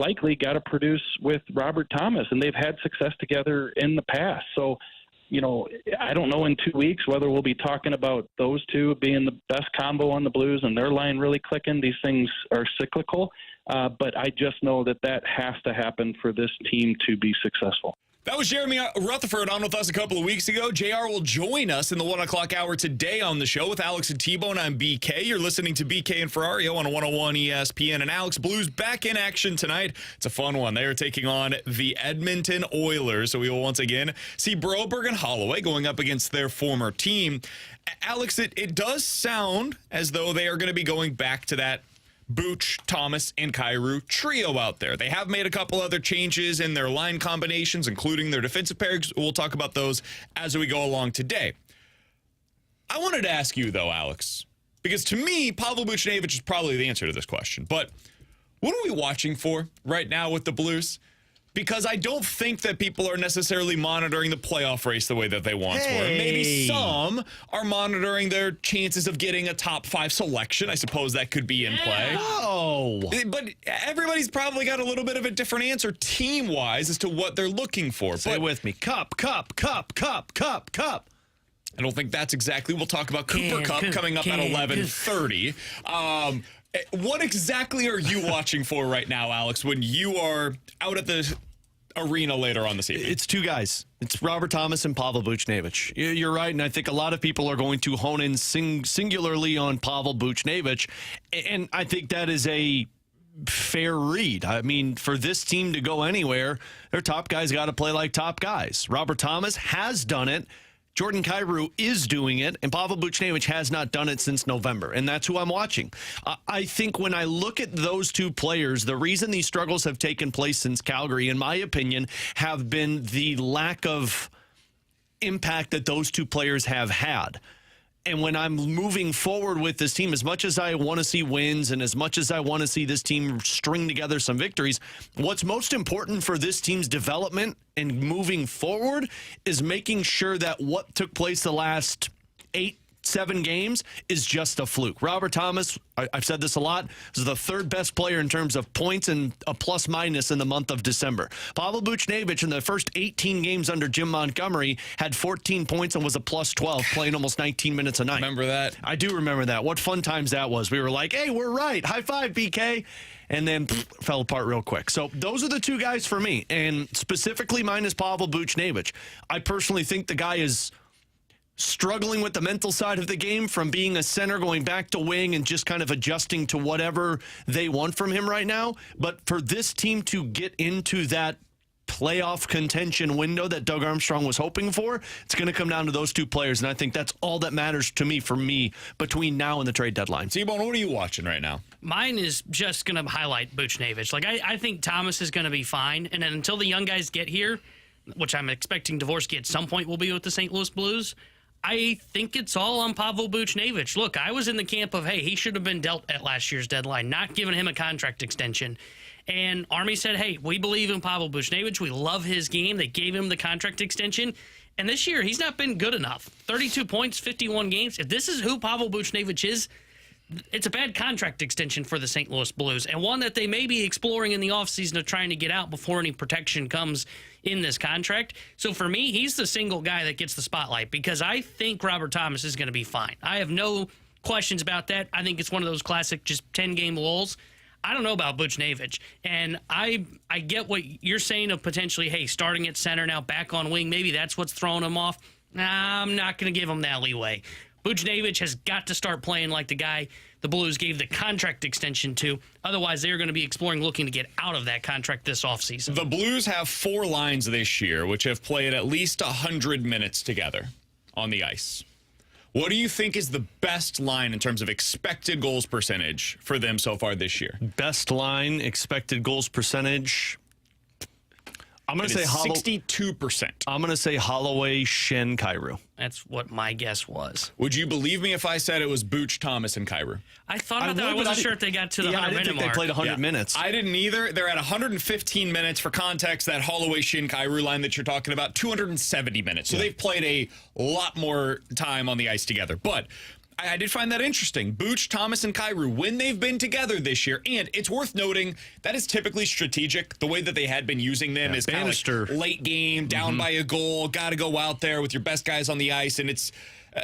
likely got to produce with Robert Thomas, and they've had success together in the past. So, I don't know in 2 weeks whether we'll be talking about those two being the best combo on the Blues and their line really clicking. These things are cyclical, but I just know that has to happen for this team to be successful. That was Jeremy Rutherford on with us a couple of weeks ago. JR will join us in the 1 o'clock hour today on the show with Alex and T-Bone. I'm BK. You're listening to BK and Ferrario on 101 ESPN. And Alex, Blues back in action tonight. It's a fun one. They are taking on the Edmonton Oilers. So we will once again see Broberg and Holloway going up against their former team. Alex, it does sound as though they are going to be going back to that Booch, Thomas, and Kyrou trio out there. They have made a couple other changes in their line combinations, including their defensive pairs. We'll talk about those as we go along today. I wanted to ask you, though, Alex, because to me, Pavel Buchnevich is probably the answer to this question. But what are we watching for right now with the Blues? Because I don't think that people are necessarily monitoring the playoff race the way that they once were. Maybe some are monitoring their chances of getting a top 5 selection. I suppose that could be in play. Oh. But everybody's probably got a little bit of a different answer team-wise as to what they're looking for. Say with me. Cup. I don't think that's exactly. We'll talk about Cooper Cup coming up at 11:30. What exactly are you watching for right now, Alex, when you are out at the arena later on this evening? It's two guys. It's Robert Thomas and Pavel Buchnevich. You're right, and I think a lot of people are going to hone in singularly on Pavel Buchnevich, and I think that is a fair read. I mean, for this team to go anywhere, their top guys got to play like top guys. Robert Thomas has done it. Jordan Kyrou is doing it, and Pavel Buchnevich has not done it since November, and that's who I'm watching. I think when I look at those two players, the reason these struggles have taken place since Calgary, in my opinion, have been the lack of impact that those two players have had. And when I'm moving forward with this team, as much as I want to see wins and as much as I want to see this team string together some victories, what's most important for this team's development and moving forward is making sure that what took place the last 8-7 games is just a fluke. Robert Thomas, I've said this a lot, is the third best player in terms of points and a plus-minus in the month of December. Pavel Buchnevich in the first 18 games under Jim Montgomery had 14 points and was a plus 12, playing almost 19 minutes a night. Remember that? I do remember that. What fun times that was. We were like, hey, we're right. High five, BK. And then fell apart real quick. So those are the two guys for me, and specifically mine is Pavel Buchnevich. I personally think the guy is struggling with the mental side of the game from being a center, going back to wing, and just kind of adjusting to whatever they want from him right now. But for this team to get into that playoff contention window that Doug Armstrong was hoping for, it's going to come down to those two players, and I think that's all that matters to me, between now and the trade deadline. T-Bone, what are you watching right now? Mine is just going to highlight Buchnevich. I think Thomas is going to be fine, and then until the young guys get here, which I'm expecting Dvorsky at some point will be with the St. Louis Blues, I think it's all on Pavel Buchnevich. Look, I was in the camp of, hey, he should have been dealt at last year's deadline, not giving him a contract extension. And Army said, hey, we believe in Pavel Buchnevich. We love his game. They gave him the contract extension. And this year, he's not been good enough. 32 points, 51 games. If this is who Pavel Buchnevich is, it's a bad contract extension for the St. Louis Blues, and one that they may be exploring in the offseason of trying to get out before any protection comes in this contract. So for me, he's the single guy that gets the spotlight because I think Robert Thomas is going to be fine. I have no questions about that. I think it's one of those classic just 10-game lulls. I don't know about Buchnevich, and I get what you're saying of potentially, hey, starting at center now, back on wing, maybe that's what's throwing him off. Nah, I'm not going to give him that leeway. Buchnevich has got to start playing like the guy the Blues gave the contract extension to. Otherwise, they're going to be exploring looking to get out of that contract this offseason. The Blues have 4 lines this year, which have played at least 100 minutes together on the ice. What do you think is the best line in terms of expected goals percentage for them so far this year? Best line, expected goals percentage. I'm going to say 62%. I'm going to say Holloway, Shen, Kyrou. That's what my guess was. Would you believe me if I said it was Booch, Thomas, and Kyrou? I thought about that. I wasn't sure if they got to the 100-minute mark. I didn't think they played 100 minutes. I didn't either. They're at 115 minutes. For context, that Holloway, Shen, Kyrou line that you're talking about, 270 minutes. So they've played a lot more time on the ice together. But I did find that interesting. Booch, Thomas, and Kyrou, when they've been together this year, and it's worth noting that is typically strategic. The way that they had been using them is kind of like late game, down by a goal, got to go out there with your best guys on the ice, and it's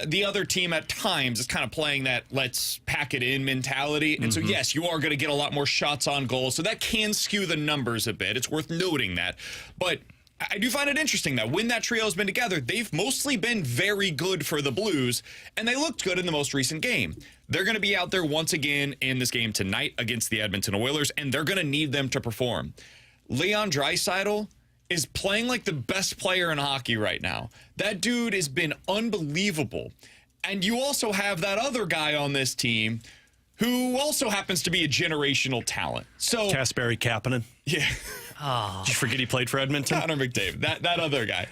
the other team at times is kind of playing that let's pack it in mentality. And so, yes, you are going to get a lot more shots on goal, so that can skew the numbers a bit. It's worth noting that. But I do find it interesting that when that trio has been together, they've mostly been very good for the Blues, and they looked good in the most recent game. They're going to be out there once again in this game tonight against the Edmonton Oilers, and they're going to need them to perform. Leon Draisaitl is playing like the best player in hockey right now. That dude has been unbelievable. And you also have that other guy on this team who also happens to be a generational talent. So Kasperi Kapanen. Yeah. Oh. Did you forget he played for Edmonton? Connor McDavid, that other guy.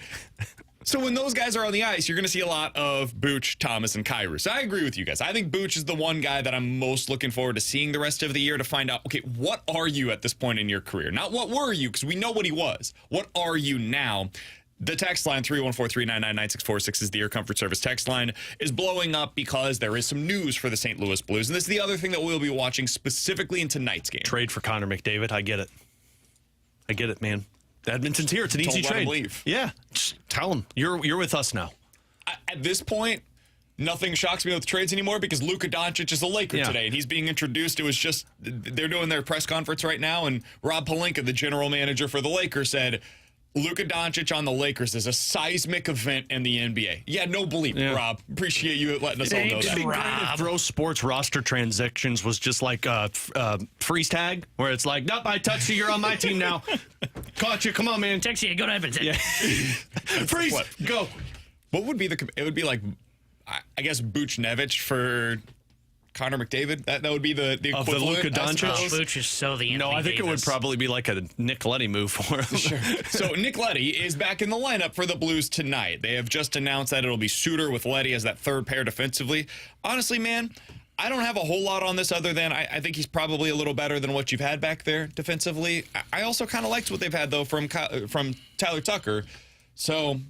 So when those guys are on the ice, you're going to see a lot of Booch, Thomas, and Kyrou. So I agree with you guys. I think Booch is the one guy that I'm most looking forward to seeing the rest of the year to find out, okay, what are you at this point in your career? Not what were you, because we know what he was. What are you now? The text line, 314-399-9646 is the Air Comfort Service text line, is blowing up because there is some news for the St. Louis Blues. And this is the other thing that we'll be watching specifically in tonight's game. Trade for Connor McDavid. I get it, man. Edmonton's here. It's an easy trade. Leave. Yeah, just tell them you're with us now. At this point, nothing shocks me with trades anymore because Luka Doncic is a Laker today, and he's being introduced. It was just they're doing their press conference right now, and Rob Pelinka, the general manager for the Lakers, said Luka Doncic on the Lakers is a seismic event in the NBA. Yeah, no bleep, Rob. Appreciate you letting us all know that. It'd be great if Bro Sports roster transactions was just like a freeze tag, where it's like, nope, I touched you, you're on my team now. Caught you, come on, man. Texier, go to Edmonton. Yeah. Freeze, go. What would be it would be like, I guess, Buchnevich for Connor McDavid. That would be the equivalent of the Luka Doncic. Booch is so the Anthony No, I think Davis. it would probably be like a Nick Leddy move for him. Sure. So Nick Leddy is back in the lineup for the Blues tonight. They have just announced that it'll be Suter with Leddy as that third pair defensively. Honestly, man, I don't have a whole lot on this other than I think he's probably a little better than what you've had back there defensively. I also kind of liked what they've had, though, from Tyler Tucker. So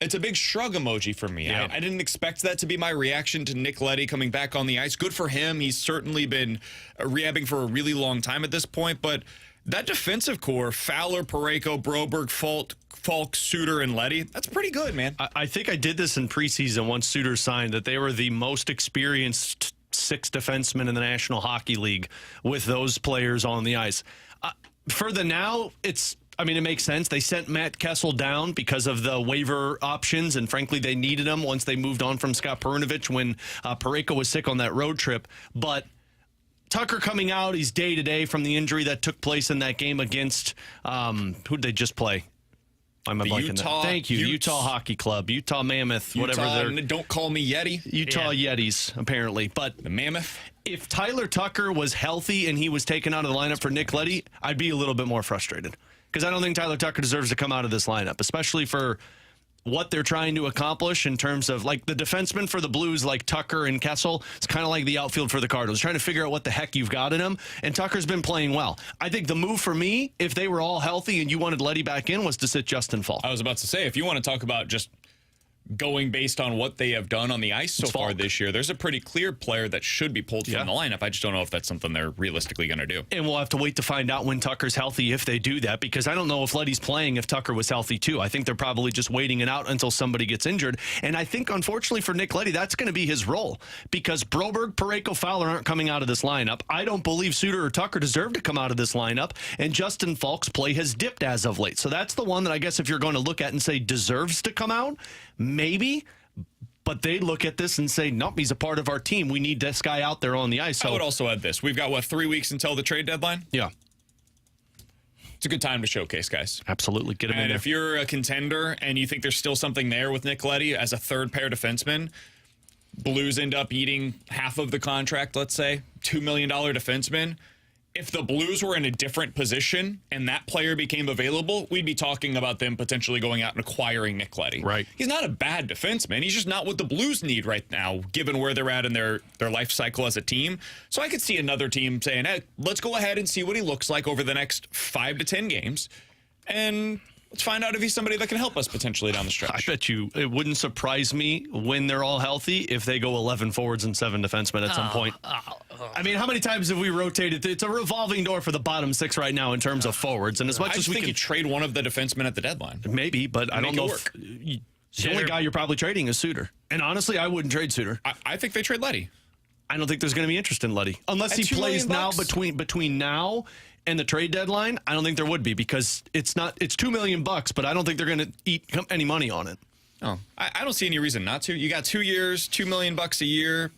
it's a big shrug emoji for me. Yeah. I didn't expect that to be my reaction to Nick Leddy coming back on the ice. Good for him. He's certainly been rehabbing for a really long time at this point. But that defensive core, Fowler, Parayko, Broberg, Falk, Suter, and Leddy, that's pretty good, man. I think I did this in preseason once Suter signed, that they were the most experienced six defensemen in the National Hockey League with those players on the ice. For the now, it makes sense. They sent Matt Kessel down because of the waiver options, and frankly, they needed him once they moved on from Scott Perunovich when Parayko was sick on that road trip. But Tucker coming out, he's day-to-day from the injury that took place in that game against, who'd they just play? I'm blanking Utah. Thank you. Utah Hockey Club, Utah Mammoth, whatever they're. Don't call me Yeti. Utah Yetis, apparently. But the Mammoth. If Tyler Tucker was healthy and he was taken out of the lineup for Nick Leddy, I'd be a little bit more frustrated. Because I don't think Tyler Tucker deserves to come out of this lineup, especially for what they're trying to accomplish in terms of, like, the defensemen for the Blues, like Tucker and Kessel. It's kind of like the outfield for the Cardinals, trying to figure out what the heck you've got in them. And Tucker's been playing well. I think the move for me, if they were all healthy and you wanted Leddy back in, was to sit Justin Falk. I was about to say, if you want to talk about just going based on what they have done on the ice so far this year, there's a pretty clear player that should be pulled from the lineup. I just don't know if that's something they're realistically going to do. And we'll have to wait to find out when Tucker's healthy if they do that, because I don't know if Leddy's playing if Tucker was healthy too. I think they're probably just waiting it out until somebody gets injured. And I think, unfortunately for Nick Leddy, that's going to be his role, because Broberg, Parayko, Fowler aren't coming out of this lineup. I don't believe Suter or Tucker deserve to come out of this lineup, and Justin Falk's play has dipped as of late. So that's the one that I guess if you're going to look at and say deserves to come out, maybe. But they look at this and say, nope, he's a part of our team. We need this guy out there on the ice. So I would also add this. We've got, 3 weeks until the trade deadline? Yeah. It's a good time to showcase, guys. Absolutely. Get him in And there. if you're a contender and you think there's still something there with Nick Leddy as a third pair defenseman, Blues end up eating half of the contract, let's say, $2 million defenseman. If the Blues were in a different position and that player became available, we'd be talking about them potentially going out and acquiring Nick Leddy. Right. He's not a bad defenseman. He's just not what the Blues need right now, given where they're at in their life cycle as a team. So I could see another team saying, hey, let's go ahead and see what he looks like over the next 5 to 10 games. And Let's find out if he's somebody that can help us potentially down the I stretch. bet you it wouldn't surprise me when they're all healthy if they go 11 forwards and 7 defensemen at some point. I mean, how many times have we rotated? It's a revolving door for the bottom 6 right now in terms of forwards. And as much I as just we think can you trade one of the defensemen at the deadline. maybe, but I don't Make know it if work. the only guy you're probably trading is Suter. And honestly, I wouldn't trade Suter. I think they trade Letty. I don't think there's going to be interest in Letty unless At he $2 plays million now between now and the trade deadline. I don't think there would be because it's $2 million, but I don't think they're going to eat any money on it. Oh, I don't see any reason not to. You got 2 years, $2 million a year.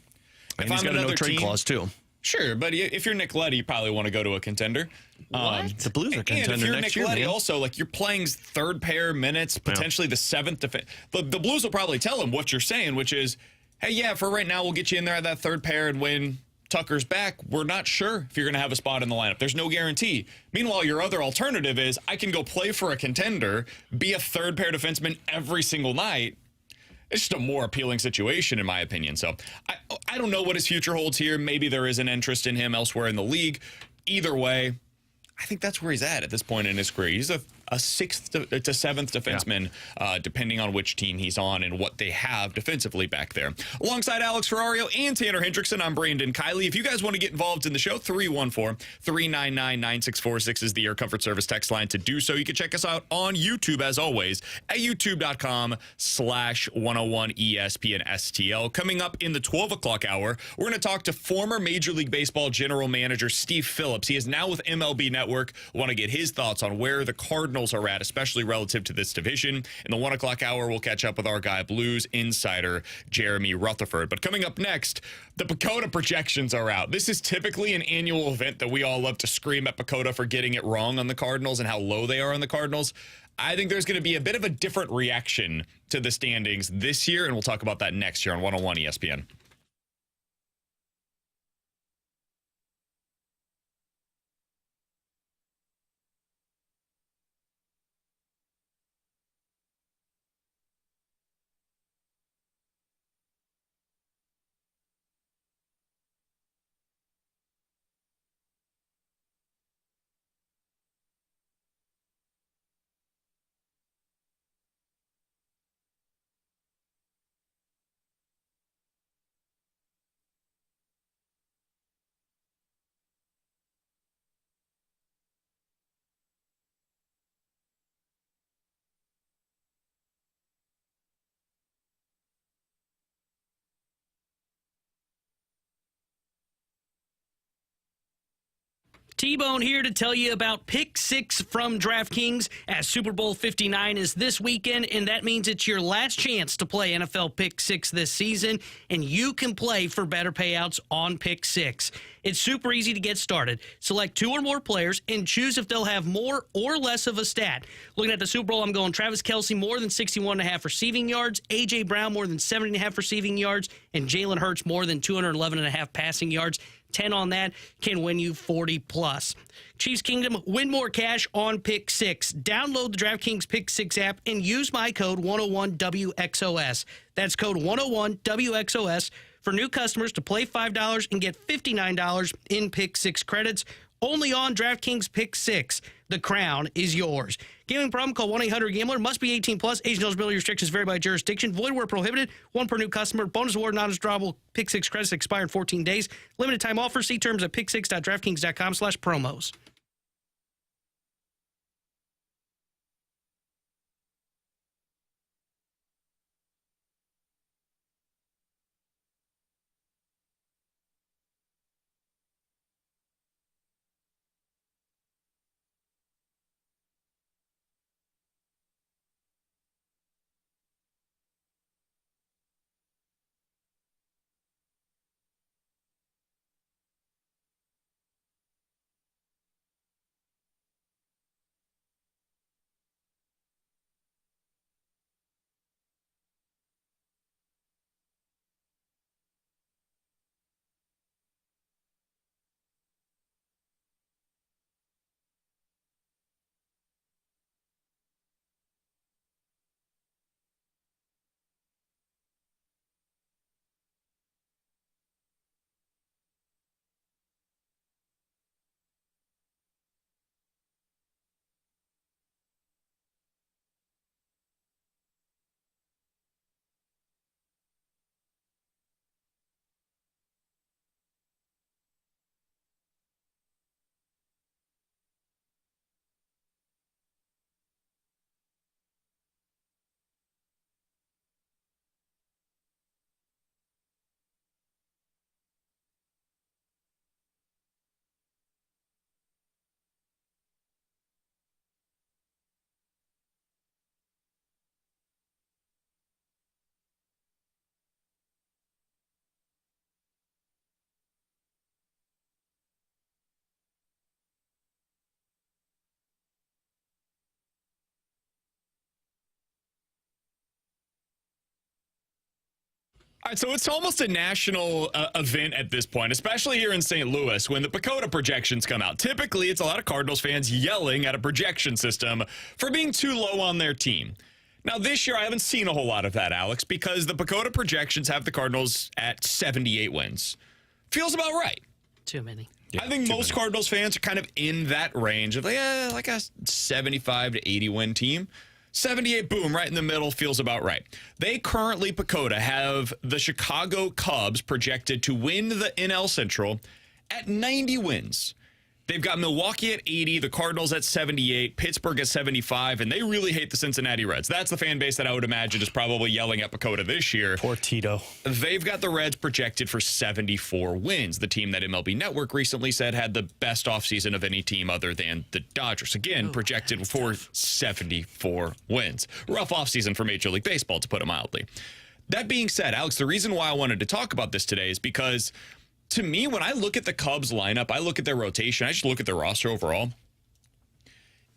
And he's got a no trade clause too. Sure, but if you're Nick Letty, you probably want to go to a contender. The Blues are contender And if you're next Nick year, Letty, man. also, like, you're playing third pair minutes, potentially the seventh defense. The Blues will probably tell him what you're saying, which is, hey, yeah, for right now, we'll get you in there at that third pair, and when Tucker's back, we're not sure if you're going to have a spot in the lineup. There's no guarantee. Meanwhile, your other alternative is I can go play for a contender, be a third pair defenseman every single night. It's just a more appealing situation, in my opinion. So I don't know what his future holds here. Maybe there is an interest in him elsewhere in the league. Either way, I think that's where he's at this point in his career. He's a sixth to seventh defenseman, depending on which team he's on and what they have defensively back there. Alongside Alex Ferrario and Tanner Hendrickson, I'm Brandon Kiley. If you guys want to get involved in the show, 314-399-9646 is the Air Comfort Service text line to do so. You can check us out on YouTube, as always, at youtube.com/101ESPN Coming up in the 12 o'clock hour, we're going to talk to former Major League Baseball general manager Steve Phillips. He is now with MLB Network. Want to get his thoughts on where the Cardinals are at, especially relative to this division. In the 1 o'clock hour, we'll catch up with our guy, Blues insider Jeremy Rutherford. But coming up next, the PECOTA projections are out. This is typically an annual event that we all love to scream at PECOTA for getting it wrong on the Cardinals and how low they are on the Cardinals. I think there's going to be a bit of a different reaction to the standings this year, and we'll talk about that next year on 101 ESPN. T-Bone here to tell you about Pick 6 from DraftKings, as Super Bowl 59 is this weekend, and that means it's your last chance to play NFL Pick 6 this season, and you can play for better payouts on Pick 6. It's super easy to get started. Select 2 or more players and choose if they'll have more or less of a stat. Looking at the Super Bowl, I'm going Travis Kelce more than 61.5 receiving yards, A.J. Brown more than 70.5 receiving yards, and Jalen Hurts more than 211.5 passing yards. 10 on that can win you 40 plus. Chiefs Kingdom, win more cash on Pick 6. Download the DraftKings Pick 6 app and use my code 101WXOS. That's code 101WXOS for new customers to play $5 and get $59 in Pick 6 credits. Only on DraftKings Pick 6. The crown is yours. Gambling problem? Call 1-800-GAMBLER. Must be 18 plus. Age and eligibility restrictions vary by jurisdiction. Void where prohibited. 1 per new customer. Bonus award non-withdrawable. Pick 6 credits expire in 14 days. Limited time offer. See terms at pick6.draftkings.com/promos. All right, so it's almost a national event at this point, especially here in St. Louis when the PECOTA projections come out. Typically, it's a lot of Cardinals fans yelling at a projection system for being too low on their team. Now, this year, I haven't seen a whole lot of that, Alex, because the PECOTA projections have the Cardinals at 78 wins. Feels about right. Too many. Yeah, I think most Cardinals fans are kind of in that range of like a 75 to 80 win team. 78, boom, right in the middle, feels about right. They currently, PECOTA, have the Chicago Cubs projected to win the NL Central at 90 wins. They've got Milwaukee at 80, the Cardinals at 78, Pittsburgh at 75, and they really hate the Cincinnati Reds. That's the fan base that I would imagine is probably yelling at PECOTA this year. Poor Tito. They've got the Reds projected for 74 wins, the team that MLB Network recently said had the best offseason of any team other than the Dodgers. Again, projected for 74 wins. Rough offseason for Major League Baseball, to put it mildly. That being said, Alex, the reason why I wanted to talk about this today is because to me, when I look at the Cubs lineup, I look at their rotation, I just look at their roster overall,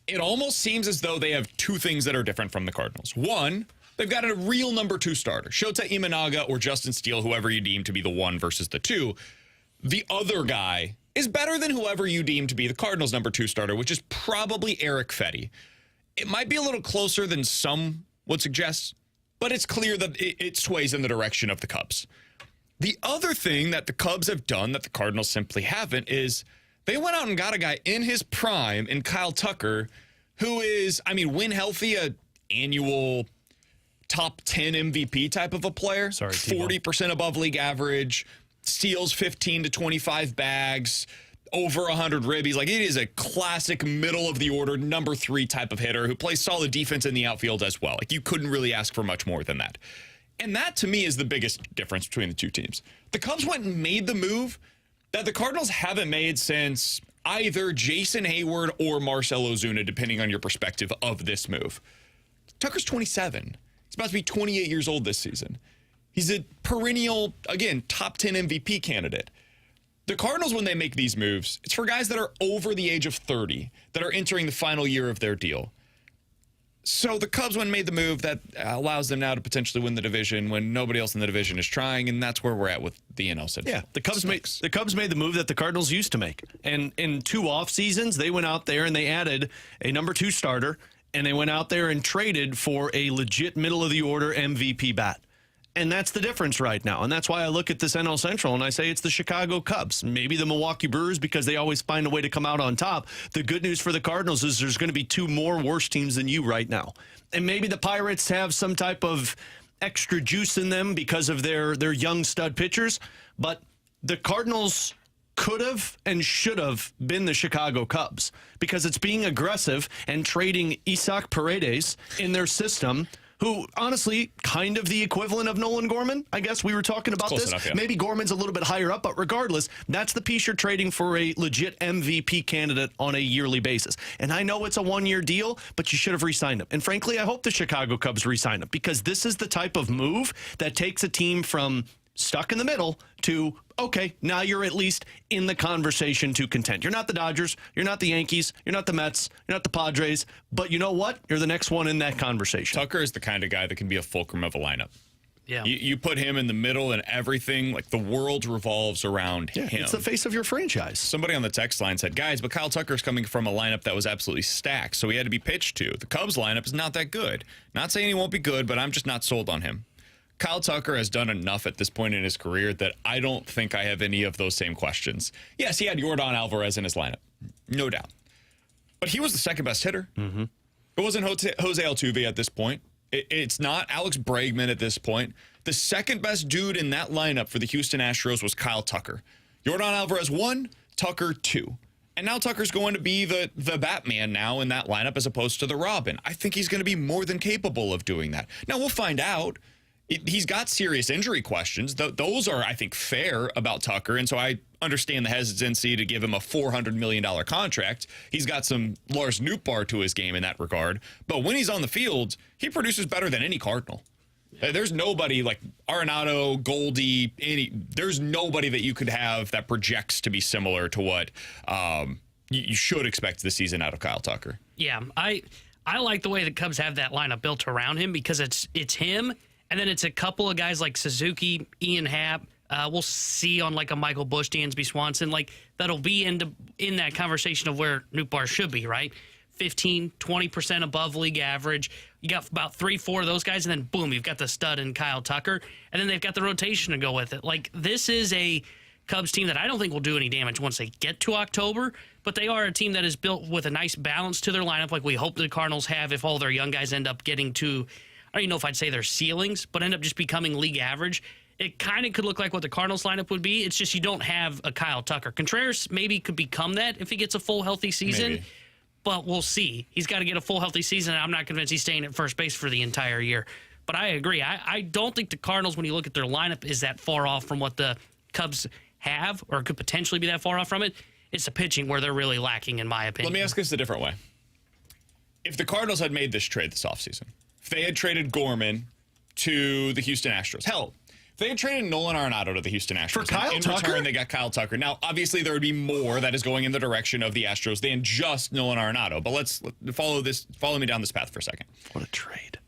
it almost seems as though they have two things that are different from the Cardinals. One, they've got a real number 2 starter, Shota Imanaga or Justin Steele, whoever you deem to be the 1 versus the 2. The other guy is better than whoever you deem to be the Cardinals' number 2 starter, which is probably Eric Fetty. It might be a little closer than some would suggest, but it's clear that it sways in the direction of the Cubs. The other thing that the Cubs have done that the Cardinals simply haven't is they went out and got a guy in his prime in Kyle Tucker, who is, when healthy, a annual top 10 MVP type of a player. 40% above league average, steals 15 to 25 bags, over 100 ribbies. Like, it is a classic middle of the order, number 3 type of hitter who plays solid defense in the outfield as well. Like, you couldn't really ask for much more than that. And that, to me, is the biggest difference between the two teams. The Cubs went and made the move that the Cardinals haven't made since either Jason Hayward or Marcell Ozuna, depending on your perspective of this move. Tucker's 27. He's about to be 28 years old this season. He's a perennial, again, top 10 MVP candidate. The Cardinals, when they make these moves, it's for guys that are over the age of 30, that are entering the final year of their deal. So the Cubs went and made the move that allows them now to potentially win the division when nobody else in the division is trying, and that's where we're at with the NL Central. Yeah, the Cubs made the move that the Cardinals used to make. And in 2 off seasons, they went out there and they added a number 2 starter, and they went out there and traded for a legit middle-of-the-order MVP bat. And that's the difference right now. And that's why I look at this NL Central and I say it's the Chicago Cubs. Maybe the Milwaukee Brewers, because they always find a way to come out on top. The good news for the Cardinals is there's going to be 2 more worse teams than you right now. And maybe the Pirates have some type of extra juice in them because of their young stud pitchers. But the Cardinals could have and should have been the Chicago Cubs because it's being aggressive and trading Isaac Paredes in their system, who, honestly, kind of the equivalent of Nolan Gorman. I guess we were talking about this. Enough, yeah. Maybe Gorman's a little bit higher up, but regardless, that's the piece you're trading for a legit MVP candidate on a yearly basis. And I know it's a 1-year deal, but you should have re-signed him. And frankly, I hope the Chicago Cubs re-sign him because this is the type of move that takes a team from stuck in the middle to, okay, now you're at least in the conversation to contend. You're not the Dodgers, you're not the Yankees, you're not the Mets, you're not the Padres, but you know what? You're the next one in that conversation. Tucker is the kind of guy that can be a fulcrum of a lineup. Yeah. You put him in the middle and everything, like the world revolves around him. It's the face of your franchise. Somebody on the text line said, guys, but Kyle Tucker's coming from a lineup that was absolutely stacked, so he had to be pitched to. The Cubs lineup is not that good. Not saying he won't be good, but I'm just not sold on him. Kyle Tucker has done enough at this point in his career that I don't think I have any of those same questions. Yes, he had Yordan Alvarez in his lineup, no doubt. But he was the second best hitter. Mm-hmm. It wasn't Jose Altuve at this point. It's not Alex Bregman at this point. The second best dude in that lineup for the Houston Astros was Kyle Tucker. Yordan Alvarez 1, Tucker 2. And now Tucker's going to be the Batman now in that lineup as opposed to the Robin. I think he's going to be more than capable of doing that. Now, we'll find out. He's got serious injury questions. Those are, I think, fair about Tucker, and so I understand the hesitancy to give him a $400 million contract. He's got some Lars Nootbaar to his game in that regard. But when he's on the field, he produces better than any Cardinal. There's nobody like Arenado, Goldie, there's nobody that you could have that projects to be similar to what you should expect this season out of Kyle Tucker. Yeah, I like the way the Cubs have that lineup built around him because it's him And then it's a couple of guys like Suzuki, Ian Happ. We'll see on like a Michael Busch, Dansby Swanson. Like that'll be in that conversation of where Nootbaar should be, right? 15, 20% above league average. You got about 3-4 of those guys, and then boom, you've got the stud in Kyle Tucker. And then they've got the rotation to go with it. Like this is a Cubs team that I don't think will do any damage once they get to October, but they are a team that is built with a nice balance to their lineup like we hope the Cardinals have if all their young guys end up getting to, I don't even know if I'd say their ceilings, but end up just becoming league average. It kind of could look like what the Cardinals lineup would be. It's just you don't have a Kyle Tucker. Contreras maybe could become that if he gets a full healthy season, Maybe. But we'll see. He's got to get a full healthy season, and I'm not convinced he's staying at first base for the entire year. But I agree. I don't think the Cardinals, when you look at their lineup, is that far off from what the Cubs have or could potentially be that far off from it. It's the pitching where they're really lacking, in my opinion. Let me ask this a different way. If the Cardinals had made this trade this offseason, if they had traded Gorman to the Houston Astros, hell, if they had traded Nolan Arenado to the Houston Astros. For Kyle in Tucker? return, they got Kyle Tucker. Now, obviously, there would be more that is going in the direction of the Astros than just Nolan Arenado. But let's follow me down this path for a second. What a trade.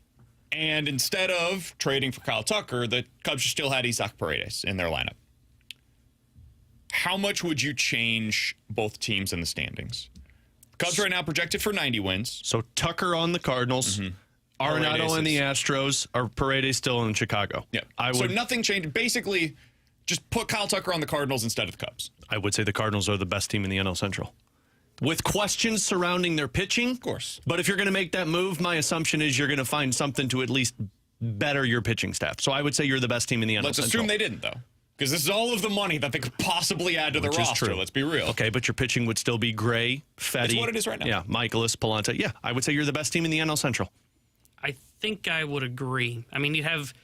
And instead of trading for Kyle Tucker, the Cubs still had Isaac Paredes in their lineup. How much would you change both teams in the standings? Cubs right now projected for 90 wins. So Tucker on the Cardinals, Arenado Paredes on the is- Astros, or Paredes still in Chicago. Yeah. I So would nothing changed. Basically, just put Kyle Tucker on the Cardinals instead of the Cubs. I would say the Cardinals are the best team in the NL Central. With questions surrounding their pitching. Of course. But if you're going to make that move, my assumption is you're going to find something to at least better your pitching staff. So I would say you're the best team in the NL Let's Central. assume they didn't, though. Because this is all of the money that they could possibly add to the Which is roster. true. Let's be real. Okay, but your pitching would still be Gray, Fetty. It's what it is right now. Yeah, Michaelis, Palanta. Yeah, I would say you're the best team in the NL Central. I think I would agree. I mean, you'd have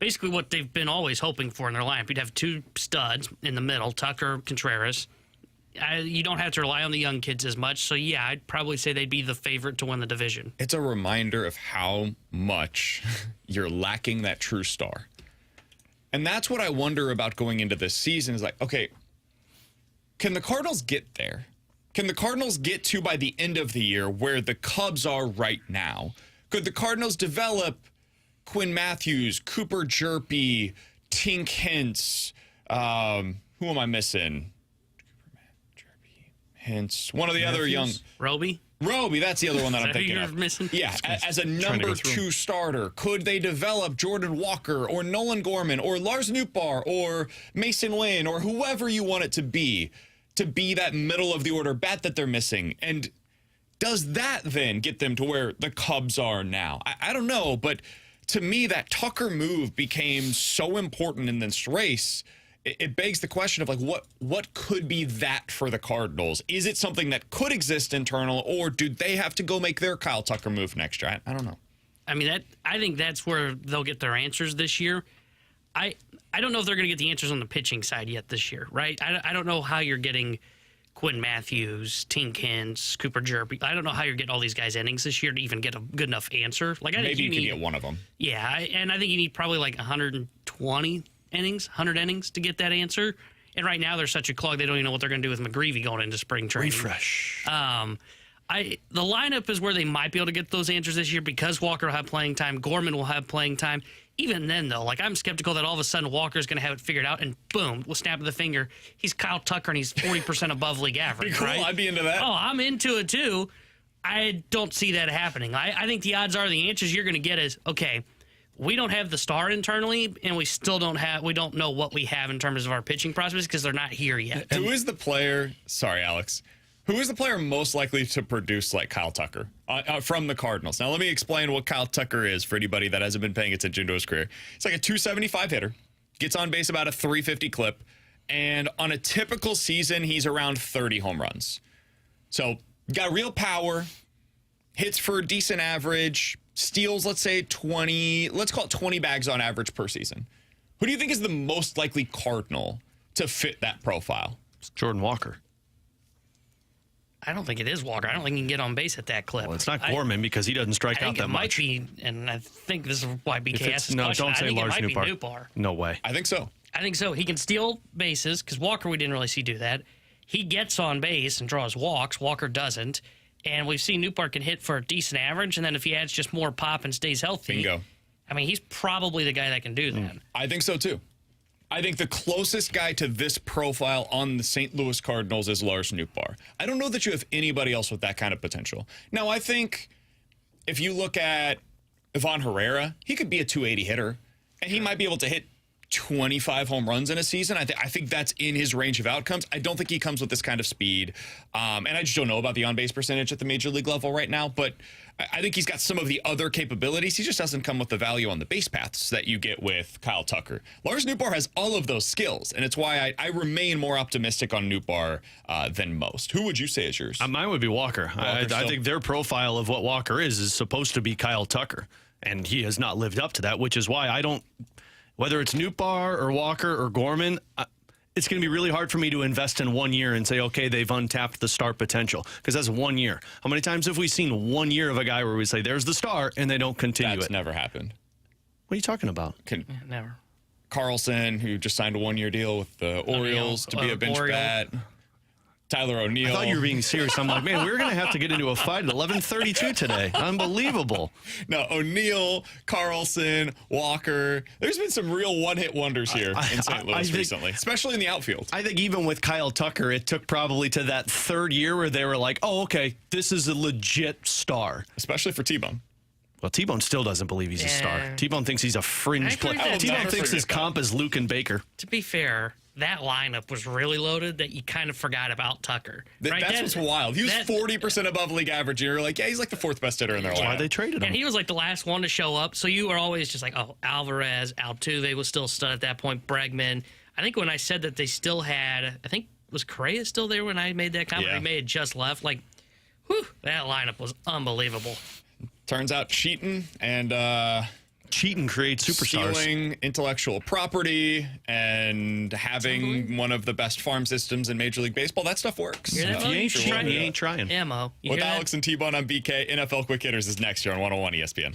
basically what they've been always hoping for in their lineup. You'd have two studs in the middle, Tucker, Contreras. You don't have to rely on the young kids as much. So, yeah, I'd probably say they'd be the favorite to win the division. It's a reminder of how much you're lacking that true star. And that's what I wonder about going into this season is like, okay, can the Cardinals get there? Can the Cardinals get to by the end of the year where the Cubs are right now? Could the Cardinals develop Quinn Matthews, Cooper Jerpy, Tink Hintz? Who am I missing? Hintz. One of the other young. Roby? Roby, that's the other one that I'm Is that who thinking you're of. missing? Yeah, as a number go through 2 starter, could they develop Jordan Walker or Nolan Gorman or Lars Nootbaar or Mason Wynn or whoever you want it to be that middle of the order bat that they're missing? And does that then get them to where the Cubs are now? I don't know, but to me, that Tucker move became so important in this race. It begs the question of like what could be that for the Cardinals? Is it something that could exist internal, or do they have to go make their Kyle Tucker move next year? I don't know. I mean, I think that's where they'll get their answers this year. I don't know if they're going to get the answers on the pitching side yet this year, right? I don't know how you're getting Quinn Matthews, Tink Hintz, Cooper Jerpy. I don't know how you're getting all these guys innings this year to even get a good enough answer. Like I think Maybe you need, can get one of them. Yeah, and I think you need probably like 120 innings, 100 innings to get that answer. And right now, there's such a clog, they don't even know what they're going to do with McGreevy going into spring training. Refresh. The lineup is where they might be able to get those answers this year because Walker will have playing time, Gorman will have playing time. Even then, though, like I'm skeptical that all of a sudden Walker's going to have it figured out, and boom, we'll snap of the finger. He's Kyle Tucker, and he's 40% above league average. Cool, right? I'd be into that. Oh, I'm into it too. I don't see that happening. I think the odds are the answers you're going to get is okay. We don't have the star internally, and we don't know what we have in terms of our pitching prospects because they're not here yet. Who is the player? Sorry, Alex. Who is the player most likely to produce like Kyle Tucker from the Cardinals? Now, let me explain what Kyle Tucker is for anybody that hasn't been paying attention to his career. He's like a 275 hitter, gets on base about a 350 clip, and on a typical season, he's around 30 home runs. So, got real power, hits for a decent average, steals, let's say 20, let's call it 20 bags on average per season. Who do you think is the most likely Cardinal to fit that profile? It's Jordan Walker. I don't think it is Walker. I don't think he can get on base at that clip. Well, it's not Gorman because he doesn't strike I out think that it much. might be, and I think this is why BK If asked it's, this no, question. don't I say think Lars it might be Nootbaar. Nootbaar. No way. I think so. I think so. He can steal bases because Walker we didn't really see do that. He gets on base and draws walks. Walker doesn't. And we've seen Nootbaar can hit for a decent average, and then if he adds just more pop and stays healthy, Bingo. I mean, he's probably the guy that can do that. I think so too. I think the closest guy to this profile on the St. Louis Cardinals is Lars Nootbaar. I don't know that you have anybody else with that kind of potential. Now, I think if you look at Ivan Herrera, he could be a 280 hitter, and he might be able to hit 25 home runs in a season. I think that's in his range of outcomes. I don't think he comes with this kind of speed. And I just don't know about the on-base percentage at the major league level right now, but I think he's got some of the other capabilities. He just doesn't come with the value on the base paths that you get with Kyle Tucker. Lars Nootbaar has all of those skills, and it's why I remain more optimistic on Nootbaar than most. Who would you say is yours? Mine would be Walker. I think their profile of what Walker is supposed to be Kyle Tucker, and he has not lived up to that, which is why I don't. Whether it's Nootbaar or Walker or Gorman, it's going to be really hard for me to invest in 1 year and say, okay, they've untapped the star potential, because that's 1 year. How many times have we seen 1 year of a guy where we say, there's the star, and they don't continue That's it? never happened. What are you talking about? Never. Carlson, who just signed a 1 year deal with the Orioles to be a bench bat. Tyler O'Neill. I thought you were being serious. I'm like, man, we're going to have to get into a fight at 11:32 today. Unbelievable. No, O'Neill, Carlson, Walker. There's been some real one-hit wonders here in St. Louis recently, especially in the outfield. I think even with Kyle Tucker, it took probably to that third year where they were like, oh, okay, this is a legit star. Especially for T-Bone. Well, T-Bone still doesn't beve he's a star. T-Bone thinks he's a fringe player. T-Bone thinks his comp is Luke and Baker. To be fair, that lineup was really loaded that you kind of forgot about Tucker. Right? That's what's wild. He was 40% above league average. You're like, yeah, he's like the fourth best hitter in their lineup. That's why they traded him. And he was like the last one to show up. So you were always just like, oh, Alvarez, Altuve was still stud at that point, Bregman. I think when I said that they still had, I think, was Correa still there when I made that comment? Yeah. He may have just left. Like, whew, that lineup was unbelievable. Turns out cheating and cheating creates superstars. Stealing intellectual property and having one of the best farm systems in Major League Baseball, that stuff works. If you ain't trying, you ain't trying. Ammo. With Alex and T-Bone on BK, NFL Quick Hitters is next year on 101 ESPN.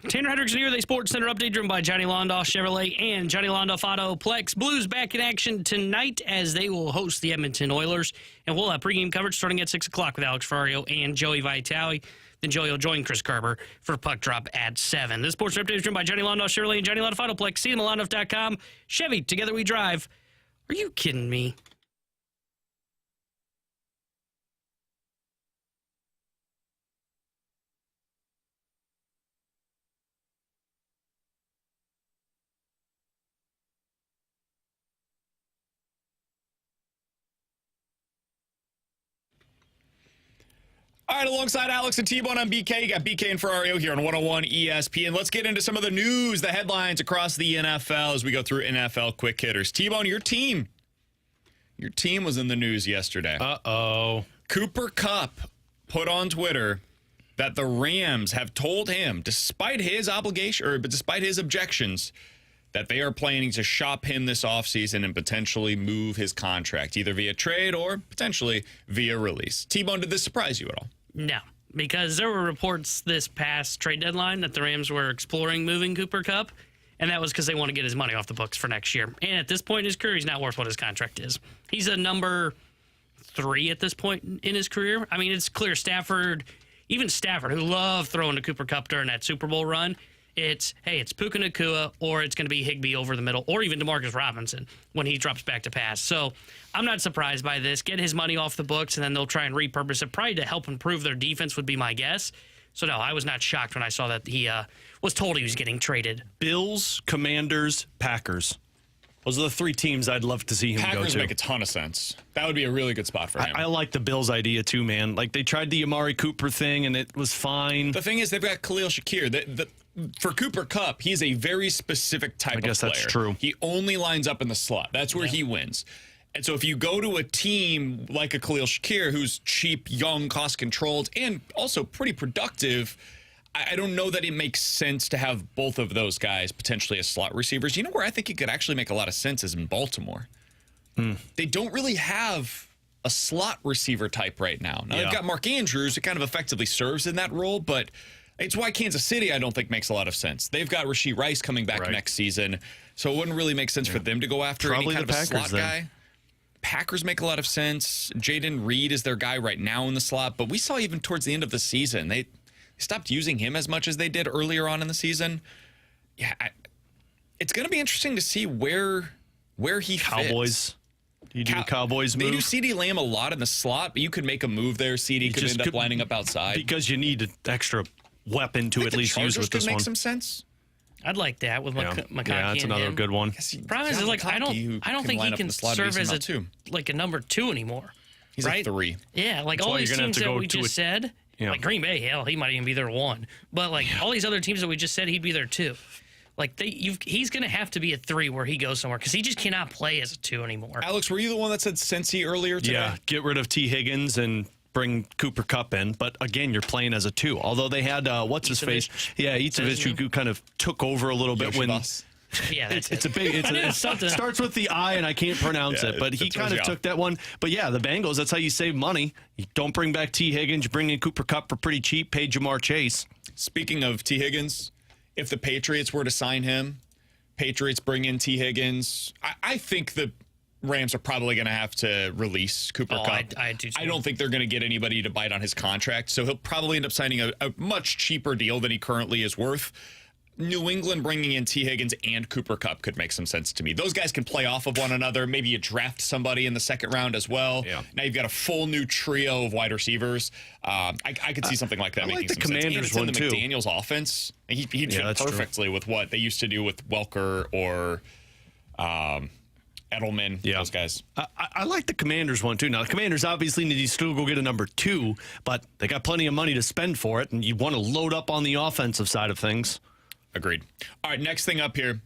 Tanner Hendricks here with a Sports Center update driven by Johnny Londoff Chevrolet and Johnny Londoff Autoplex. Blues back in action tonight as they will host the Edmonton Oilers. And we'll have pregame coverage starting at 6 o'clock with Alex Ferrario and Joey Vitale. Then Joey will join Chris Carver for Puck Drop at 7. This Sports Center update is driven by Johnny Londoff Chevrolet and Johnny Londoff Autoplex. See them at Londoff.com. Chevy, together we drive. Are you kidding me? All right, alongside Alex and T-Bone, I'm BK. You got BK and Ferrario here on 101 ESPN. Let's get into some of the news, the headlines across the NFL as we go through NFL quick hitters. T-Bone, your team was in the news yesterday. Uh-oh. Cooper Kupp put on Twitter that the Rams have told him, despite his objections, that they are planning to shop him this offseason and potentially move his contract, either via trade or potentially via release. T-Bone, did this surprise you at all? No, because there were reports this past trade deadline that the Rams were exploring moving Cooper Kupp, and that was because they want to get his money off the books for next year. And at this point in his career, he's not worth what his contract is. He's a number 3 at this point in his career. I mean, it's clear even Stafford, who loved throwing to Cooper Kupp during that Super Bowl run, it's Puka Nacua, or it's going to be Higbee over the middle, or even Demarcus Robinson when he drops back to pass. So I'm not surprised by this. Get his money off the books, and then they'll try and repurpose it, probably to help improve their defense would be my guess. So, no, I was not shocked when I saw that he was told he was getting traded. Bills, Commanders, Packers. Those are the 3 teams I'd love to see him go to. Packers make a ton of sense. That would be a really good spot for him. I like the Bills idea too, man. Like, they tried the Amari Cooper thing, and it was fine. The thing is, they've got Khalil Shakir. For Cooper Kupp, he's a very specific type of player. I guess that's true. He only lines up in the slot. That's where he wins. And so if you go to a team like a Khalil Shakir, who's cheap, young, cost-controlled, and also pretty productive, I don't know that it makes sense to have both of those guys potentially as slot receivers. You know where I think it could actually make a lot of sense is in Baltimore. They don't really have a slot receiver type right now. Now, they've got Mark Andrews, who kind of effectively serves in that role, but it's why Kansas City, I don't think, makes a lot of sense. They've got Rashee Rice coming back next season, so it wouldn't really make sense for them to go after any kind of a slot guy. Packers make a lot of sense. Jaden Reed is their guy right now in the slot, but we saw even towards the end of the season, they stopped using him as much as they did earlier on in the season. Yeah, it's going to be interesting to see where he Cowboys. fits. Do you do a Cowboys move? They do CeeDee Lamb a lot in the slot, but you could make a move there. CeeDee could end up lining up outside. Because you need an extra weapon to at least use with this one. Make some sense. I'd like that with McConkey. Yeah, that's another good one. Problem is, I don't think he can serve as a number 2 anymore. He's a 3. Yeah, all these teams that we just said, like Green Bay, hell, he might even be their 1. But all these other teams that we just said, he'd be their 2. He's going to have to be a 3 where he goes somewhere because he just cannot play as a 2 anymore. Alex, were you the one that said Cincy earlier today? Yeah, get rid of T. Higgins and bring Cooper Kupp in. But again, you're playing as a 2. Although they had, what's his face? Yeah, Itzevich, who kind of took over a little bit when. Yeah, it's a big. It starts with the I, and I can't pronounce it. But he kind of took that one. But yeah, the Bengals. That's how you save money. You don't bring back T. Higgins. You bring in Cooper Kupp for pretty cheap. Pay Jamar Chase. Speaking of T. Higgins, if the Patriots were to sign him, Patriots bring in T. Higgins. I think the Rams are probably going to have to release Cooper Kupp. I do too. I don't think they're going to get anybody to bite on his contract, so he'll probably end up signing a much cheaper deal than he currently is worth. New England bringing in T. Higgins and Cooper Kupp could make some sense to me. Those guys can play off of one another. Maybe you draft somebody in the second round as well. Yeah. Now you've got a full new trio of wide receivers. I could see something like that making some sense. And it's in the McDaniels offense. He fit perfectly with what they used to do with Welker or Edelman, those guys. I like the Commanders one, too. Now, the Commanders obviously need to still go get a number 2, but they got plenty of money to spend for it, and you want to load up on the offensive side of things. Agreed. All right, next thing up here.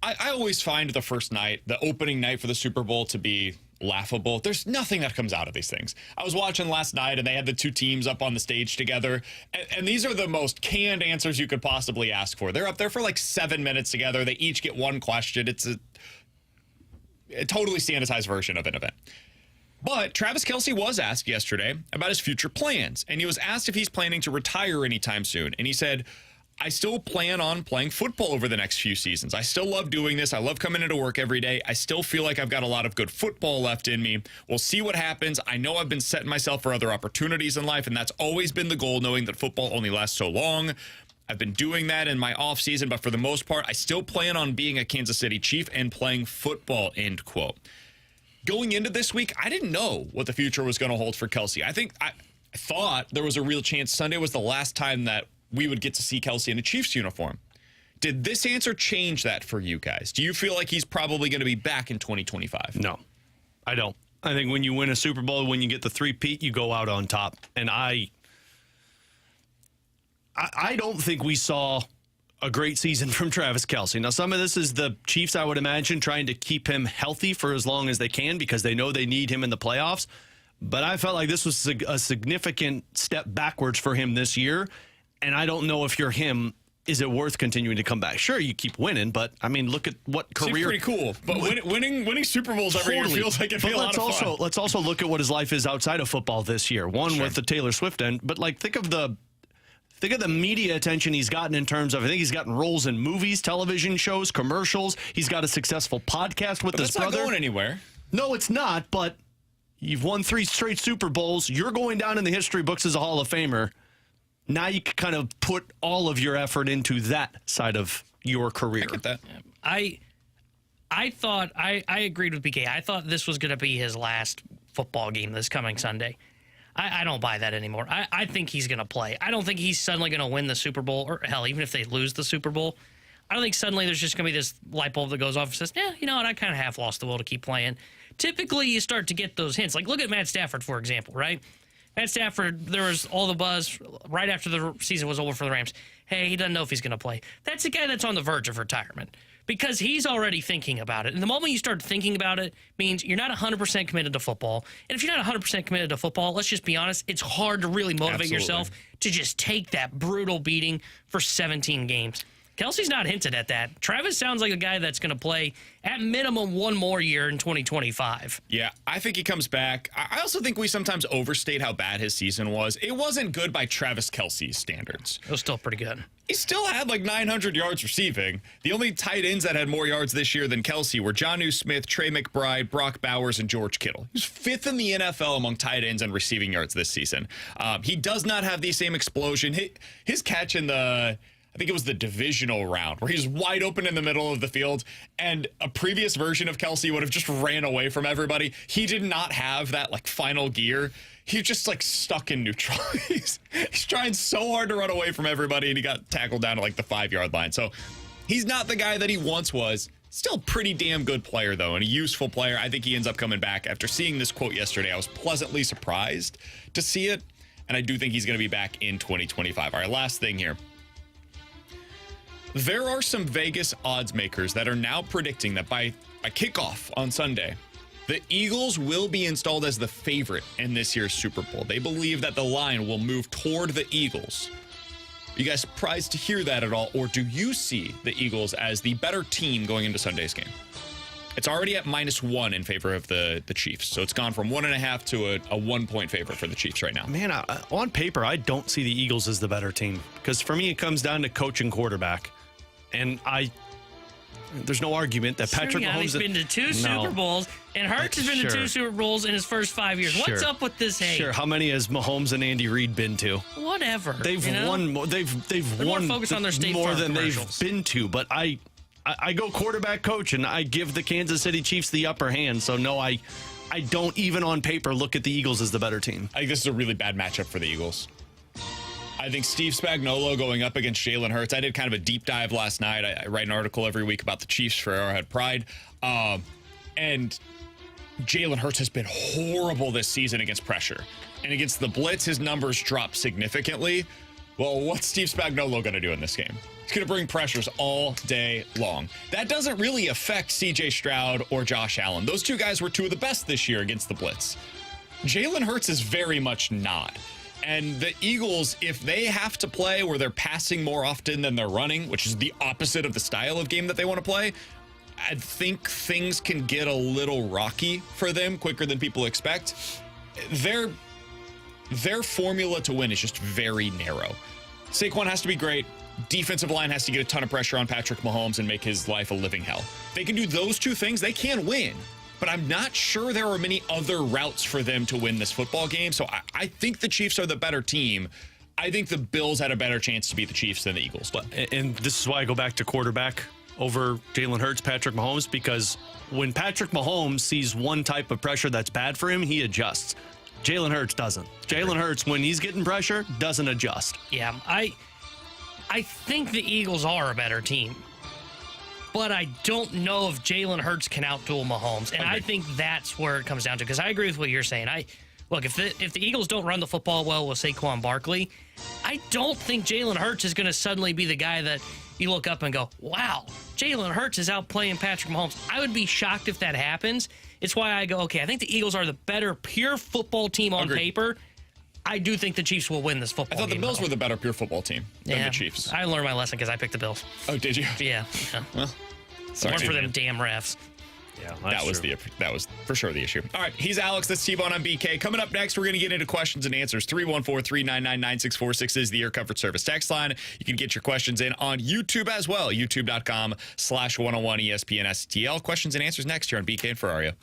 I always find the first night, the opening night for the Super Bowl, to be laughable. There's nothing that comes out of these things. I was watching last night, and they had the 2 teams up on the stage together, and these are the most canned answers you could possibly ask for. They're up there for 7 minutes together. They each get one question. It's a totally sanitized version of an event. But Travis Kelce was asked yesterday about his future plans, and he was asked if he's planning to retire anytime soon, and he said, I still plan on playing football over the next few seasons. I still love doing this. I love coming into work every day. I still feel like I've got a lot of good football left in me. We'll see what happens. I know I've been setting myself for other opportunities in life, and that's always been the goal, knowing that football only lasts so long. I've been doing that in my off season, but for the most part, I still plan on being a Kansas City Chief and playing football, end quote. Going into this week, I didn't know what the future was going to hold for Kelce. I thought there was a real chance Sunday was the last time that we would get to see Kelce in a Chiefs uniform. Did this answer change that for you guys? Do you feel like he's probably going to be back in 2025? No, I don't. I think when you win a Super Bowl, when you get the three-peat, you go out on top. And I don't think we saw a great season from Travis Kelce. Now, some of this is the Chiefs, I would imagine, trying to keep him healthy for as long as they can because they know they need him in the playoffs. But I felt like this was a significant step backwards for him this year. And I don't know if you're him, is it worth continuing to come back? Sure, you keep winning, but I mean, look at what career. Seems pretty cool. But winning Super Bowls every year feels like it'd be a lot of fun. Let's also look at what his life is outside of football this year. One with the Taylor Swift end, but like think of the media attention he's gotten in terms of, I think he's gotten roles in movies, television shows, commercials. He's got a successful podcast with his brother. That's not going anywhere. No, it's not, but you've won 3 straight Super Bowls. You're going down in the history books as a Hall of Famer. Now you can kind of put all of your effort into that side of your career. I get that. I thought, I agreed with BK. I thought this was going to be his last football game this coming Sunday. I don't buy that anymore. I think he's going to play. I don't think he's suddenly going to win the Super Bowl, or hell, even if they lose the Super Bowl. I don't think suddenly there's just going to be this light bulb that goes off and says, yeah, you know what, I kind of half lost the will to keep playing. Typically, you start to get those hints. Like, look at Matt Stafford, for example, right? Matt Stafford, there was all the buzz right after the season was over for the Rams. Hey, he doesn't know if he's going to play. That's a guy that's on the verge of retirement because he's already thinking about it. And the moment you start thinking about it means you're not 100% committed to football. And if you're not 100% committed to football, let's just be honest, it's hard to really motivate yourself to just take that brutal beating for 17 games. Kelce's not hinted at that. Travis sounds like a guy that's going to play at minimum one more year in 2025. Yeah, I think he comes back. I also think we sometimes overstate how bad his season was. It wasn't good by Travis Kelce's standards. It was still pretty good. He still had like 900 yards receiving. The only tight ends that had more yards this year than Kelce were Jonnu Smith, Trey McBride, Brock Bowers, and George Kittle. He was 5th in the NFL among tight ends and receiving yards this season. He does not have the same explosion. His catch in I think it was the divisional round where he's wide open in the middle of the field and a previous version of Kelce would have just ran away from everybody. He did not have that like final gear. He just like stuck in neutral. He's trying so hard to run away from everybody and he got tackled down to like the 5-yard line. So he's not the guy that he once was. Still a pretty damn good player though and a useful player. I think he ends up coming back. After seeing this quote yesterday, I was pleasantly surprised to see it. And I do think he's going to be back in 2025. All right, last thing here. There are some Vegas odds makers that are now predicting that by kickoff on Sunday, the Eagles will be installed as the favorite in this year's Super Bowl. They believe that the line will move toward the Eagles. Are you guys surprised to hear that at all? Or do you see the Eagles as the better team going into Sunday's game? It's already at -1 in favor of the Chiefs. So it's gone from 1.5 to a 1-point favorite for the Chiefs right now. Man, on paper, I don't see the Eagles as the better team. Because for me, it comes down to coach and quarterback. And there's no argument that Patrick Mahomes has been to 2 Super Bowls, and Hurts has been to 2 Super Bowls in his first 5 years. What's up with this hate? Sure. How many has Mahomes and Andy Reid been to? Whatever. They've won. They've won more focused on their State more Farm than they've commercials. been to. But I go quarterback coach, and I give the Kansas City Chiefs the upper hand. So no, I don't even on paper look at the Eagles as the better team. I think this is a really bad matchup for the Eagles. I think Steve Spagnuolo going up against Jalen Hurts. I did kind of a deep dive last night. I write an article every week about the Chiefs for Arrowhead Pride. And Jalen Hurts has been horrible this season against pressure. And against the blitz, his numbers dropped significantly. Well, what's Steve Spagnuolo going to do in this game? He's going to bring pressures all day long. That doesn't really affect C.J. Stroud or Josh Allen. Those 2 guys were 2 of the best this year against the blitz. Jalen Hurts is very much not. And the Eagles, if they have to play where they're passing more often than they're running, which is the opposite of the style of game that they want to play, I think things can get a little rocky for them quicker than people expect. Their formula to win is just very narrow. Saquon has to be great. defensive line has to get a ton of pressure on Patrick Mahomes and make his life a living hell. They can do those two things, they can win. But I'm not sure there are many other routes for them to win this football game. So I think the Chiefs are the better team. I think the Bills had a better chance to beat the Chiefs than the Eagles. And this is why I go back to quarterback over Jalen Hurts, Patrick Mahomes, because when Patrick Mahomes sees one type of pressure that's bad for him, he adjusts. Jalen Hurts doesn't. Jalen Hurts, when he's getting pressure, doesn't adjust. Yeah, I think the Eagles are a better team. But I don't know if Jalen Hurts can outduel Mahomes. And I think that's where it comes down to, because I agree with what you're saying. Look, if the Eagles don't run the football well with Saquon Barkley, I don't think Jalen Hurts is going to suddenly be the guy that you look up and go, wow, Jalen Hurts is outplaying Patrick Mahomes. I would be shocked if that happens. It's why I go, okay, I think the Eagles are the better pure football team on paper. I do think the Chiefs will win this football game. I thought the Bills were the better pure football team than the Chiefs. I learned my lesson because I picked the Bills. Oh, did you? Yeah. Well, sorry one for them damn refs. Yeah, that was for sure the issue. All right, he's Alex. That's T-Bone. I'm BK. Coming up next, we're going to get into questions and answers. 314-399-9646 is the Air Comfort Service text line. You can get your questions in on YouTube as well. YouTube.com/101ESPN STL. Questions and answers next here on BK and Ferrario.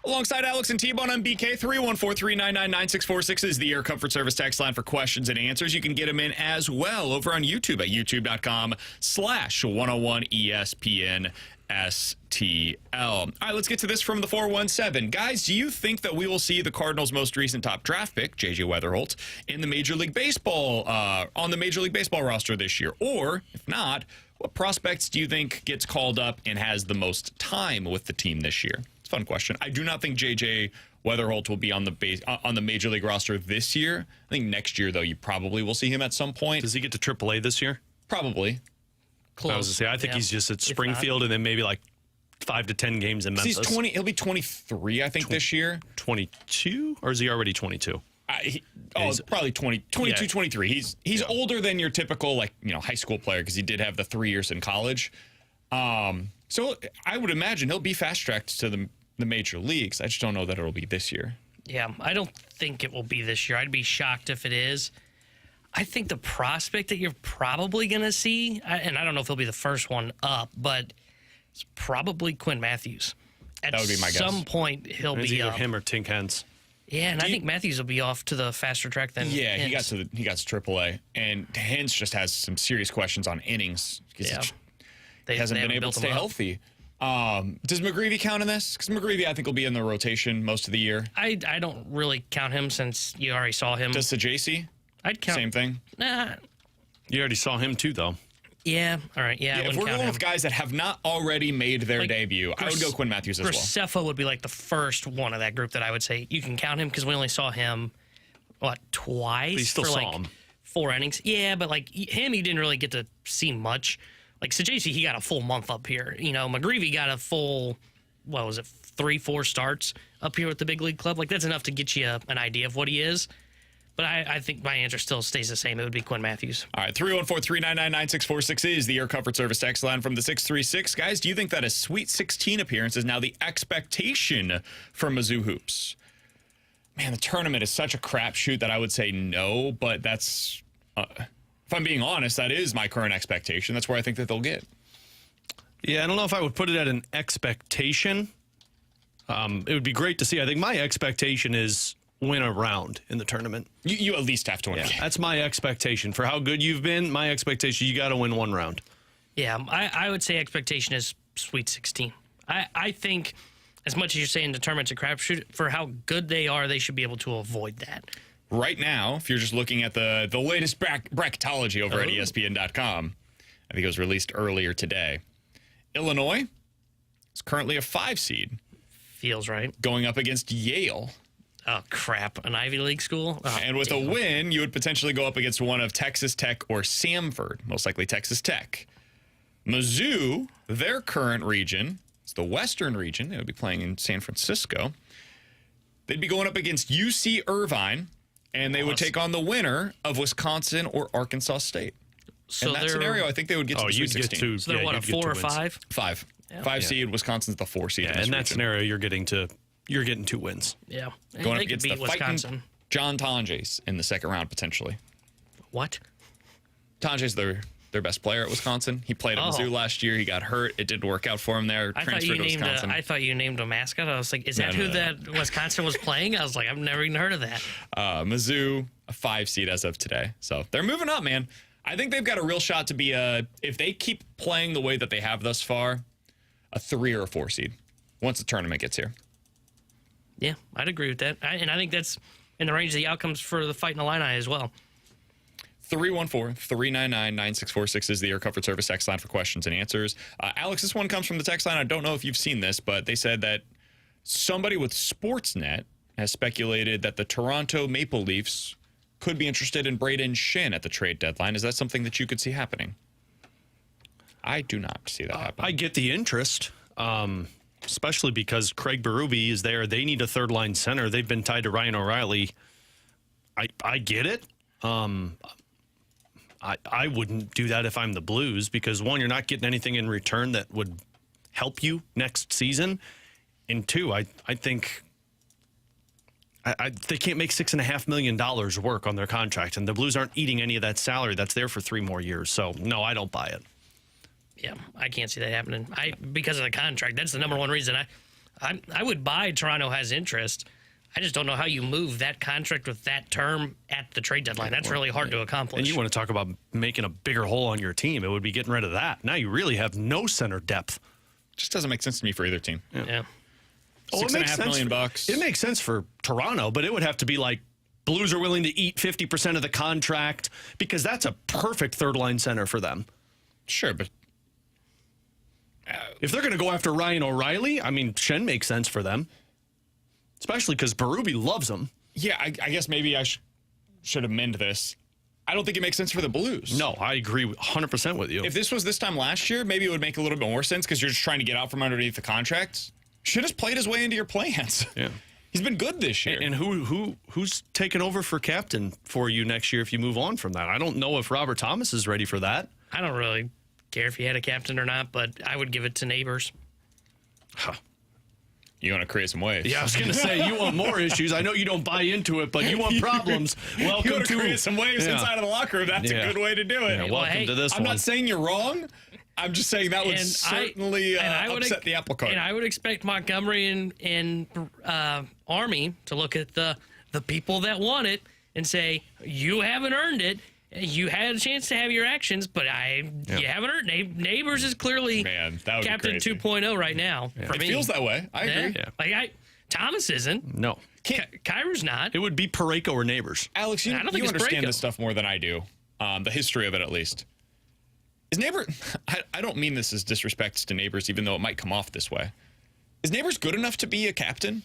Alongside Alex and T-Bone on BK, 314-399-9646 is the Air Comfort Service text line for questions and answers. You can get them in as well over on YouTube at youtube.com/101ESPN STL. All right, let's get to this from the 417. Guys, do you think that we will see the Cardinals' most recent top draft pick, J.J. Weatherholt, in the Major League Baseball, on the Major League Baseball roster this year? Or, if not, what prospects do you think gets called up and has the most time with the team this year? Fun question. I do not think J.J. Weatherholt will be on the Major League roster this year. I think next year, though, you probably will see him at some point. Does he get to AAA this year? Probably. Close. I was going to say, I think he's just at Springfield and then maybe like 5 to 10 games in Memphis. He'll be 23, I think, this year. 22? Or is he already 22? Probably 22, yeah. 23. He's older than your typical high school player because he did have the 3 years in college. So I would imagine he'll be fast-tracked to the major leagues. I just don't know that it'll be this year. Yeah, I don't think it will be this year. I'd be shocked if it is. I think the prospect that you're probably going to see, and I don't know if he'll be the first one up, but it's probably Quinn Matthews. That would be my guess. At some point, he'll be either up. him or Tink Hens. Yeah, and I think Matthews will be off to the faster track than Hens. He got to AAA, and Hens just has some serious questions on innings because he hasn't been able to stay healthy. Does McGreevy count in this? Because McGreevy, I think, will be in the rotation most of the year. I don't really count him since you already saw him. Does Sajasi? I'd count. Same thing? Nah. You already saw him too, though. Yeah, all right, yeah. If we're going with guys that have not already made their debut, I would go Quinn Matthews as well. Graceffo would be like the first one of that group that I would say you can count him because we only saw him, twice? But you still saw him. 4 innings. Yeah, but him, he didn't really get to see much. Like Sajasi, he got a full month up here. McGreevy got a full, 3-4 starts up here with the big league club. That's enough to get you an idea of what he is. But I think my answer still stays the same. It would be Quinn Matthews. All right, 314-399-9646 is the Air Comfort Service text line from the 636. Guys, do you think that a Sweet 16 appearance is now the expectation for Mizzou Hoops? Man, the tournament is such a crapshoot that I would say no, but that's... if I'm being honest, that is my current expectation. That's where I think that they'll get. Yeah, I don't know if I would put it at an expectation. It would be great to see. I think my expectation is win a round in the tournament. You at least have to win. Yeah, that's my expectation. For how good you've been, my expectation, you got to win one round. Yeah, I would say expectation is Sweet 16. I think as much as you're saying the tournament's a crapshoot, for how good they are, they should be able to avoid that. Right now, if you're just looking at the latest bracketology over at ESPN.com, I think it was released earlier today. Illinois is currently a 5 seed. Feels right. Going up against Yale. Oh, crap. An Ivy League school? Oh, and with a win, you would potentially go up against one of Texas Tech or Samford, most likely Texas Tech. Mizzou, their current region, it's the Western region. They would be playing in San Francisco. They'd be going up against UC Irvine. And they would take on the winner of Wisconsin or Arkansas State. So in that scenario, I think they would get to the Sweet 16. So they're a 4 or 5? 5. Yeah. 5 seed. Wisconsin's the 4 seed. Yeah, in that scenario, you're getting 2 wins. Yeah. Going up against the Wisconsin. John Tonjes in the second round, potentially. What? Tonjes, their best player at Wisconsin. He played at Mizzou last year. He got hurt. It didn't work out for him there. Transferred to Wisconsin. I thought you named a mascot. I was like, is that who that Wisconsin was playing? I was like, I've never even heard of that. Mizzou, a 5 seed as of today. So they're moving up, man. I think they've got a real shot to be if they keep playing the way that they have thus far, a 3 or a 4 seed once the tournament gets here. Yeah, I'd agree with that. And I think that's in the range of the outcomes for the Fighting Illini as well. 314-399-9646 is the Air Comfort Service text line for questions and answers. Alex, this one comes from the text line. I don't know if you've seen this, but they said that somebody with Sportsnet has speculated that the Toronto Maple Leafs could be interested in Braden Shin at the trade deadline. Is that something that you could see happening? I do not see that happening. I get the interest, especially because Craig Berube is there. They need a third-line center. They've been tied to Ryan O'Reilly. I get it. I wouldn't do that if I'm the Blues because, one, you're not getting anything in return that would help you next season. And, 2, I think they can't make $6.5 million work on their contract, and the Blues aren't eating any of that salary that's there for 3 more years. So, no, I don't buy it. Yeah, I can't see that happening. Because of the contract. That's the number one reason. I would buy Toronto has interest. I just don't know how you move that contract with that term at the trade deadline. That's really hard to accomplish. And you want to talk about making a bigger hole on your team. It would be getting rid of that. Now you really have no center depth. Just doesn't make sense to me for either team. Yeah. $6.5 million bucks. It makes sense for Toronto, but it would have to be like Blues are willing to eat 50% of the contract because that's a perfect third-line center for them. Sure, but if they're going to go after Ryan O'Reilly, I mean, Shen makes sense for them. Especially because Berube loves him. yeah, I guess maybe I should amend this. I don't think it makes sense for the Blues. No, I agree 100% with you. If this was this time last year, maybe it would make a little bit more sense because you're just trying to get out from underneath the contracts. Should have played his way into your plans. Yeah. He's been good this year. And who's taking over for captain for you next year if you move on from that? I don't know if Robert Thomas is ready for that. I don't really care if he had a captain or not, but I would give it to Neighbors. Huh. You want to create some waves. Yeah, I was going to say, you want more issues. I know you don't buy into it, but you want problems. Welcome You want to to create some waves inside of the locker room. That's a good way to do it. Yeah, welcome to this I'm one. not saying you're wrong. I'm just saying that would And certainly upset the apple cart. And I would expect Montgomery and Army to look at the people that want it and say, you haven't earned it. You had a chance to have your actions, but you haven't earned it. Neighbors is clearly Man, that would be Captain crazy. 2.0 right now for It me. feels that way. I agree. Yeah. Like Thomas isn't. No. Kyrou's not. It would be Parayko or Neighbors. Alex, you I don't think it's understand Parayko. this stuff more than I do. The history of it, at least. Is Neighbor? I don't mean this as disrespect to Neighbors, even though it might come off this way. Is Neighbors good enough to be a captain?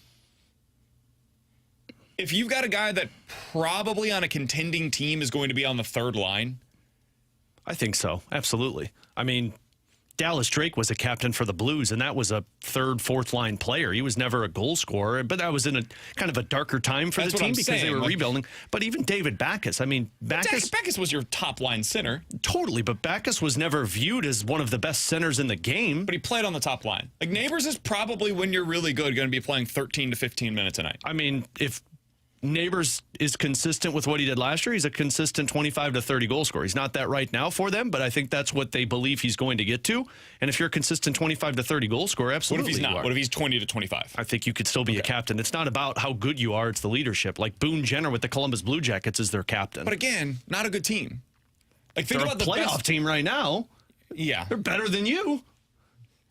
If you've got a guy that probably on a contending team is going to be on the third line, I think so. Absolutely. I mean, Dallas Drake was a captain for the Blues, and that was a third, fourth line player. He was never a goal scorer, but that was in a kind of a darker time for That's the what team I'm because they saying, were like- rebuilding. But even David Backes, I mean, Backus was your top line center, totally, but Backes was never viewed as one of the best centers in the game. but he played on the top line. Like Neighbors is probably, when you're really good, going to be playing 13 to 15 minutes a night. I mean, if Neighbors is consistent with what he did last year, he's a consistent 25 to 30 goal scorer. He's not that right now for them, but I think that's what they believe he's going to get to. And if you're a consistent 25 to 30 goal scorer, What absolutely if he's you not? are. What if he's 20 to 25? I think you could still be a captain. It's not about how good you are, it's the leadership. Like Boone Jenner with the Columbus Blue Jackets is their captain. But again, not a good team. Like think They're about a the playoff best team right now. Yeah. They're better than you.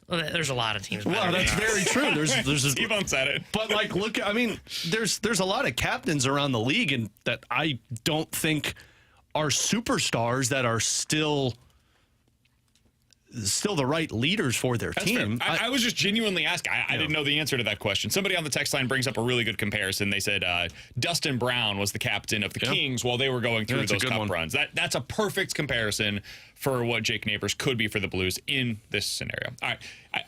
Well, there's a lot of teams. Well, better than that's us. very true. There's T-Bone said it. But like, look, I mean, there's a lot of captains around the league, and that I don't think are superstars that are still the right leaders for their That's team. fair. I was just genuinely asking. I didn't know the answer to that question. Somebody on the text line brings up a really good comparison. They said Dustin Brown was the captain of the Kings while they were going through that's a those good cup one. runs. That's a perfect comparison for what Jake Neighbors could be for the Blues in this scenario. All right.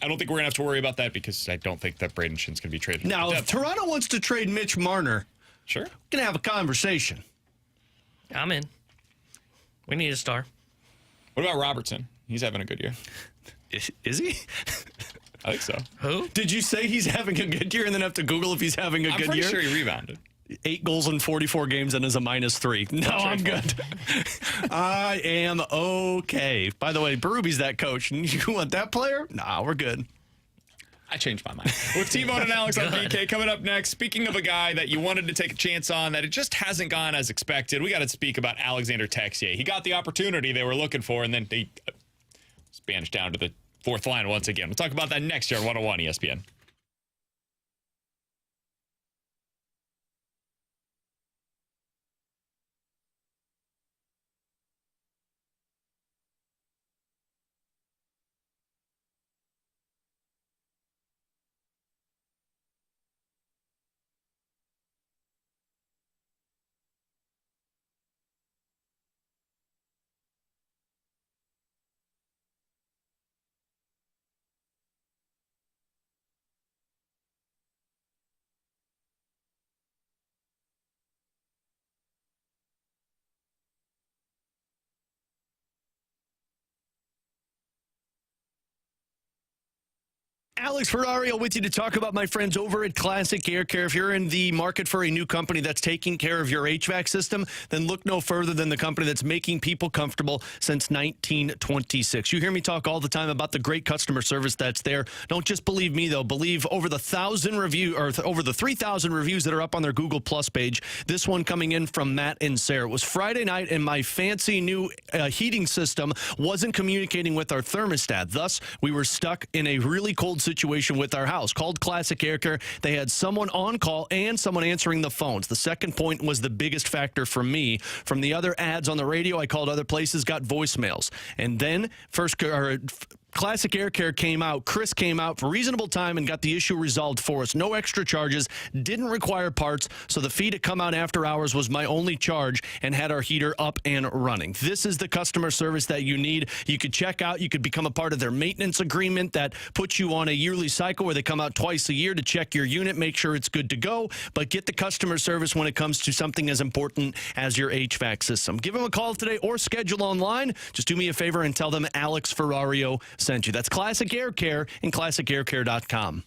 I don't think we're going to have to worry about that because I don't think that Braden Shin's going to be traded. Now, if Toronto wants to trade Mitch Marner, Sure. we're going to have a conversation. I'm in. We need a star. What about Robertson? He's having a good year. Is he? I think so. Who? Did you say he's having a good year and then have to Google if he's having a I'm good pretty year? sure he rebounded. 8 goals in 44 games and is a -3. No, I'm good. I am okay. By the way, Berube's that coach. You want that player? Nah, we're good. I changed my mind. With T-Bone and Alex on BK coming up next. Speaking of a guy that you wanted to take a chance on that it just hasn't gone as expected, we got to speak about Alexandre Texier. He got the opportunity they were looking for, and then they was banished down to the fourth line once again. We'll talk about that next year on 101 ESPN. Alex Ferrario with you to talk about my friends over at Classic Air Care. If you're in the market for a new company that's taking care of your HVAC system, then look no further than the company that's making people comfortable since 1926. You hear me talk all the time about the great customer service that's there. Don't just believe me, though. Believe over the 3,000 reviews that are up on their Google Plus page. This one coming in from Matt and Sarah. It was Friday night, and my fancy new heating system wasn't communicating with our thermostat. Thus, we were stuck in a really cold situation with our house. Called Classic Air Care. They had someone on call and someone answering the phones. The second point was the biggest factor for me. From the other ads on the radio, I called other places, got voicemails. And then Classic Air Care came out. Chris came out for reasonable time and got the issue resolved for us. No extra charges, didn't require parts, so the fee to come out after hours was my only charge and had our heater up and running. This is the customer service that you need. You could check out, you could become a part of their maintenance agreement that puts you on a yearly cycle where they come out twice a year to check your unit, make sure it's good to go, but get the customer service when it comes to something as important as your HVAC system. Give them a call today or schedule online. Just do me a favor and tell them Alex Ferrario sent you. That's Classic Air Care and ClassicAirCare.com.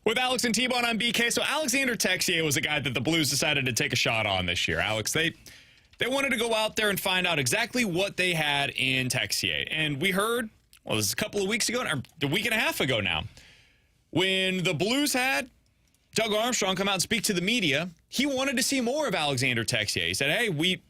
With Alex and T-Bone on BK. So Alexandre Texier was a guy that the Blues decided to take a shot on this year. Alex, they wanted to go out there and find out exactly what they had in Texier. And we heard, well, this is a couple of weeks ago, or a week and a half ago now, when the Blues had Doug Armstrong come out and speak to the media, he wanted to see more of Alexandre Texier. He said, hey, we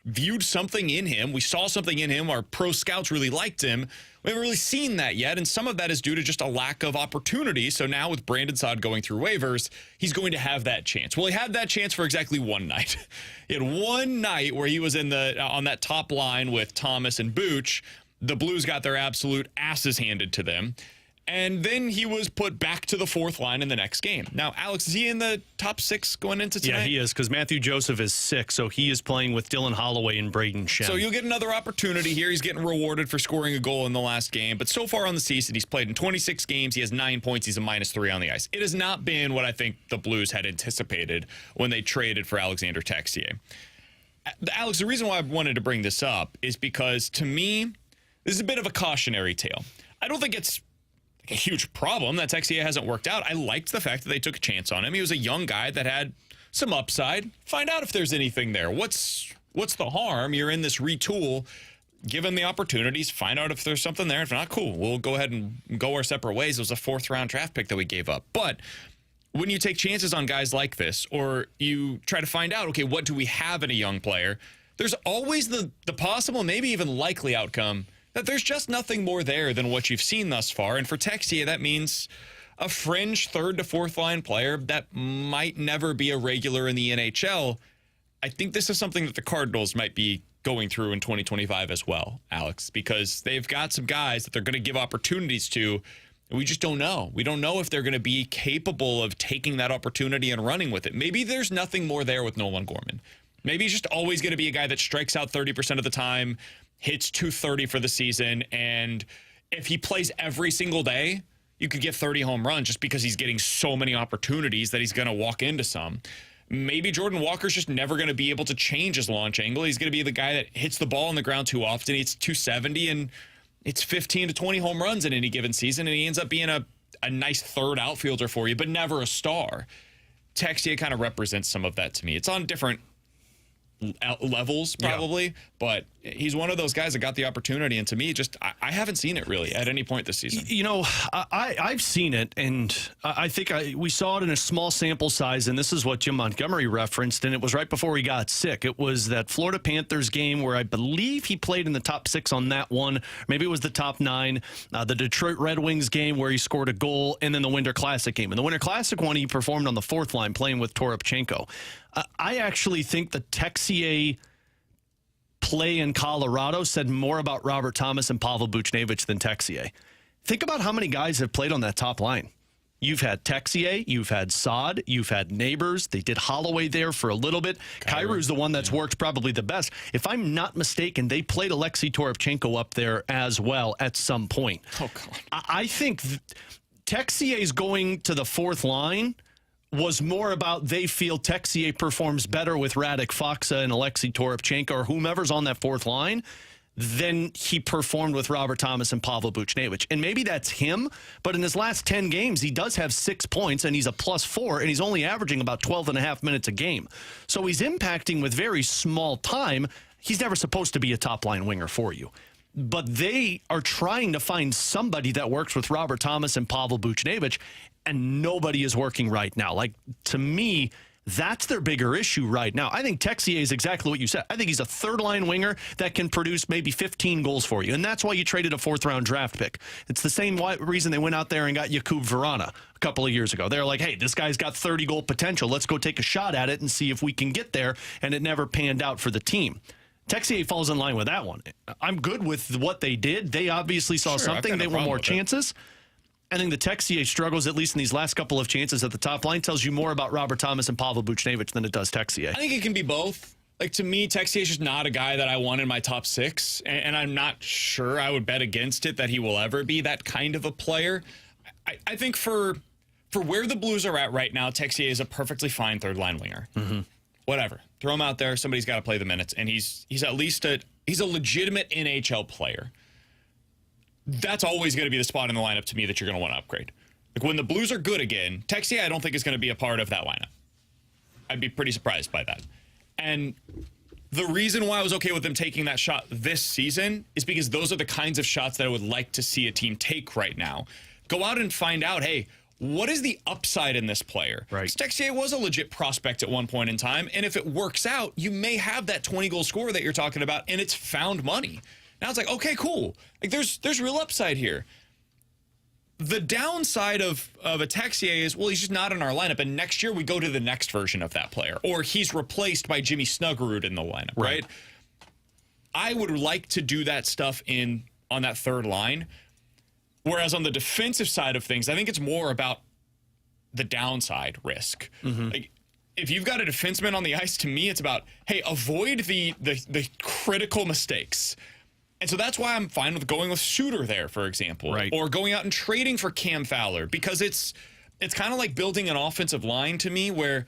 viewed something in him. We saw something in him. Our pro scouts really liked him. We haven't really seen that yet, and some of that is due to just a lack of opportunity. So now with Brandon Saad going through waivers, he's going to have that chance. Well, he had that chance for exactly one night. He had one night where he was in on that top line with Thomas and Booch. The Blues got their absolute asses handed to them. And then he was put back to the fourth line in the next game. Now, Alex, is he in the top six going into tonight? Yeah, he is, because Matthew Joseph is sick, so he is playing with Dylan Holloway and Braden Shen. So you'll get another opportunity here. He's getting rewarded for scoring a goal in the last game. But so far on the season, he's played in 26 games. He has 9 points. He's a -3 on the ice. It has not been what I think the Blues had anticipated when they traded for Alexandre Texier. Alex, the reason why I wanted to bring this up is because, to me, this is a bit of a cautionary tale. I don't think it's a huge problem that Texier hasn't worked out. I liked the fact that they took a chance on him. He was a young guy that had some upside. Find out if there's anything there. What's the harm? You're in this retool. Give him the opportunities. Find out if there's something there. If not, cool. We'll go ahead and go our separate ways. It was a 4th-round draft pick that we gave up. But when you take chances on guys like this, or you try to find out, okay, what do we have in a young player? There's always the possible, maybe even likely outcome that there's just nothing more there than what you've seen thus far. And for Texier, that means a fringe third to fourth line player that might never be a regular in the NHL. I think this is something that the Cardinals might be going through in 2025 as well, Alex, because they've got some guys that they're going to give opportunities to. We just don't know. We don't know if they're going to be capable of taking that opportunity and running with it. Maybe there's nothing more there with Nolan Gorman. Maybe he's just always going to be a guy that strikes out 30% of the time, hits .230 for the season, and if he plays every single day, you could get 30 home runs just because he's getting so many opportunities that he's going to walk into some. Maybe Jordan Walker's just never going to be able to change his launch angle. He's going to be the guy that hits the ball on the ground too often. It's .270, and it's 15 to 20 home runs in any given season, and he ends up being a nice third outfielder for you, but never a star. Texier kind of represents some of that to me. It's on different levels probably, but he's one of those guys that got the opportunity, and to me, just I haven't seen it really at any point this season. You know, I've seen it, and I think we saw it in a small sample size, and this is what Jim Montgomery referenced, and it was right before he got sick. It was that Florida Panthers game where I believe he played in the top 6 on that one. Maybe it was the top 9. The Detroit Red Wings game where he scored a goal, and then the Winter Classic game. In the Winter Classic one, he performed on the 4th line playing with Toropchenko. I actually think the Texier play in Colorado said more about Robert Thomas and Pavel Buchnevich than Texier. Think about how many guys have played on that top line. You've had Texier, you've had Saad, you've had Neighbors. They did Holloway there for a little bit. Kyrie's the one that's worked probably the best. If I'm not mistaken, they played Alexei Toropchenko up there as well at some point. Oh, God. I think Texier's going to the 4th line was more about they feel Texier performs better with Radek Faksa and Alexei Toropchenko or whomever's on that 4th line than he performed with Robert Thomas and Pavel Buchnevich. And maybe that's him, but in his last 10 games, he does have 6 points, and he's a +4, and he's only averaging about 12 and a half minutes a game. So he's impacting with very small time. He's never supposed to be a top-line winger for you. But they are trying to find somebody that works with Robert Thomas and Pavel Buchnevich, and nobody is working right now. Like, to me, that's their bigger issue right now. I think Texier is exactly what you said. I think he's a third-line winger that can produce maybe 15 goals for you, and that's why you traded a 4th-round draft pick. It's the same reason they went out there and got Jakub Vrana a couple of years ago. They're like, hey, this guy's got 30-goal potential. Let's go take a shot at it and see if we can get there, and it never panned out for the team. Texier falls in line with that one. I'm good with what they did. They obviously saw something. They want more chances. I think the Texier struggles, at least in these last couple of chances at the top line, tells you more about Robert Thomas and Pavel Buchnevich than it does Texier. I think it can be both. Like, to me, Texier is just not a guy that I want in my top 6, and I'm not sure I would bet against it that he will ever be that kind of a player. I think for where the Blues are at right now, Texier is a perfectly fine third-line winger. Mm-hmm. Whatever. Throw him out there. Somebody's got to play the minutes, and he's at least he's a legitimate NHL player. That's always going to be the spot in the lineup to me that you're going to want to upgrade. Like, when the Blues are good again, Texier I don't think is going to be a part of that lineup. I'd be pretty surprised by that. And the reason why I was okay with them taking that shot this season is because those are the kinds of shots that I would like to see a team take right now. Go out and find out, hey, what is the upside in this player? Right. Texier was a legit prospect at one point in time, and if it works out, you may have that 20-goal scorer that you're talking about, and it's found money. Now it's like, okay, cool. Like, there's real upside here. The downside of a Texier is, well, he's just not in our lineup, and next year we go to the next version of that player, or he's replaced by Jimmy Snuggerud in the lineup, right? I would like to do that stuff on that third line, whereas on the defensive side of things, I think it's more about the downside risk. Mm-hmm. Like, if you've got a defenseman on the ice, to me, it's about, hey, avoid the critical mistakes. And so that's why I'm fine with going with Suter there, for example, right, or going out and trading for Cam Fowler, because it's kind of like building an offensive line to me, where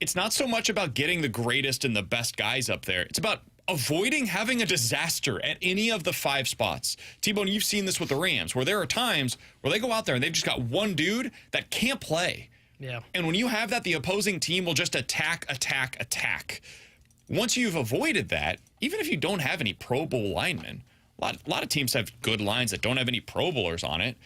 it's not so much about getting the greatest and the best guys up there. It's about avoiding having a disaster at any of the 5 spots. T-Bone, you've seen this with the Rams, where there are times where they go out there and they've just got one dude that can't play. Yeah. And when you have that, the opposing team will just attack. Once you've avoided that, even if you don't have any Pro Bowl linemen, a lot of teams have good lines that don't have any Pro Bowlers on it.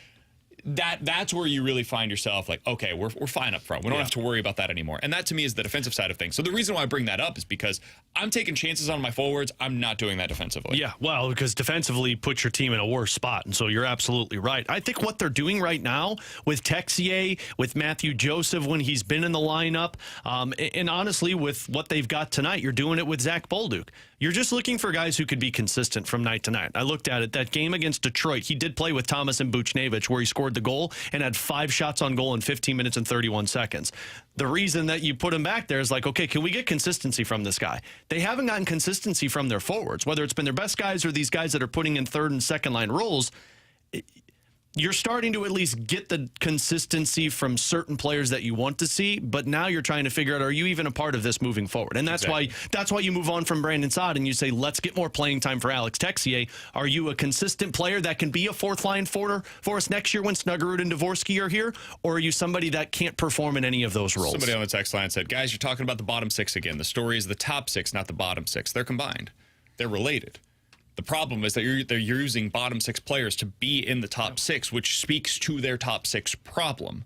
That's where you really find yourself like, okay, we're fine up front. We don't have to worry about that anymore. And that to me is the defensive side of things. So the reason why I bring that up is because I'm taking chances on my forwards. I'm not doing that defensively. Yeah, well, because defensively puts your team in a worse spot. And so you're absolutely right. I think what they're doing right now with Texier, with Matthew Joseph when he's been in the lineup, and honestly with what they've got tonight, you're doing it with Zach Bolduc. You're just looking for guys who could be consistent from night to night. I looked at it. That game against Detroit, he did play with Thomas and Buchnevich where he scored the goal and had 5 shots on goal in 15 minutes and 31 seconds. The reason that you put him back there is like, okay, can we get consistency from this guy? They haven't gotten consistency from their forwards, whether it's been their best guys or these guys that are putting in third and second line roles. You're starting to at least get the consistency from certain players that you want to see, but now you're trying to figure out, are you even a part of this moving forward? And that's why you move on from Brandon Saad and you say, let's get more playing time for Alex Texier. Are you a consistent player that can be a fourth line for us next year when Snuggerud and Dvorsky are here? Or are you somebody that can't perform in any of those roles? Somebody on the text line said, guys, you're talking about the bottom 6 again. The story is the top 6, not the bottom 6. They're combined. They're related. The problem is that they're using bottom 6 players to be in the top 6, which speaks to their top 6 problem.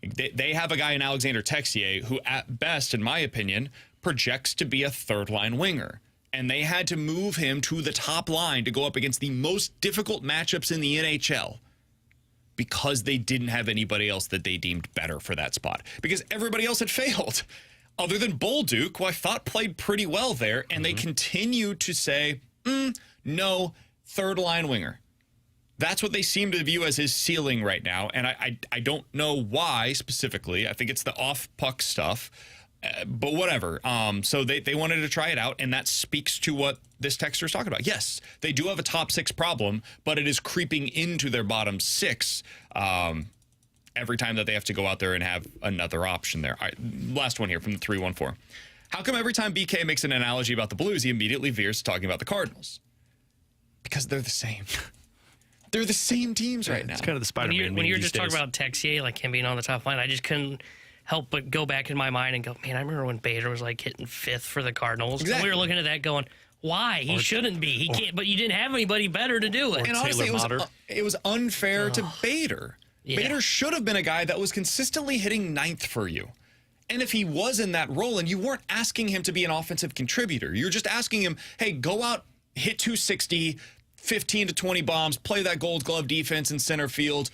They have a guy in Alexandre Texier who, at best, in my opinion, projects to be a third-line winger. And they had to move him to the top line to go up against the most difficult matchups in the NHL because they didn't have anybody else that they deemed better for that spot. Because everybody else had failed, other than Bolduc, who I thought played pretty well there. And they continue to say, no, third-line winger. That's what they seem to view as his ceiling right now, and I don't know why specifically. I think it's the off-puck stuff, but whatever. So they wanted to try it out, and that speaks to what this texter is talking about. Yes, they do have a top 6 problem, but it is creeping into their bottom 6 every time that they have to go out there and have another option there. All right, last one here from the 314. How come every time BK makes an analogy about the Blues, he immediately veers to talking about the Cardinals? Because they're the same. They're the same teams right now. It's kind of the Spider-Man. When you were just talking about Texier, like him being on the top line, I just couldn't help but go back in my mind and go, man, I remember when Bader was like hitting 5th for the Cardinals. Exactly. And we were looking at that going, why? He shouldn't be. He can't. But you didn't have anybody better to do it. And honestly, it was unfair to Bader. Yeah. Bader should have been a guy that was consistently hitting 9th for you. And if he was in that role and you weren't asking him to be an offensive contributor, you're just asking him, hey, go out, hit 260, 15 to 20 bombs, play that Gold Glove defense in center field.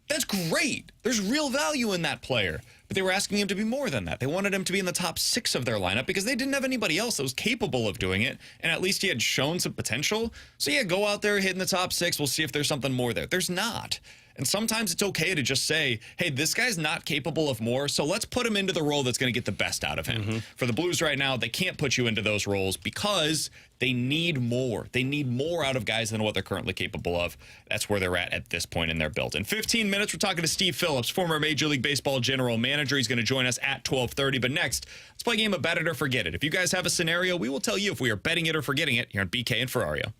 That's great. There's real value in that player. But they were asking him to be more than that. They wanted him to be in the top 6 of their lineup because they didn't have anybody else that was capable of doing it. And at least he had shown some potential. So yeah, go out there, hit in the top 6. We'll see if there's something more there. There's not. And sometimes it's okay to just say, hey, this guy's not capable of more, so let's put him into the role that's going to get the best out of him. For the Blues right now, they can't put you into those roles because they need more. They need more out of guys than what they're currently capable of. That's where they're at this point in their build. In 15 minutes, we're talking to Steve Phillips, former Major League Baseball general manager. He's going to join us at 12:30. But next, let's play a game of Bet It or Forget It. If you guys have a scenario, we will tell you if we are betting it or forgetting it here on BK and Ferrario.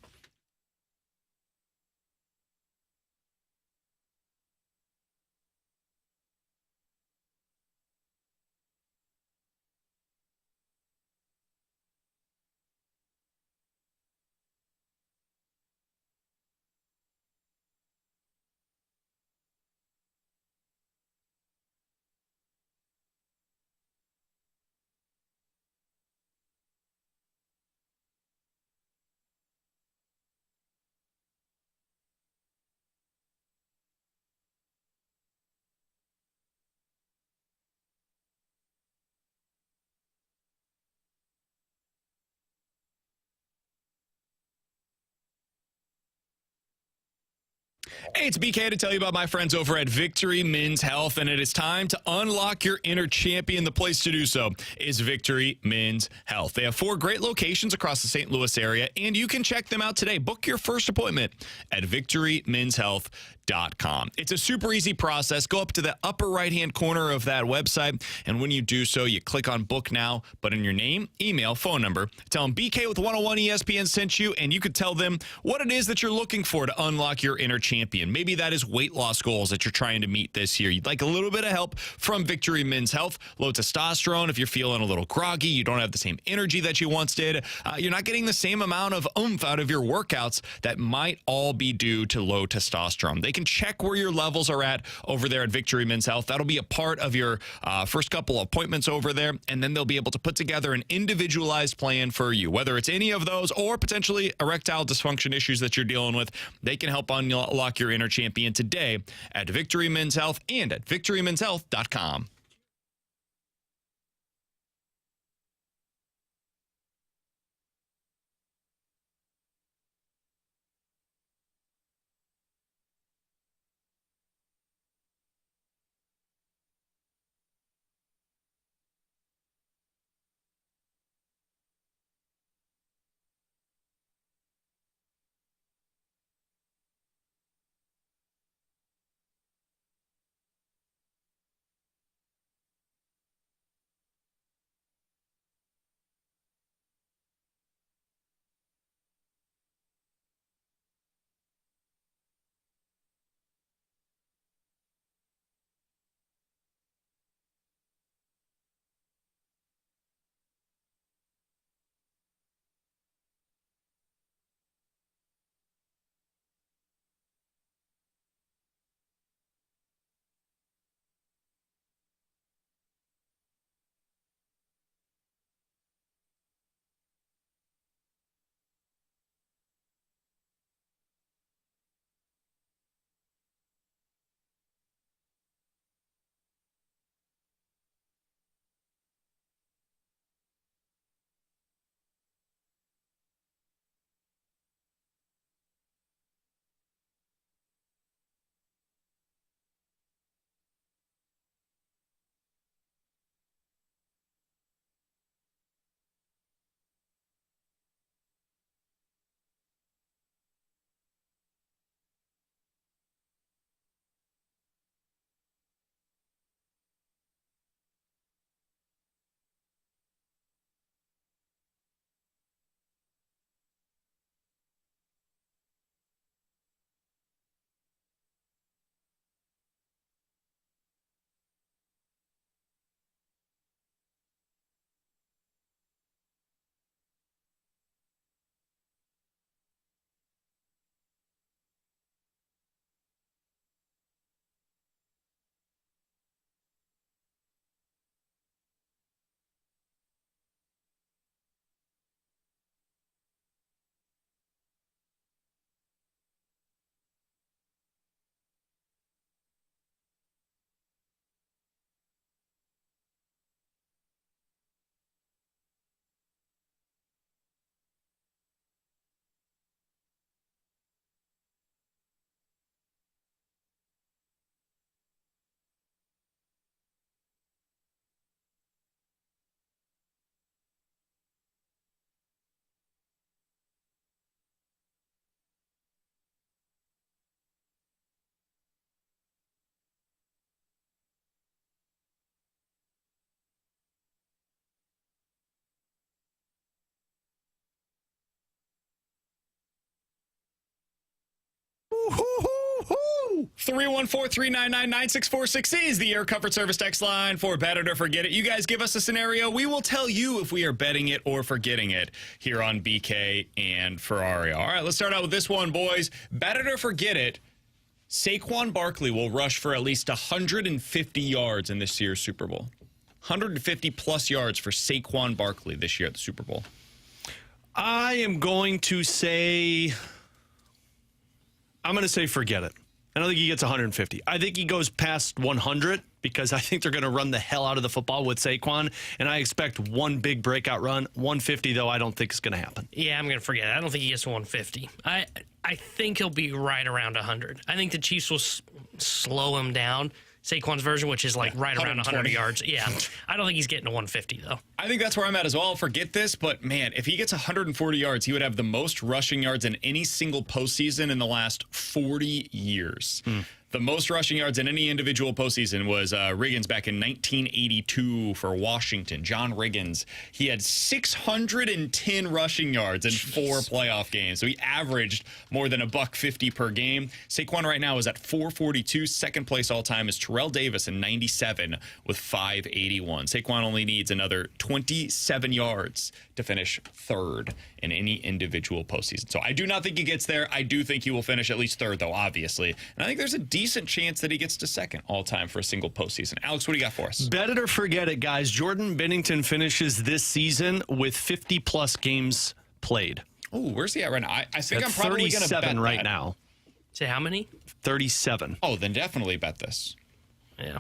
Hey, it's BK to tell you about my friends over at Victory Men's Health, and it is time to unlock your inner champion. The place to do so is Victory Men's Health. They have 4 great locations across the St. Louis area, and you can check them out today. Book your first appointment at victorymenshealth.com. It's a super easy process. Go up to the upper right-hand corner of that website, and when you do so, you click on Book Now, put in your name, email, phone number, tell them BK with 101 ESPN sent you, and you could tell them what it is that you're looking for to unlock your inner champion. champion. Maybe that is weight loss goals that you're trying to meet this year. You'd like a little bit of help from Victory Men's Health. Low testosterone. If you're feeling a little groggy, you don't have the same energy that you once did, you're not getting the same amount of oomph out of your workouts, that might all be due to low testosterone. They can check where your levels are at over there at Victory Men's Health. That'll be a part of your first couple of appointments over there, and then they'll be able to put together an individualized plan for you. Whether it's any of those or potentially erectile dysfunction issues that you're dealing with, they can help unlock your inner champion today at Victory Men's Health and at victorymenshealth.com. Woo-hoo-hoo-hoo! 314-399-9646 is the Air Comfort Service text line for Bet It or Forget It. You guys give us a scenario. We will tell you if we are betting it or forgetting it here on BK and Ferrario. All right, let's start out with this one, boys. Bet it or forget it. Saquon Barkley will rush for at least 150 yards in this year's Super Bowl. 150-plus yards for Saquon Barkley this year at the Super Bowl. I am going to say... I'm going to say forget it. I don't think he gets 150. I think he goes past 100 because I think they're going to run the hell out of the football with Saquon, and I expect one big breakout run. 150, though, I don't think is going to happen. Yeah, I'm going to forget it. I don't think he gets to 150. I think he'll be right around 100. I think the Chiefs will slow him down. Saquon's version, which is like right around 100 yards. Yeah, I don't think he's getting to 150, though. I think that's where I'm at as well. I'll forget this, but man, if he gets 140 yards, he would have the most rushing yards in any single postseason in the last 40 years. The most rushing yards in any individual postseason was Riggins back in 1982 for Washington. John Riggins. He had 610 rushing yards in 4 playoff games. So he averaged more than $150 per game. Saquon right now is at 442. Second place all time is Terrell Davis in 97 with 581. Saquon only needs another 27 yards to finish third in any individual postseason. So I do not think he gets there. I do think he will finish at least third, though, obviously. And I think there's a decent chance that he gets to second all-time for a single postseason. Alex, what do you got for us? Bet it or forget it, guys. Jordan Bennington finishes this season with 50-plus games played. Oh, where's he at right now? I think At I'm probably going to bet 37 right that. now. Say how many? 37. Oh, then definitely bet this. Yeah.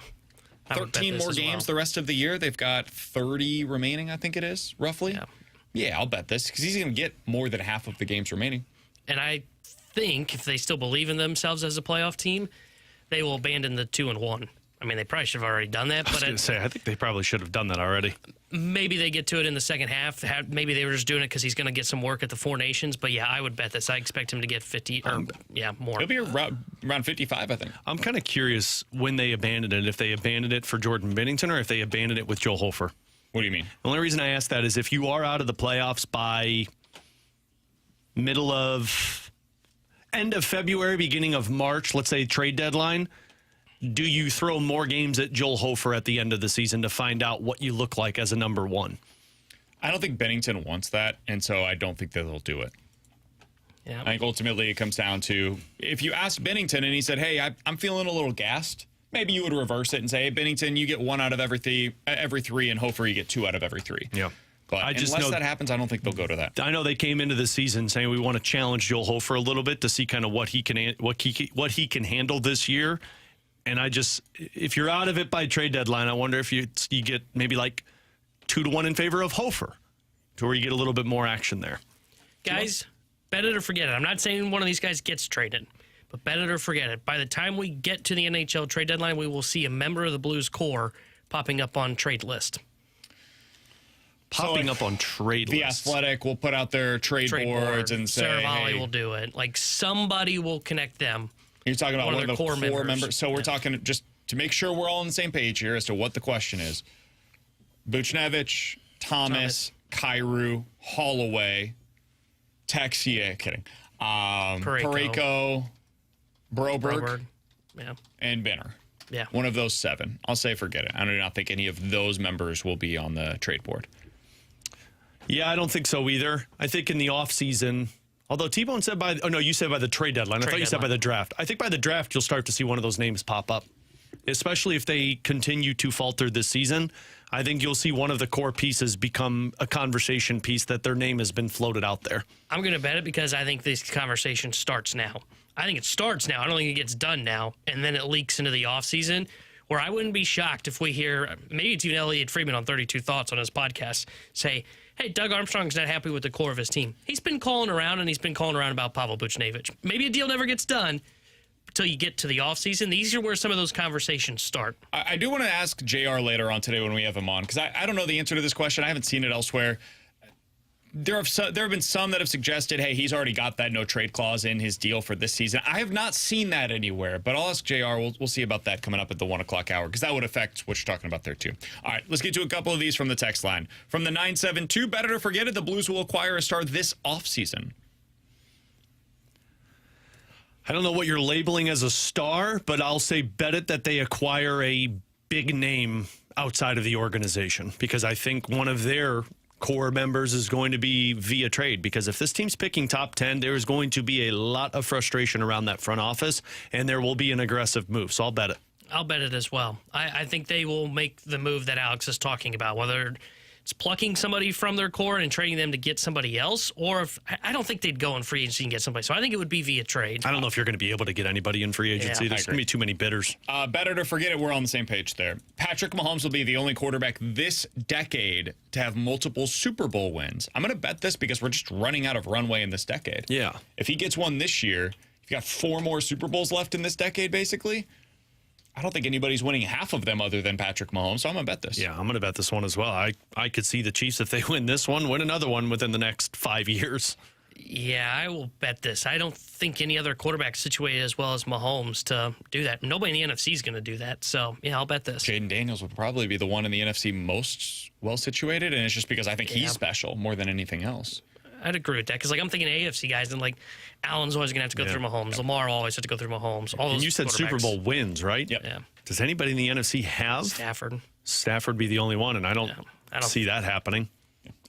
I would bet 13 this more as games well. the rest of the year. They've got 30 remaining, I think it is, roughly. Yeah. Yeah, I'll bet this because he's going to get more than half of the games remaining. And I think if they still believe in themselves as a playoff team, they will abandon the 2-1. I mean, they probably should have already done that. I was But going to say, I think they probably should have done that already. maybe they get to it in the second half. Maybe they were just doing it because he's going to get some work at the Four Nations. But yeah, I would bet this. I expect him to get 50 or more. He'll be around 55, I think. I'm kind of curious when they abandoned it, if they abandoned it for Jordan Bennington or if they abandoned it with Joe Hofer. What do you mean? The only reason I ask that is if you are out of the playoffs by end of February, beginning of March, let's say trade deadline, do you throw more games at Joel Hofer at the end of the season to find out what you look like as a number one? I don't think Bennington wants that, and so I don't think that they'll do it. Yeah. I think ultimately it comes down to if you asked Bennington and he said, hey, I'm feeling a little gassed, maybe you would reverse it and say, hey, Bennington, you get 1 out of every 3, and Hofer, you get 2 out of every 3. Yeah. But unless that happens, I don't think they'll go to that. I know they came into the season saying we want to challenge Joel Hofer a little bit to see kind of what he can handle this year. And if you're out of it by trade deadline, I wonder if you get maybe like 2-1 in favor of Hofer, to where you get a little bit more action there. Guys, bet it or forget it. I'm not saying one of these guys gets traded, but bet it or forget it. By the time we get to the NHL trade deadline, we will see a member of the Blues core popping up on trade list. Popping up on trade The lists. Athletic will put out their trade boards and say, Saravalli hey, will do it. Like somebody will connect them. you're talking about one of the core members. So we're Yeah. talking just to make sure we're all on the same page here as to what the question is. Buchnevich, Thomas, Kyrou, Holloway, Texier, kidding. Parayko, Broberg, Yeah. and Benner. Yeah. One of those 7. I'll say forget it. I do not think any of those members will be on the trade board. Yeah, I don't think so either. I think in the offseason, although T-Bone said you said by the trade deadline. I thought you said by the draft. I think by the draft, you'll start to see one of those names pop up, especially if they continue to falter this season. I think you'll see one of the core pieces become a conversation piece that their name has been floated out there. I'm going to bet it because I think this conversation starts now. I think it starts now. I don't think it gets done now. And then it leaks into the offseason, where I wouldn't be shocked if we hear, maybe it's even Elliot Friedman on 32 Thoughts on his podcast, say, hey, Doug Armstrong's not happy with the core of his team. He's been calling around, and he's been calling around about Pavel Buchnevich. Maybe a deal never gets done until you get to the offseason. These are where some of those conversations start. I do want to ask JR later on today when we have him on, because I don't know the answer to this question. I haven't seen it elsewhere. There have been some that have suggested, hey, he's already got that no trade clause in his deal for this season. I have not seen that anywhere, but I'll ask JR. We'll see about that coming up at the 1 o'clock hour, because that would affect what you're talking about there, too. All right, let's get to a couple of these from the text line. From the 972, bet it or forget it, the Blues will acquire a star this offseason. I don't know what you're labeling as a star, but I'll say bet it that they acquire a big name outside of the organization, because I think one of their core members is going to be via trade, because if this team's picking top 10, there is going to be a lot of frustration around that front office, and there will be an aggressive move. So I'll bet it. I'll bet it as well. I think they will make the move that Alex is talking about, whether it's plucking somebody from their core and trading them to get somebody else, or if I don't think they'd go in free agency and get somebody. So I think it would be via trade. I don't know if you're going to be able to get anybody in free agency. Yeah, There's going to be too many bidders. Bet it or forget it, we're on the same page there. Patrick Mahomes will be the only quarterback this decade to have multiple Super Bowl wins. I'm going to bet this because we're just running out of runway in this decade. Yeah. If he gets one this year, you've got 4 more Super Bowls left in this decade, basically. I don't think anybody's winning half of them other than Patrick Mahomes, so I'm going to bet this. Yeah, I'm going to bet this one as well. I could see the Chiefs, if they win this one, win another one within the next 5 years. Yeah, I will bet this. I don't think any other quarterback situated as well as Mahomes to do that. Nobody in the NFC is going to do that. So, yeah, I'll bet this. Jaden Daniels would probably be the one in the NFC most well situated, and it's just because I think he's special more than anything else. I'd agree with that because, I'm thinking AFC guys, and Allen's always going to have to go through Mahomes. Lamar will always have to go through Mahomes. All those And you said Super Bowl wins, right? Yep. Yeah. Does anybody in the NFC have Stafford be the only one? And I don't see that happening.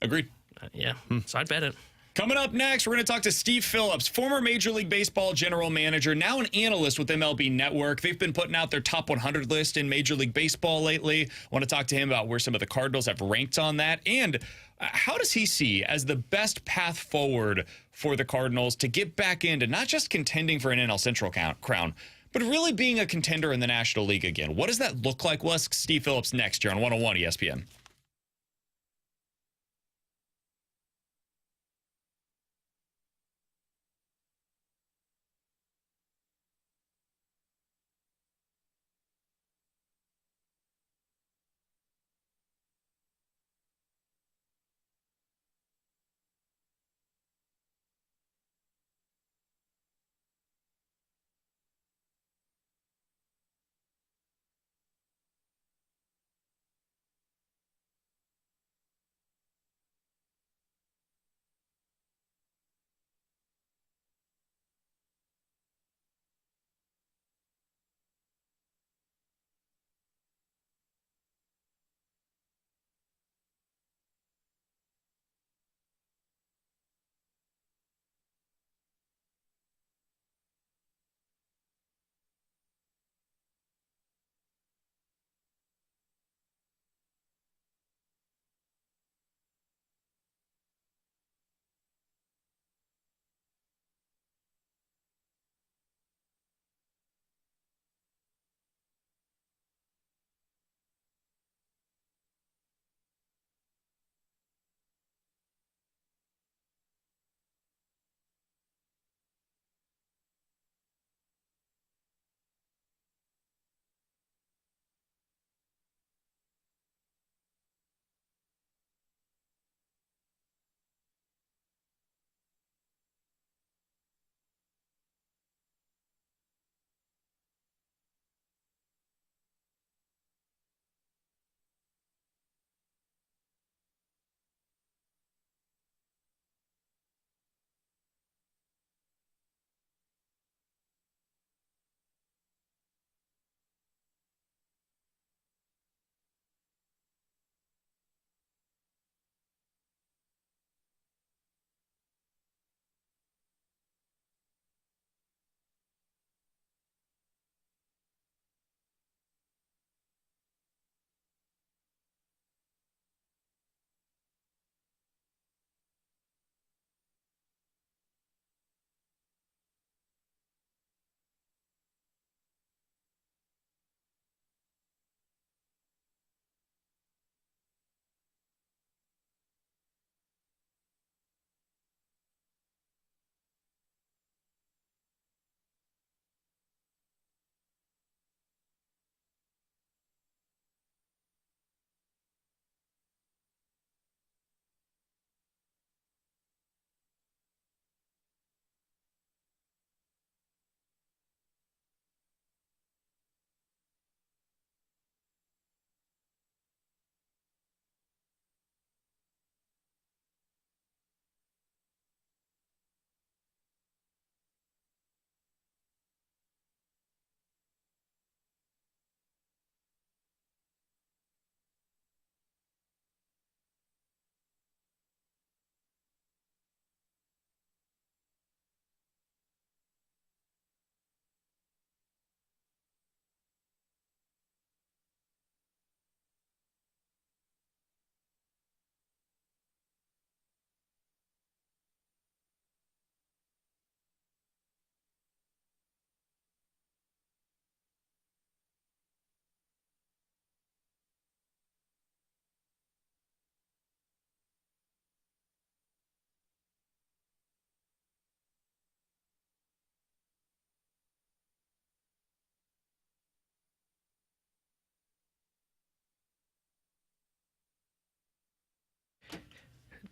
Agreed. Yeah. So I'd bet it. Coming up next, we're going to talk to Steve Phillips, former Major League Baseball general manager, now an analyst with MLB Network. They've been putting out their top 100 list in Major League Baseball lately. I want to talk to him about where some of the Cardinals have ranked on that, and how does he see as the best path forward for the Cardinals to get back into not just contending for an NL Central crown, but really being a contender in the National League again? What does that look like? We'll ask Steve Phillips next year on 101 ESPN.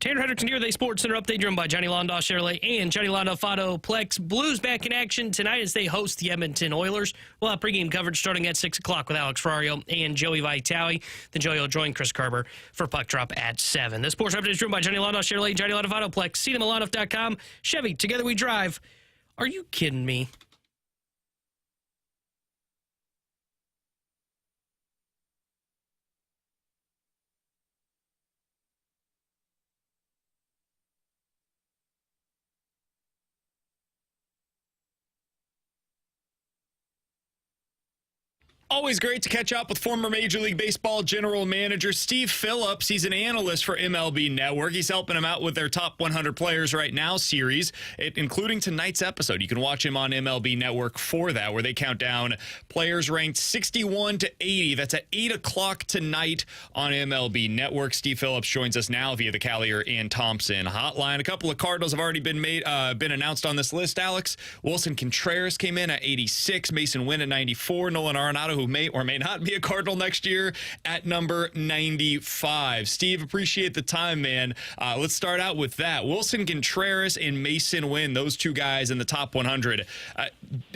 Tanner Hendrickson here with a Sports Center update driven by Johnny Londoff Chevrolet and Johnny Londoff Autoplex. Blues back in action tonight as they host the Edmonton Oilers. We'll have pregame coverage starting at 6 o'clock with Alex Ferrario and Joey Vitale. Then Joey will join Chris Carver for Puck Drop at 7. The Sports Update is driven by Johnny Londoff Chevrolet and Johnny Londoff Autoplex. See them at Londoff.com. Chevy, together we drive. Are you kidding me? Always great to catch up with former Major League Baseball general manager Steve Phillips. He's an analyst for MLB Network. He's helping them out with their Top 100 Players Right Now series, including tonight's episode. You can watch him on MLB Network for that, where they count down players ranked 61 to 80. That's at 8 o'clock tonight on MLB Network. Steve Phillips joins us now via the Callier and Thompson hotline. A couple of Cardinals have already been announced on this list, Alex. Wilson Contreras came in at 86, Mason Wynn at 94, Nolan Arenado, who may or may not be a Cardinal next year, at number 95. Steve, appreciate the time, man. Let's start out with that. Wilson Contreras and Mason Wynn, those two guys in the top 100.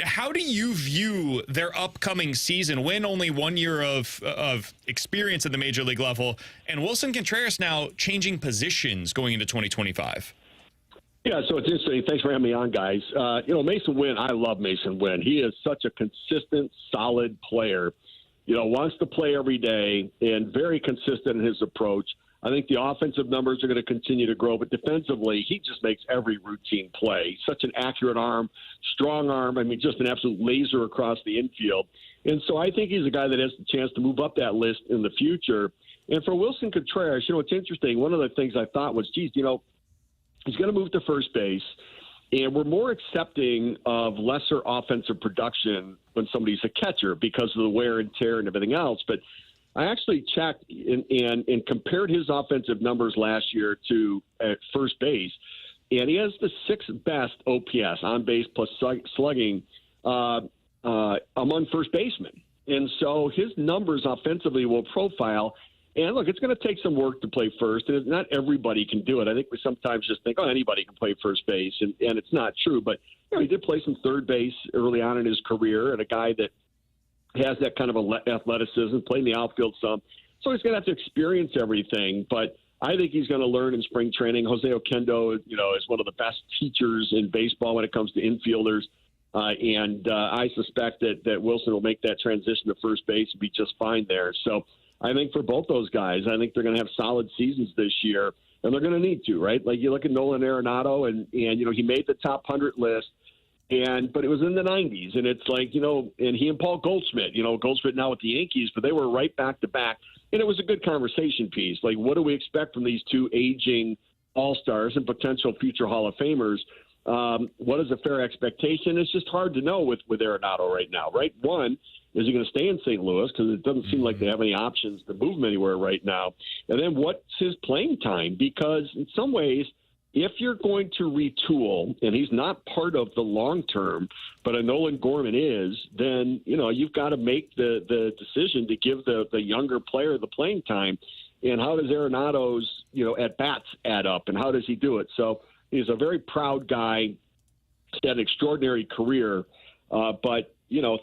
How do you view their upcoming season? Wynn only 1 year of experience at the Major League level, and Wilson Contreras now changing positions going into 2025. Yeah, so it's interesting. Thanks for having me on, guys. Mason Wynn, I love Mason Wynn. He is such a consistent, solid player. Wants to play every day and very consistent in his approach. I think the offensive numbers are going to continue to grow, but defensively, he just makes every routine play. Such an accurate arm, strong arm. I mean, just an absolute laser across the infield. And so I think he's a guy that has the chance to move up that list in the future. And for Wilson Contreras, it's interesting. One of the things I thought was, he's going to move to first base, and we're more accepting of lesser offensive production when somebody's a catcher because of the wear and tear and everything else. But I actually checked and compared his offensive numbers last year to at first base, and he has the sixth best OPS, on base plus slugging, among first basemen. And so his numbers offensively will profile. And look, it's going to take some work to play first, and not everybody can do it. I think we sometimes just think, anybody can play first base, and it's not true. But he did play some third base early on in his career, and a guy that has that kind of athleticism, played in the outfield some. So he's going to have to experience everything. But I think he's going to learn in spring training. Jose Oquendo, is one of the best teachers in baseball when it comes to infielders. And I suspect that Wilson will make that transition to first base and be just fine there. So I think for both those guys, I think they're going to have solid seasons this year, and they're going to need to, right? Like you look at Nolan Arenado, and he made the top 100 list, but it was in the 90s, and it's like, and he and Paul Goldschmidt, Goldschmidt now with the Yankees, but they were right back to back, and it was a good conversation piece. Like, what do we expect from these two aging all-stars and potential future Hall of Famers? What is a fair expectation? It's just hard to know with Arenado right now, right? One, is he going to stay in St. Louis? Because it doesn't seem like they have any options to move him anywhere right now. And then what's his playing time? Because in some ways, if you're going to retool, and he's not part of the long term, but a Nolan Gorman is, then, you've got to make the decision to give the younger player the playing time. And how does Arenado's, at-bats add up, and how does he do it? So he's a very proud guy. He's had an extraordinary career, but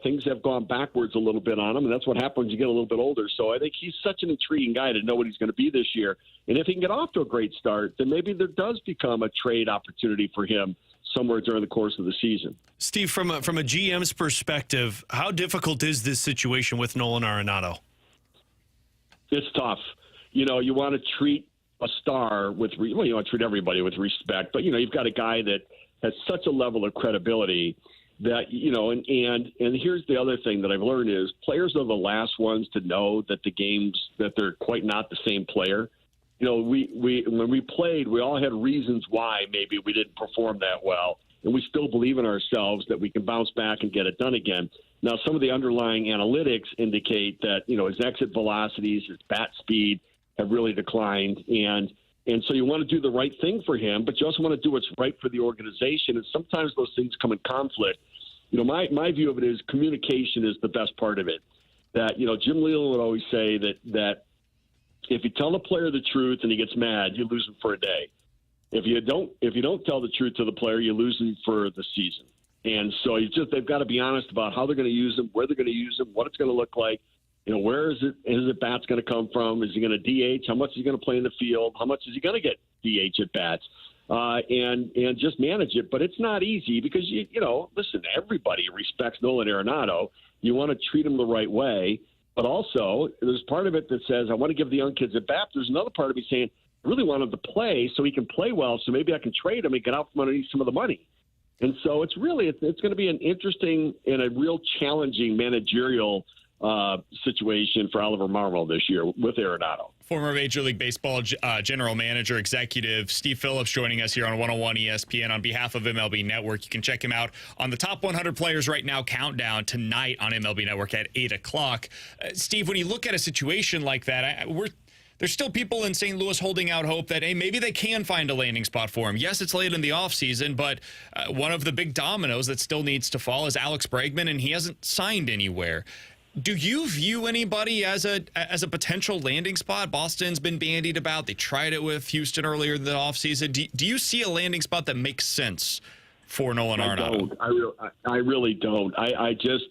things have gone backwards a little bit on him, and that's what happens when you get a little bit older. So I think he's such an intriguing guy to know what he's going to be this year. And if he can get off to a great start, then maybe there does become a trade opportunity for him somewhere during the course of the season. Steve, from a GM's perspective, how difficult is this situation with Nolan Arenado? It's tough. You want to treat a star with you want to treat everybody with respect, but you've got a guy that has such a level of credibility that, and here's the other thing that I've learned is players are the last ones to know that that they're quite not the same player. When we played, we all had reasons why maybe we didn't perform that well, and we still believe in ourselves that we can bounce back and get it done again. Now, some of the underlying analytics indicate that, his exit velocities, his bat speed have really declined, and so you want to do the right thing for him, but you also want to do what's right for the organization. And sometimes those things come in conflict. My view of it is communication is the best part of it. That, Jim Leland would always say that if you tell the player the truth and he gets mad, you lose him for a day. If you don't tell the truth to the player, you lose him for the season. And so they've got to be honest about how they're going to use him, where they're going to use him, what it's going to look like. Where is it bats going to come from? Is he going to DH? How much is he going to play in the field? How much is he going to get DH at bats? And just manage it. But it's not easy because, listen, everybody respects Nolan Arenado. You want to treat him the right way. But also, there's part of it that says, I want to give the young kids a bat. There's another part of me saying, I really want him to play so he can play well, so maybe I can trade him and get out from underneath some of the money. And so it's going to be an interesting and a real challenging managerial situation for Oliver Marmol this year with Arenado. Former Major League Baseball general manager, executive Steve Phillips joining us here on 101 ESPN on behalf of MLB Network. You can check him out on the Top 100 Players Right Now countdown tonight on MLB Network at 8 o'clock. Steve, when you look at a situation like that, there's still people in St. Louis holding out hope that, hey, maybe they can find a landing spot for him. Yes, it's late in the offseason, but one of the big dominoes that still needs to fall is Alex Bregman, and he hasn't signed anywhere. Do you view anybody as a potential landing spot? Boston's been bandied about. They tried it with Houston earlier in the offseason. Do you see a landing spot that makes sense for Nolan Arenado? I really don't. I just,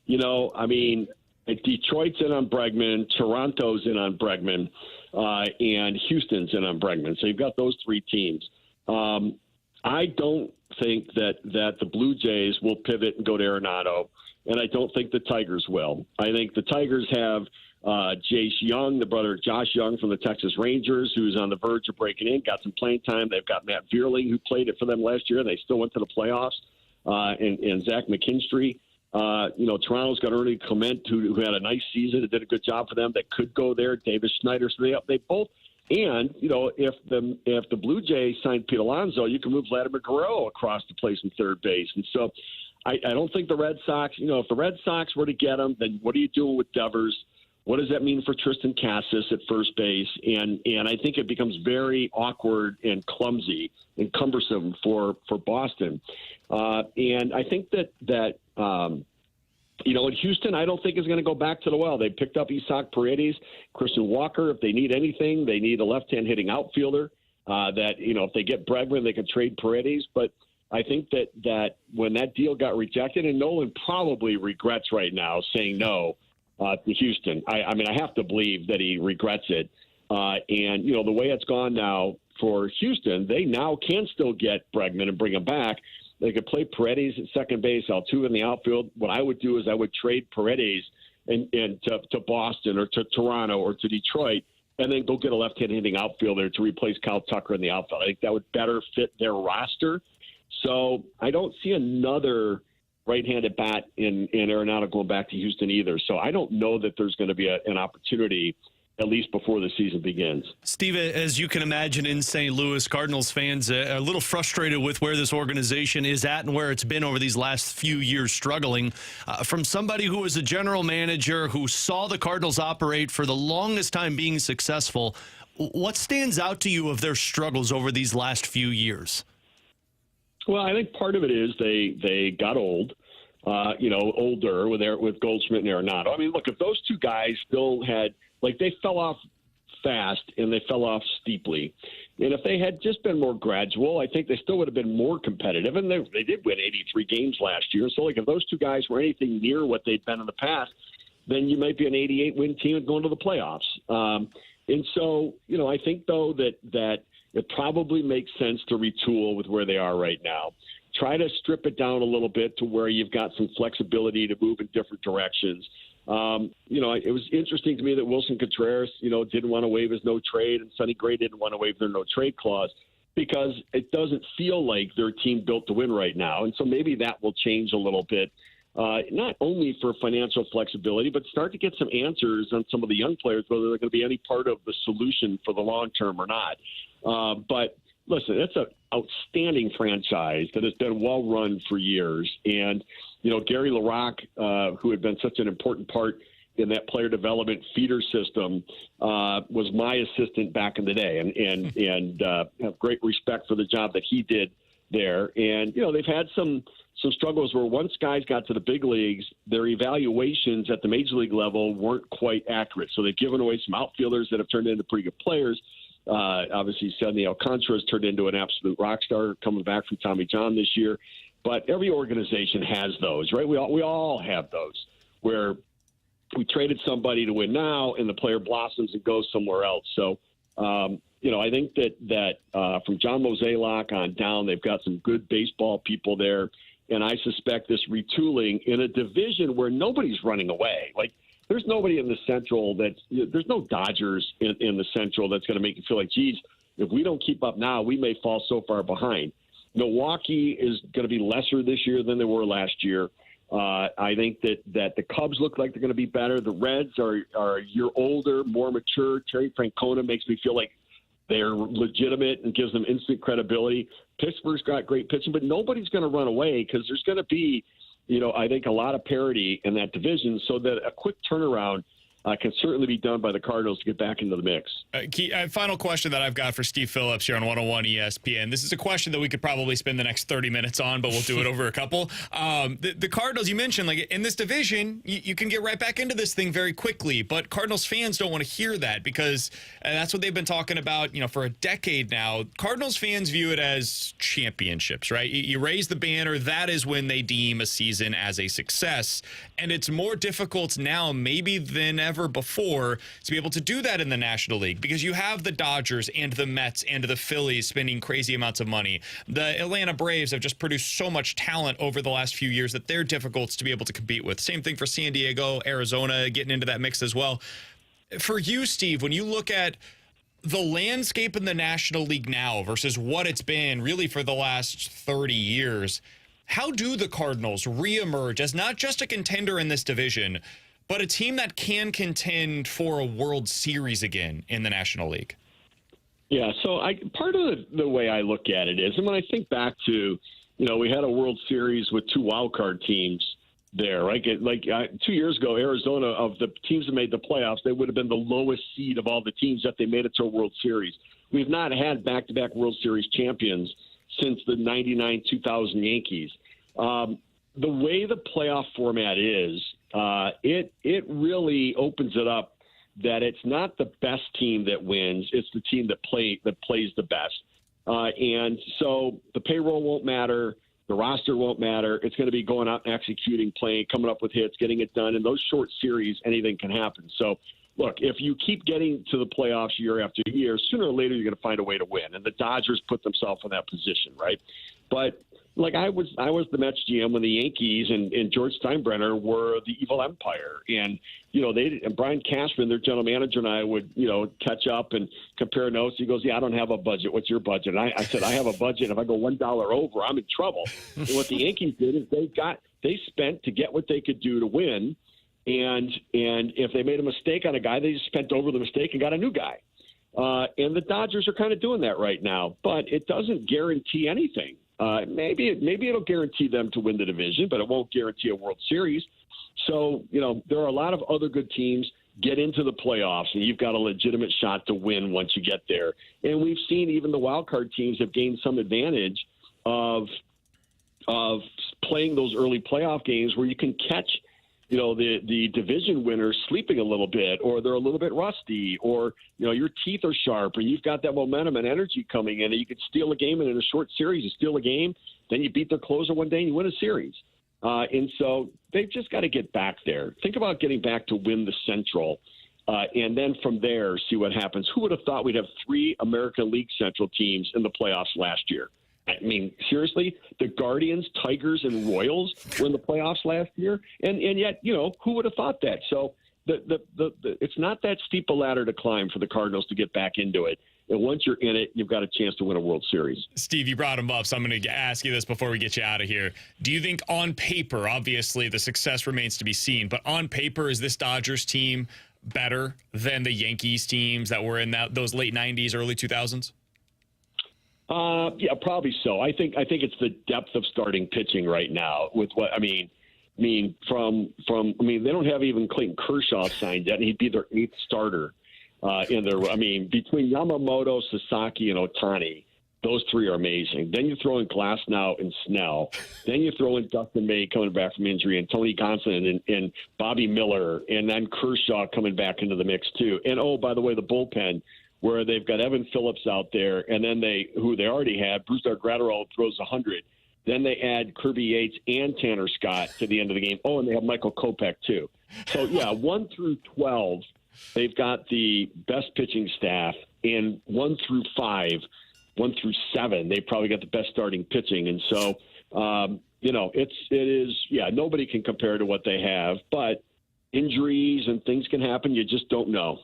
Detroit's in on Bregman, Toronto's in on Bregman, and Houston's in on Bregman. So you've got those three teams. I don't think that the Blue Jays will pivot and go to Arenado, and I don't think the Tigers will. I think the Tigers have Jace Young, the brother of Josh Young from the Texas Rangers, who's on the verge of breaking in, got some playing time. They've got Matt Vierling, who played it for them last year. They still went to the playoffs, and Zach McKinstry. Toronto's got Ernie Clement, who had a nice season and did a good job for them. That could go there. Davis Schneider. So they both. And, if the Blue Jays sign Pete Alonso, you can move Vladimir Guerrero across to play some third base. And so I don't think the Red Sox, if the Red Sox were to get him, then what are you doing with Devers? What does that mean for Tristan Cassis at first base? And I think it becomes very awkward and clumsy and cumbersome for Boston. And I think that in Houston, I don't think is going to go back to the well. They picked up Isaac Paredes, Christian Walker. If they need anything, they need a left-hand hitting outfielder if they get Bregman, they can trade Paredes. But I think that when that deal got rejected, and Nolan probably regrets right now saying no to Houston. I have to believe that he regrets it. And the way it's gone now for Houston, they now can still get Bregman and bring him back. They could play Paredes at second base, Altuve in the outfield. What I would do is I would trade Paredes and to Boston or to Toronto or to Detroit, and then go get a left-hand hitting outfielder to replace Kyle Tucker in the outfield. I think that would better fit their roster. So I don't see another right-handed bat in Arenado going back to Houston either. So I don't know that there's going to be an opportunity at least before the season begins. Steve, as you can imagine in St. Louis, Cardinals fans are a little frustrated with where this organization is at and where it's been over these last few years struggling. From somebody who was a general manager who saw the Cardinals operate for the longest time being successful, what stands out to you of their struggles over these last few years? Well, I think part of it is they got old. Older with Goldschmidt and Arenado. I mean, look, if those two guys still had, they fell off fast and they fell off steeply. And if they had just been more gradual, I think they still would have been more competitive. And they did win 83 games last year. So, if those two guys were anything near what they'd been in the past, then you might be an 88-win team and going to the playoffs. And so, I think, though, that it probably makes sense to retool with where they are right now. Try to strip it down a little bit to where you've got some flexibility to move in different directions. It was interesting to me that Wilson Contreras, didn't want to waive his no trade, and Sonny Gray didn't want to waive their no trade clause because it doesn't feel like they're a team built to win right now. And so maybe that will change a little bit, not only for financial flexibility, but start to get some answers on some of the young players, whether they're going to be any part of the solution for the long term or not. But listen, it's an outstanding franchise that has been well run for years. And, Gary LaRocque, who had been such an important part in that player development feeder system, was my assistant back in the day and have great respect for the job that he did there. And, they've had some struggles where once guys got to the big leagues, their evaluations at the major league level weren't quite accurate. So they've given away some outfielders that have turned into pretty good players. Obviously, Sandy Alcantara has turned into an absolute rock star coming back from Tommy John this year. But every organization has those, right? We all have those where we traded somebody to win now and the player blossoms and goes somewhere else. So, I think that from John Mozeliak on down, they've got some good baseball people there. And I suspect this retooling in a division where nobody's running away. Like, there's nobody in the Central there's no Dodgers in the Central that's going to make you feel like, geez, if we don't keep up now, we may fall so far behind. Milwaukee is going to be lesser this year than they were last year. I think that the Cubs look like they're going to be better. The Reds are a year older, more mature. Terry Francona makes me feel like they're legitimate and gives them instant credibility. Pittsburgh's got great pitching, but nobody's going to run away because there's going to be, I think a lot of parity in that division, so that a quick turnaround can certainly be done by the Cardinals to get back into the mix. Final question that I've got for Steve Phillips here on 101 ESPN. This is a question that we could probably spend the next 30 minutes on, but we'll do it over a couple. The Cardinals, you mentioned, like in this division, you can get right back into this thing very quickly, but Cardinals fans don't want to hear that because that's what they've been talking about, for a decade now. Cardinals fans view it as championships, right? You raise the banner, that is when they deem a season as a success, and it's more difficult now maybe than ever before to be able to do that in the National League because you have the Dodgers and the Mets and the Phillies spending crazy amounts of money. The Atlanta Braves have just produced so much talent over the last few years that they're difficult to be able to compete with. Same thing for San Diego, Arizona getting into that mix as well. For you, Steve, when you look at the landscape in the National League now versus what it's been really for the last 30 years, how do the Cardinals reemerge as not just a contender in this division, but a team that can contend for a World Series again in the National League? Yeah, so part of the way I look at it is, and when I think back to, we had a World Series with two wild card teams there, right? 2 years ago, Arizona, of the teams that made the playoffs, they would have been the lowest seed of all the teams that they made it to a World Series. We've not had back-to-back World Series champions since the 99-2000 Yankees. The way the playoff format is, it really opens it up that it's not the best team that wins, it's the team that plays the best. And so the payroll won't matter, the roster won't matter. It's going to be going out and executing, playing, coming up with hits, getting it done. In those short series, anything can happen. So, look, if you keep getting to the playoffs year after year, sooner or later you're going to find a way to win. And the Dodgers put themselves in that position, right? But I was the Mets GM when the Yankees and George Steinbrenner were the evil empire. And, and Brian Cashman, their general manager, and I would, catch up and compare notes. He goes, yeah, I don't have a budget. What's your budget? And I said, I have a budget. If I go $1 over, I'm in trouble. And what the Yankees did is they spent to get what they could do to win. And if they made a mistake on a guy, they just spent over the mistake and got a new guy. And the Dodgers are kind of doing that right now, but it doesn't guarantee anything. Maybe it'll guarantee them to win the division, but it won't guarantee a World Series. So, there are a lot of other good teams get into the playoffs, and you've got a legitimate shot to win once you get there. And we've seen even the wild card teams have gained some advantage of playing those early playoff games where you can catch the division winners sleeping a little bit, or they're a little bit rusty, or, your teeth are sharp, or you've got that momentum and energy coming in, and you could steal a game, and in a short series, you steal a game, then you beat their closer one day, and you win a series. And so they've just got to get back there. Think about getting back to win the Central, and then from there, see what happens. Who would have thought we'd have 3 American League Central teams in the playoffs last year? I mean, seriously, the Guardians, Tigers, and Royals were in the playoffs last year, and yet, who would have thought that? So it's not that steep a ladder to climb for the Cardinals to get back into it. And once you're in it, you've got a chance to win a World Series. Steve, you brought him up, so I'm going to ask you this before we get you out of here. Do you think on paper, obviously the success remains to be seen, but on paper, is this Dodgers team better than the Yankees teams that were in those late 90s, early 2000s? Yeah, probably so. I think it's the depth of starting pitching right now with what they don't have even Clayton Kershaw signed yet, and he'd be their 8th starter between Yamamoto, Sasaki, and Ohtani, Those three are amazing. Then you throw in Glasnow and Snell. Then you throw in Dustin May coming back from injury, and Tony Gonsolin and Bobby Miller, and then Kershaw coming back into the mix too. And, oh, by the way, the bullpen, where they've got Evan Phillips out there, and then who they already had, Bruce Gratterall throws 100. Then they add Kirby Yates and Tanner Scott to the end of the game. Oh, and they have Michael Kopech too. So, yeah, 1 through 12, they've got the best pitching staff, and 1 through 5, 1 through 7, they probably got the best starting pitching. And so, nobody can compare to what they have, but injuries and things can happen. You just don't know.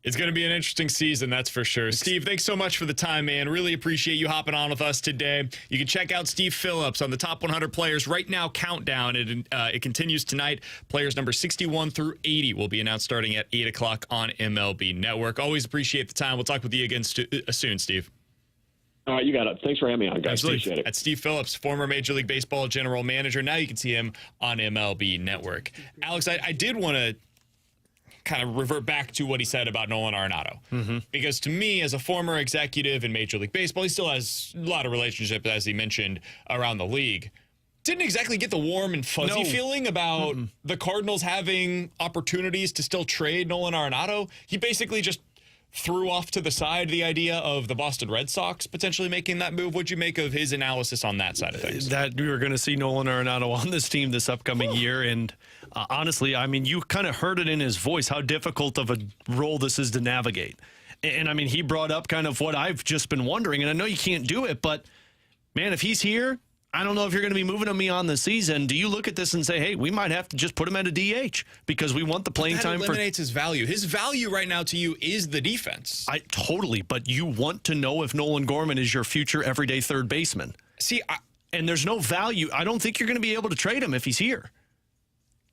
It's going to be an interesting season, that's for sure. Steve, thanks so much for the time, man. Really appreciate you hopping on with us today. You can check out Steve Phillips on the Top 100 Players Right Now countdown. It continues tonight. Players number 61 through 80 will be announced starting at 8 o'clock on MLB Network. Always appreciate the time. We'll talk with you again soon, Steve. All right, you got it. Thanks for having me on, guys. Appreciate it. That's Steve Phillips, former Major League Baseball general manager. Now you can see him on MLB Network. Alex, I did want to kind of revert back to what he said about Nolan Arenado. Because to me, as a former executive in Major League Baseball, he still has a lot of relationships, as he mentioned, around the league. Didn't exactly get the warm and fuzzy feeling about the Cardinals having opportunities to still trade Nolan Arenado. He basically just threw off to the side the idea of the Boston Red Sox potentially making that move. What'd you make of his analysis on that side of things? That we were going to see Nolan Arenado on this team this upcoming year. And honestly, I mean, you kind of heard it in his voice how difficult of a role this is to navigate. And I mean, he brought up kind of what I've just been wondering. And I know you can't do it, but man, if he's here, I don't know if you're going to be moving him beyond the season. Do you look at this and say, hey, we might have to just put him at a DH because we want the playing time? That eliminates his value. His value right now to you is the defense. Totally, but you want to know if Nolan Gorman is your future everyday third baseman. See, and there's no value. I don't think you're going to be able to trade him if he's here.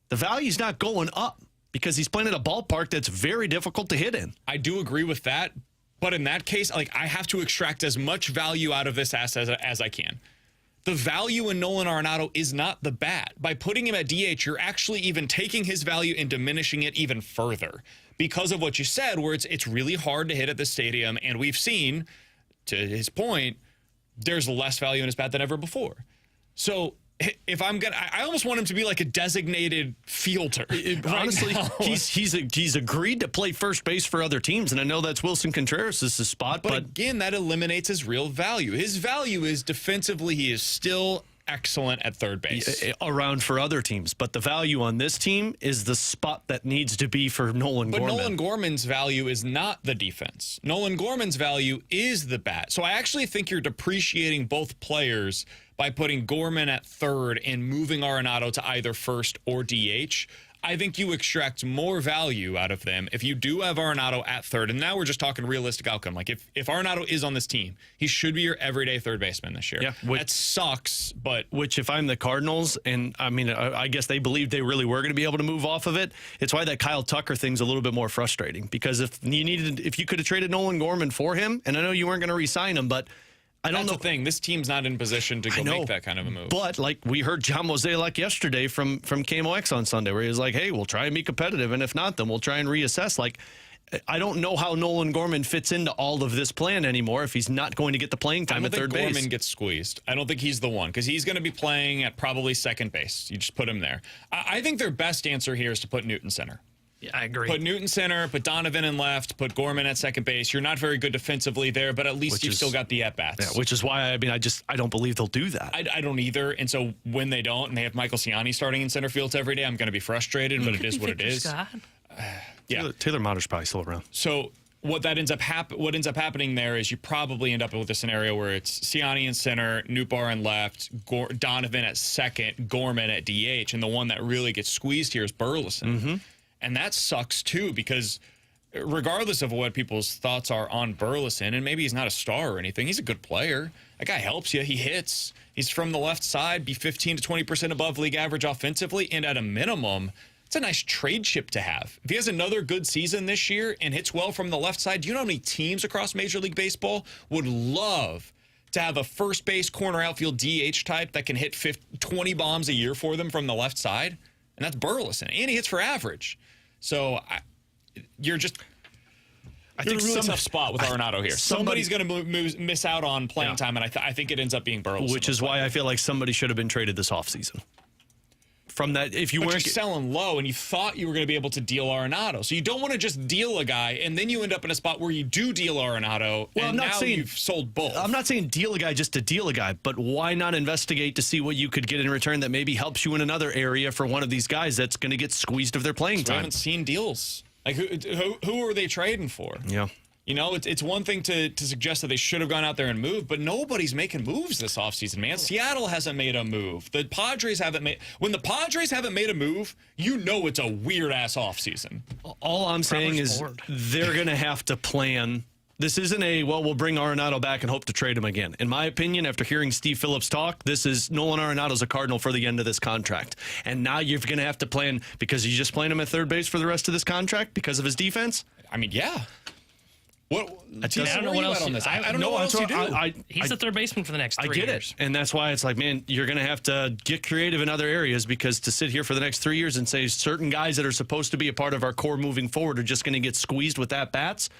The value's not going up because he's playing at a ballpark that's very difficult to hit in. I do agree with that, but in that case, I have to extract as much value out of this asset as I can. The value in Nolan Arenado is not the bat. By putting him at DH, you're actually even taking his value and diminishing it even further because of what you said, where it's really hard to hit at the stadium. And we've seen, to his point, there's less value in his bat than ever before. So if I'm gonna, I almost want him to be like a designated fielder. Honestly, he's agreed to play first base for other teams, and I know that's Wilson Contreras' spot. But again, that eliminates his real value. His value is defensively, he is still excellent at third base. Around for other teams, but the value on this team is the spot that needs to be for Nolan Gorman. But Nolan Gorman's value is not the defense. Nolan Gorman's value is the bat. So I actually think you're depreciating both players by putting Gorman at third and moving Arenado to either first or DH. I think you extract more value out of them if you do have Arenado at third. And now we're just talking realistic outcome. Like if Arenado is on this team, he should be your everyday third baseman this year. Yeah, that sucks, but which if I'm the Cardinals, and I mean, I guess they believed they really were going to be able to move off of it. It's why that Kyle Tucker thing's a little bit more frustrating because if you could have traded Nolan Gorman for him, and I know you weren't going to re-sign him, but I don't know. That's the thing. This team's not in position to go make that kind of a move. But like we heard John Mozeliak yesterday from KMOX on Sunday, where he was like, "Hey, we'll try and be competitive, and if not, then we'll try and reassess." Like, I don't know how Nolan Gorman fits into all of this plan anymore if he's not going to get the playing time at third base. I don't think Gorman gets squeezed. I don't think he's the one because he's going to be playing at probably second base. You just put him there. I think their best answer here is to put Newton center. Yeah, I agree. Put Newton center, put Donovan in left, put Gorman at second base. You're not very good defensively there, but at least you've still got the at-bats. Yeah, which is why, I mean, I don't believe they'll do that. I don't either. And so when they don't and they have Michael Ciani starting in center field every day, I'm going to be frustrated, but it is what it is. Yeah. Taylor Motter's probably still around. So what ends up happening there is you probably end up with a scenario where it's Ciani in center, Nootbaar in left, Donovan at second, Gorman at DH, and the one that really gets squeezed here is Burleson. Mm-hmm. And that sucks, too, because regardless of what people's thoughts are on Burleson, and maybe he's not a star or anything, he's a good player. That guy helps you. He hits. He's from the left side, be 15 to 20% above league average offensively, and at a minimum, it's a nice trade chip to have. If he has another good season this year and hits well from the left side, do you know how many teams across Major League Baseball would love to have a first base corner outfield DH type that can hit 20 bombs a year for them from the left side? And that's Burleson. And he hits for average. So I think a really tough spot with Arenado here. Somebody's going to miss out on playing time, and I think it ends up being Burleson. Which is why I feel like somebody should have been traded this offseason. From that, if you weren't selling low and you thought you were going to be able to deal Arenado, so you don't want to just deal a guy and then you end up in a spot where you do deal Arenado. Well, I'm not saying you've sold both. I'm not saying deal a guy just to deal a guy, but why not investigate to see what you could get in return that maybe helps you in another area for one of these guys that's going to get squeezed of their playing time? I haven't seen deals. Like who are they trading for? Yeah. You know, it's one thing to suggest that they should have gone out there and moved, but nobody's making moves this offseason, man. Seattle hasn't made a move. The Padres haven't made... When the Padres haven't made a move, you know it's a weird-ass offseason. All I'm saying is they're going to have to plan. This isn't we'll bring Arenado back and hope to trade him again. In my opinion, after hearing Steve Phillips talk, this is Nolan Arenado's a Cardinal for the end of this contract. And now you're going to have to plan because you're just playing him at third base for the rest of this contract because of his defense? I mean, yeah. I don't know what else on this. I don't know what else you do. He's the third baseman for the next 3 years. I get it. And that's why it's like, man, you're going to have to get creative in other areas because to sit here for the next 3 years and say certain guys that are supposed to be a part of our core moving forward are just going to get squeezed with at-bats,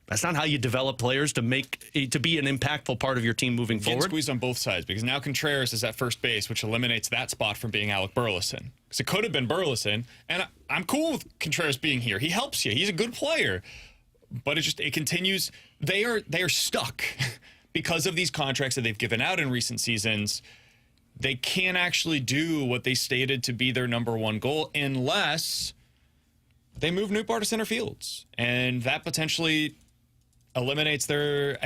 that's not how you develop players to be an impactful part of your team moving forward. Squeezed on both sides because now Contreras is at first base, which eliminates that spot from being Alec Burleson. Because it could have been Burleson, and I'm cool with Contreras being here. He helps you. He's a good player. But it continues. They are stuck because of these contracts that they've given out in recent seasons. They can't actually do what they stated to be their number one goal unless they move Nootbaar to center fields, and that potentially eliminates their.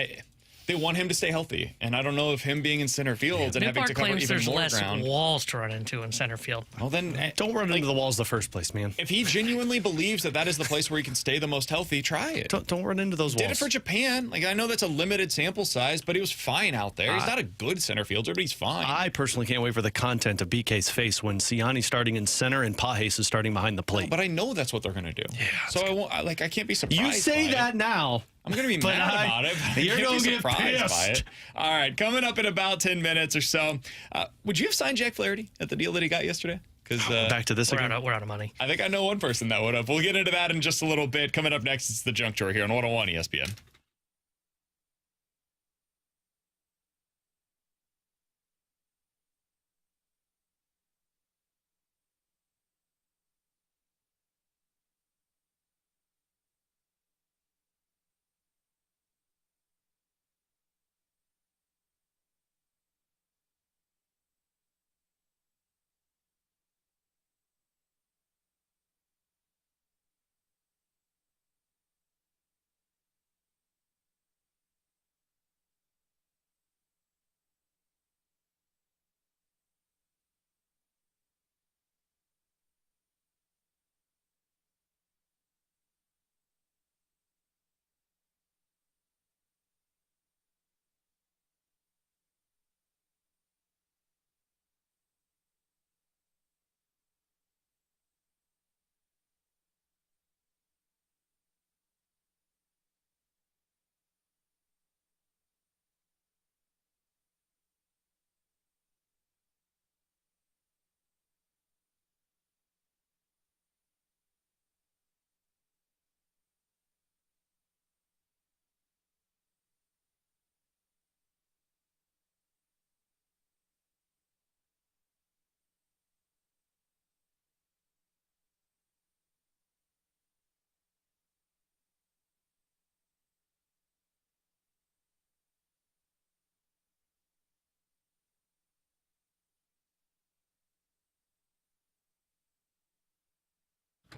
They want him to stay healthy, and I don't know if him being in center field and having to cover even there's more less ground. walls to run into in center field. Well, then don't run into the walls in the first place, man. If he genuinely believes that is the place where he can stay the most healthy, try it. Don't run into those walls. Did it for Japan. Like I know that's a limited sample size, but he was fine out there. He's not a good center fielder, but he's fine. I personally can't wait for the content of BK's face when Siani's starting in center and Pages is starting behind the plate. No, but I know that's what they're going to do. Yeah. So I can't be surprised. You say that now. I'm going to be mad about it. You're going to get pissed. By it. All right, coming up in about 10 minutes or so. Would you have signed Jack Flaherty at the deal that he got yesterday? Because back to this again. We're out of money. I think I know one person that would have. We'll get into that in just a little bit. Coming up next, it's the Junk Drawer here on 101 ESPN.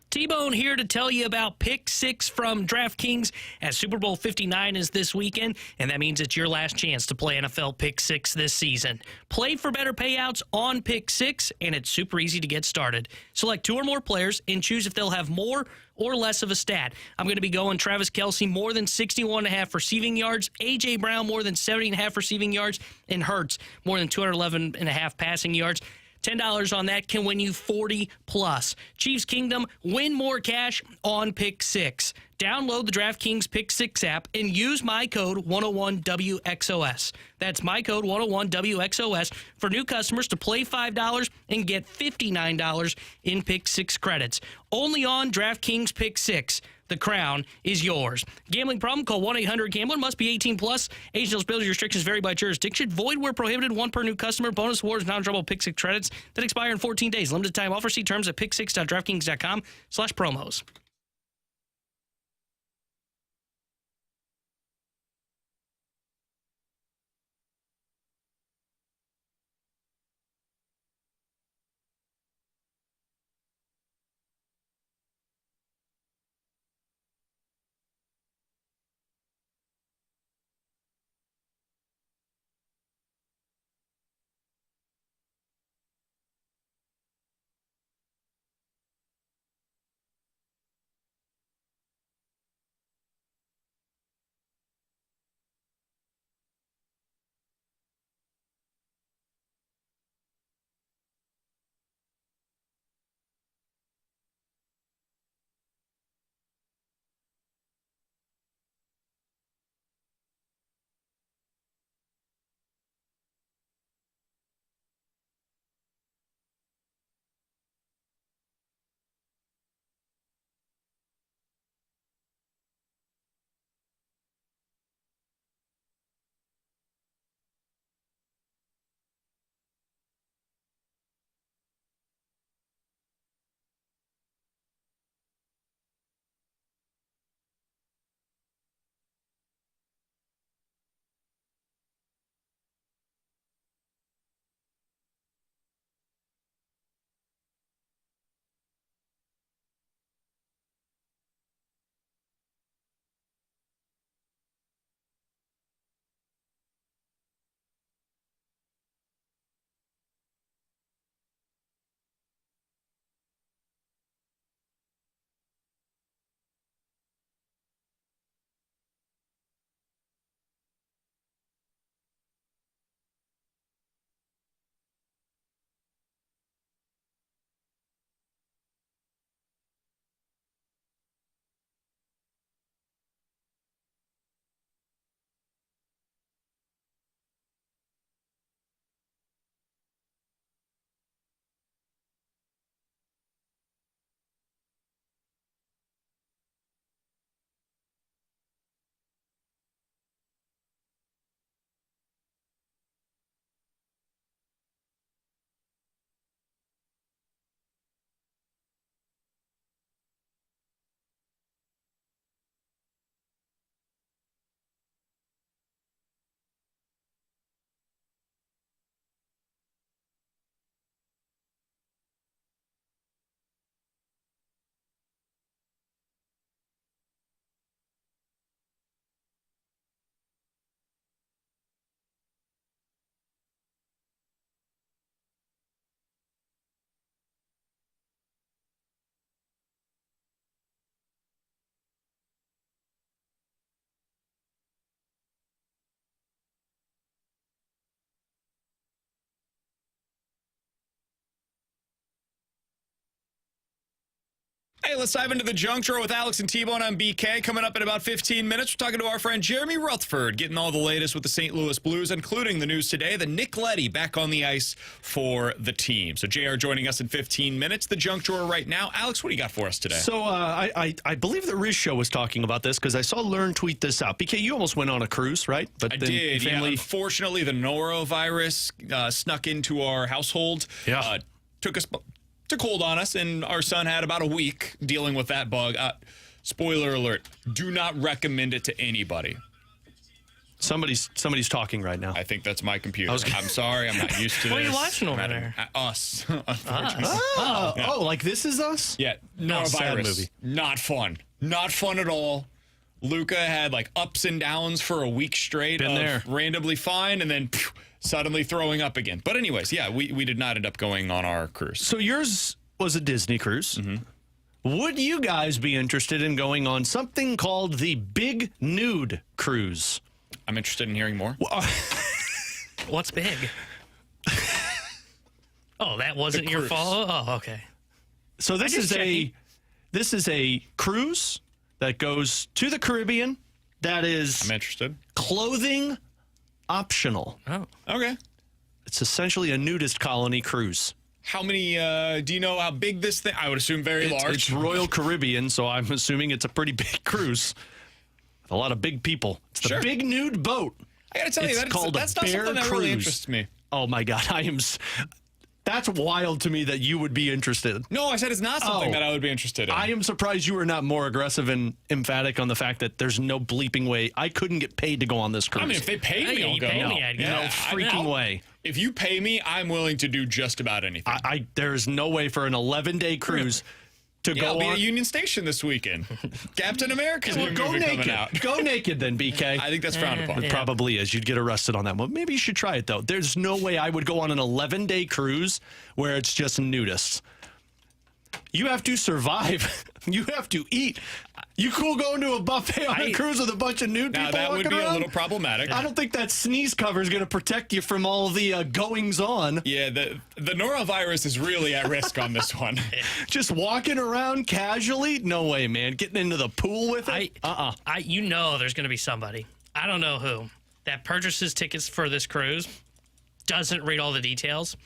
T-Bone here to tell you about Pick 6 from DraftKings, as Super Bowl 59 is this weekend, and that means it's your last chance to play NFL Pick 6 this season. Play for better payouts on Pick 6, and it's super easy to get started. Select 2 or more players and choose if they'll have more or less of a stat. I'm going to be going Travis Kelce more than 61.5 receiving yards, A.J. Brown more than 70.5 receiving yards, and Hurts more than 211.5 passing yards. $10 on that can win you 40 plus. Chiefs Kingdom, win more cash on Pick 6. Download the DraftKings Pick 6 app and use my code 101WXOS. That's my code 101WXOS for new customers to play $5 and get $59 in Pick 6 credits. Only on DraftKings Pick 6. the crown is yours. Gambling problem? Call 1-800-GAMBLER. Must be 18 plus. Age and eligibility restrictions vary by jurisdiction. Void where prohibited. One per new customer. Bonus awards, non-trouble Pick 6 credits that expire in 14 days. Limited time offer. See terms at pick6.draftkings.com/promos. Hey, let's dive into the junk drawer with Alex and T-Bone on BK. Coming up in about 15 minutes, we're talking to our friend Jeremy Rutherford, getting all the latest with the St. Louis Blues, including the news today, that Nick Leddy back on the ice for the team. So JR joining us in 15 minutes. The junk drawer right now. Alex, what do you got for us today? So I believe the Riz Show was talking about this because I saw Learn tweet this out. BK, you almost went on a cruise, right? But I then did. family... Yeah, unfortunately, the norovirus snuck into our household. Yeah. Took hold on us, and our son had about a week dealing with that bug. Spoiler alert, do not recommend it to anybody. Somebody's talking right now. I think that's my computer. I'm sorry, I'm not used to this. What are you watching over there? Us, unfortunately. Oh, like This Is Us? Yeah, sad norovirus. movie. Not fun. Not fun at all. Luca had like ups and downs for a week straight. Been there. Randomly fine, and then suddenly throwing up again. But anyways, yeah, we did not end up going on our cruise. So yours was a Disney cruise. Mm-hmm. Would you guys be interested in going on something called the Big Nude Cruise? I'm interested in hearing more. What's big? Oh, that wasn't your fault? Oh, okay. So this is a cruise that goes to the Caribbean that is I'm interested. Clothing optional. Oh. Okay. It's essentially a nudist colony cruise. How many, do you know how big this thing? I would assume very large. It's Royal Caribbean, so I'm assuming it's a pretty big cruise. With a lot of big people. It's the big nude boat. I gotta tell you, that's not something that really interests me. Oh my God, that's wild to me that you would be interested. No, I said it's not something that I would be interested in. I am surprised you were not more aggressive and emphatic on the fact that there's no bleeping way. I couldn't get paid to go on this cruise. I mean, if they pay me, I'll go. No freaking way. If you pay me, I'm willing to do just about anything. There's no way for an 11-day cruise to go I'll be on. at Union Station this weekend. Captain America's Well, go movie naked. coming out. Go naked then, BK. I think that's frowned upon. It probably is. You'd get arrested on that one. Maybe you should try it, though. There's no way I would go on an 11-day cruise where it's just nudists. You have to survive. You have to eat. You cool going to a buffet on a cruise with a bunch of nude people that would walking be around? a little problematic. I don't think that sneeze cover is going to protect you from all the goings on. Yeah, the norovirus is really at risk on this one. Just walking around casually? No way, man. Getting into the pool with it? You know there's going to be somebody. I don't know who. That purchases tickets for this cruise, doesn't read all the details,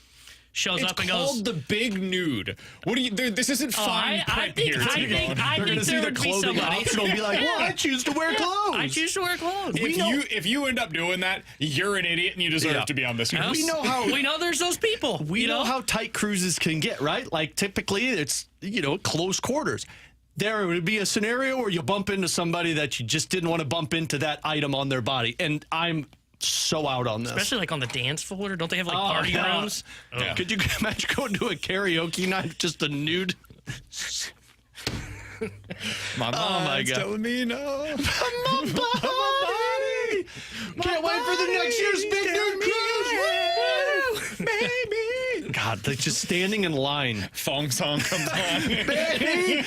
shows up and goes. It's called the Big Nude. What do you? This isn't fine print here. I think there would be somebody. They'll be like, well, I choose to wear clothes. I choose to wear clothes. If you end up doing that, you're an idiot and you deserve to be on this cruise. We know there's those people. We know how tight cruises can get, right? Like typically it's, close quarters. There would be a scenario where you bump into somebody that you just didn't want to bump into that item on their body. And I'm so out on this. Especially like on the dance floor. Don't they have like party rooms? Yeah. Could you imagine going to a karaoke night, just a nude? My mind's telling me no. My body. Can't wait for the next year's big nude cruise. Baby. God, they're just standing in line. Thong song comes on. Baby.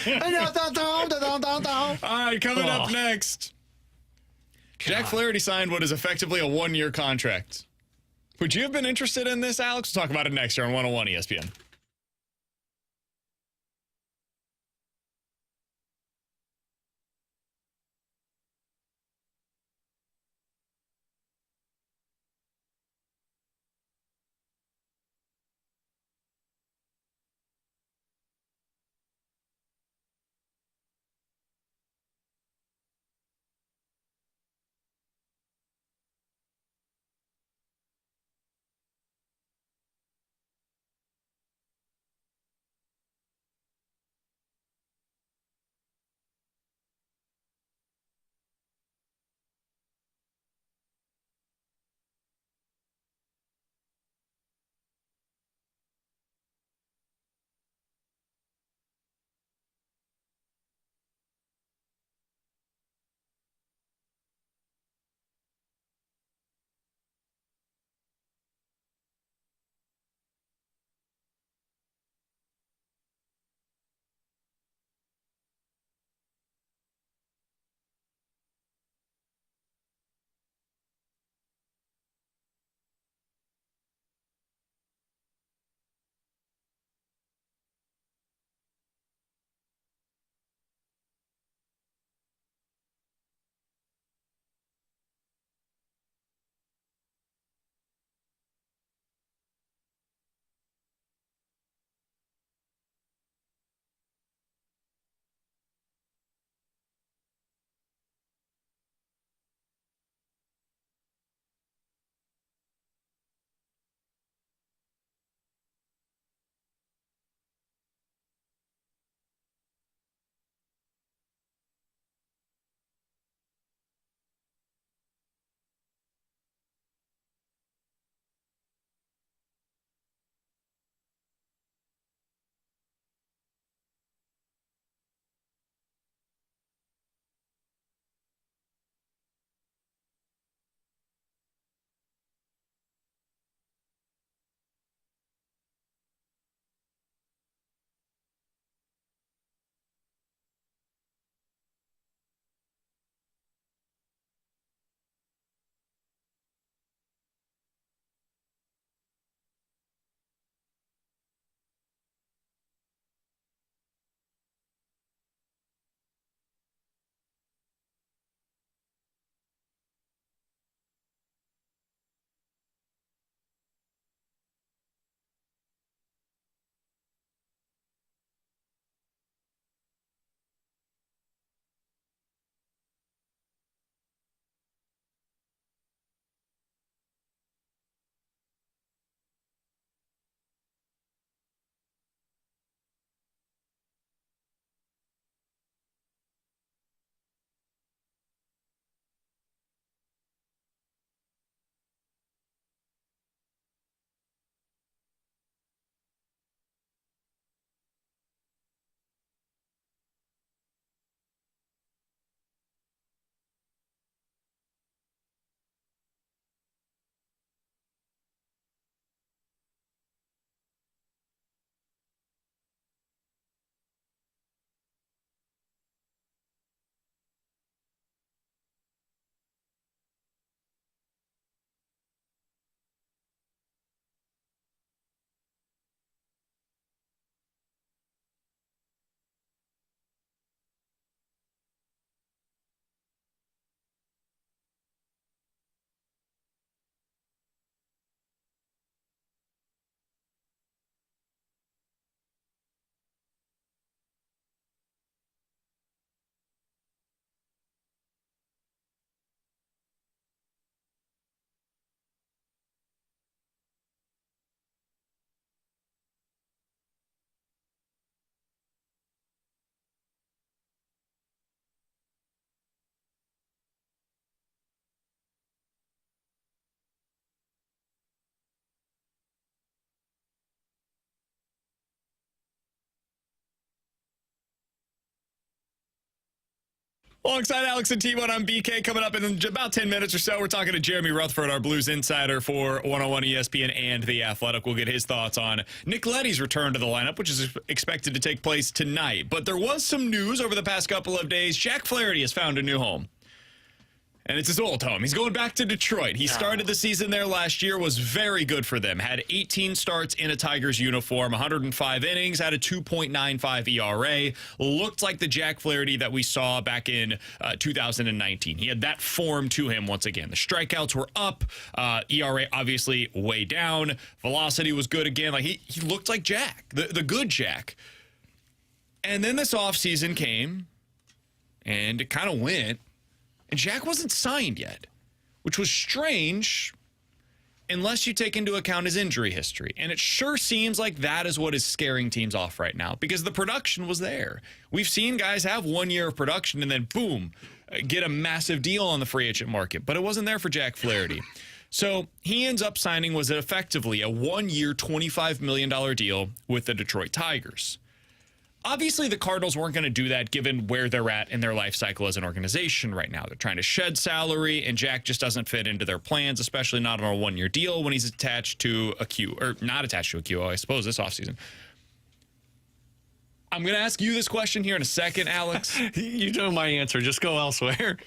All right, coming up next. Jack Flaherty signed what is effectively a 1-year contract. Would you have been interested in this, Alex? We'll talk about it next year on 101 ESPN. Alongside Alex and T-Bone, I'm BK. Coming up in about 10 minutes or so, we're talking to Jeremy Rutherford, our Blues insider for 101 ESPN and The Athletic. We'll get his thoughts on Nick Leddy's return to the lineup, which is expected to take place tonight. But there was some news over the past couple of days. Jack Flaherty has found a new home. And it's his old home. He's going back to Detroit. He started the season there last year, was very good for them. Had 18 starts in a Tigers uniform, 105 innings, had a 2.95 ERA. Looked like the Jack Flaherty that we saw back in 2019. He had that form to him once again. The strikeouts were up. ERA obviously way down. Velocity was good again. Like he looked like Jack, the good Jack. And then this offseason came, and it kind of went. And Jack wasn't signed yet, which was strange unless you take into account his injury history. And it sure seems like that is what is scaring teams off right now because the production was there. We've seen guys have 1 year of production and then, boom, get a massive deal on the free agent market. But it wasn't there for Jack Flaherty. So he ends up signing was effectively a 1 year, $25 million deal with the Detroit Tigers. Obviously, the Cardinals weren't going to do that given where they're at in their life cycle as an organization right now. They're trying to shed salary, and Jack just doesn't fit into their plans, especially not on a 1 year deal when he's attached to a Q, or not attached to a Q, I suppose, this offseason. I'm going to ask you this question here in a second, Alex. You know my answer. Just go elsewhere.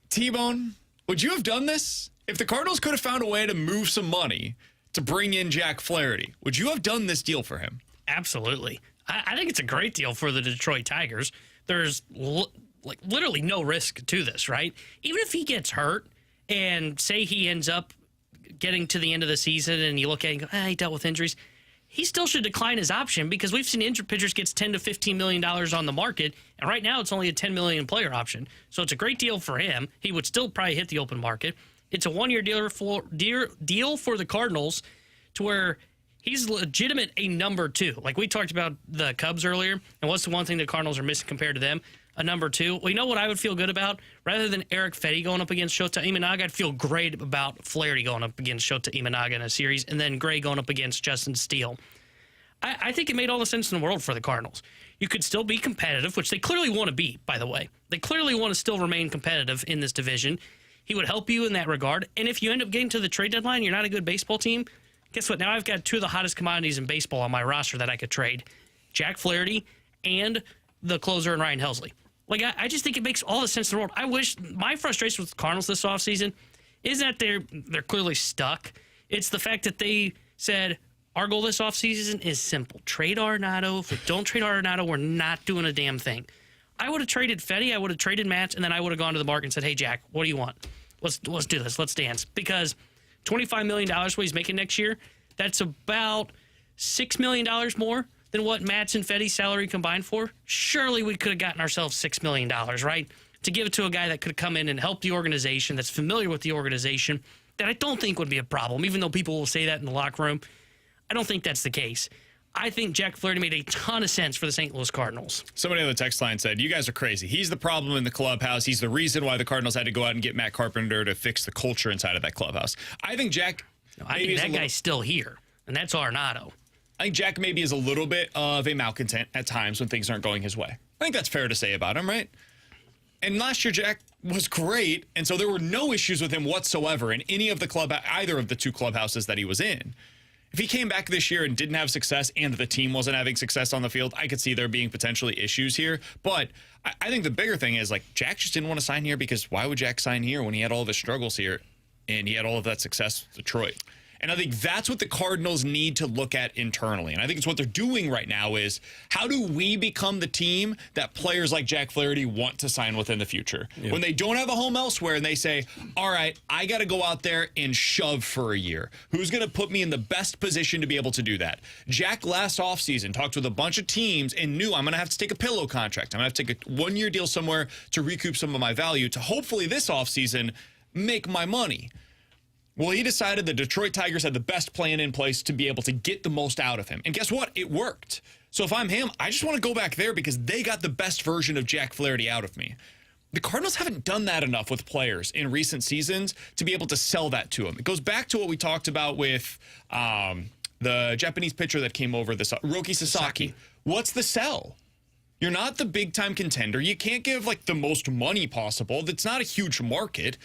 T-Bone, would you have done this? If the Cardinals could have found a way to move some money to bring in Jack Flaherty, would you have done this deal for him? Absolutely. I think it's a great deal for the Detroit Tigers. There's literally no risk to this, right? Even if he gets hurt and say he ends up getting to the end of the season and you look at it and go, he dealt with injuries, he still should decline his option because we've seen injured pitchers gets $10 to $15 million on the market, and right now it's only a $10 million player option. So it's a great deal for him. He would still probably hit the open market. It's a 1 year deal for the Cardinals to where he's legitimate a number two. Like we talked about the Cubs earlier, and what's the one thing the Cardinals are missing compared to them? A number two. Well, you know what I would feel good about? Rather than Eric Fetty going up against Shota Imanaga, I'd feel great about Flaherty going up against Shota Imanaga in a series, and then Gray going up against Justin Steele. I think it made all the sense in the world for the Cardinals. You could still be competitive, which they clearly want to be, by the way. They clearly want to still remain competitive in this division. He would help you in that regard. And if you end up getting to the trade deadline, you're not a good baseball team, guess what? Now I've got two of the hottest commodities in baseball on my roster that I could trade. Jack Flaherty and the closer in Ryan Helsley. Like, I just think it makes all the sense in the world. I wish my frustration with the Cardinals this offseason is that they're clearly stuck. It's the fact that they said, our goal this offseason is simple. Trade Arenado. If we don't trade Arenado, we're not doing a damn thing. I would have traded Fetty. I would have traded Matz, and then I would have gone to the market and said, hey, Jack, what do you want? Let's do this. Let's dance. Because $25 million what he's making next year, that's about $6 million more than what Matz and Fetty's salary combined for. Surely we could have gotten ourselves $6 million, right? To give it to a guy that could come in and help the organization, that's familiar with the organization, that I don't think would be a problem, even though people will say that in the locker room. I don't think that's the case. I think Jack Flaherty made a ton of sense for the St. Louis Cardinals. Somebody on the text line said, you guys are crazy. He's the problem in the clubhouse. He's the reason why the Cardinals had to go out and get Matt Carpenter to fix the culture inside of that clubhouse. I think Jack... I think that guy's still here, and that's Arenado. I think Jack maybe is a little bit of a malcontent at times when things aren't going his way. I think that's fair to say about him, right? And last year, Jack was great, and so there were no issues with him whatsoever in any of the either of the two clubhouses that he was in. If he came back this year and didn't have success and the team wasn't having success on the field, I could see there being potentially issues here. But I think the bigger thing is, like, Jack just didn't want to sign here because why would Jack sign here when he had all of his struggles here and he had all of that success with Detroit? And I think that's what the Cardinals need to look at internally. And I think it's what they're doing right now is how do we become the team that players like Jack Flaherty want to sign with in the future? Yeah. When they don't have a home elsewhere and they say, all right, I got to go out there and shove for a year. Who's going to put me in the best position to be able to do that? Jack last offseason talked with a bunch of teams and knew I'm going to have to take a pillow contract. I'm going to have to take a 1 year deal somewhere to recoup some of my value to hopefully this offseason make my money. Well, he decided the Detroit Tigers had the best plan in place to be able to get the most out of him. And guess what? It worked. So if I'm him, I just want to go back there because they got the best version of Jack Flaherty out of me. The Cardinals haven't done that enough with players in recent seasons to be able to sell that to them. It goes back to what we talked about with the Japanese pitcher that came over, this Roki Sasaki. What's the sell? You're not the big time contender. You can't give like the most money possible. That's not a huge market.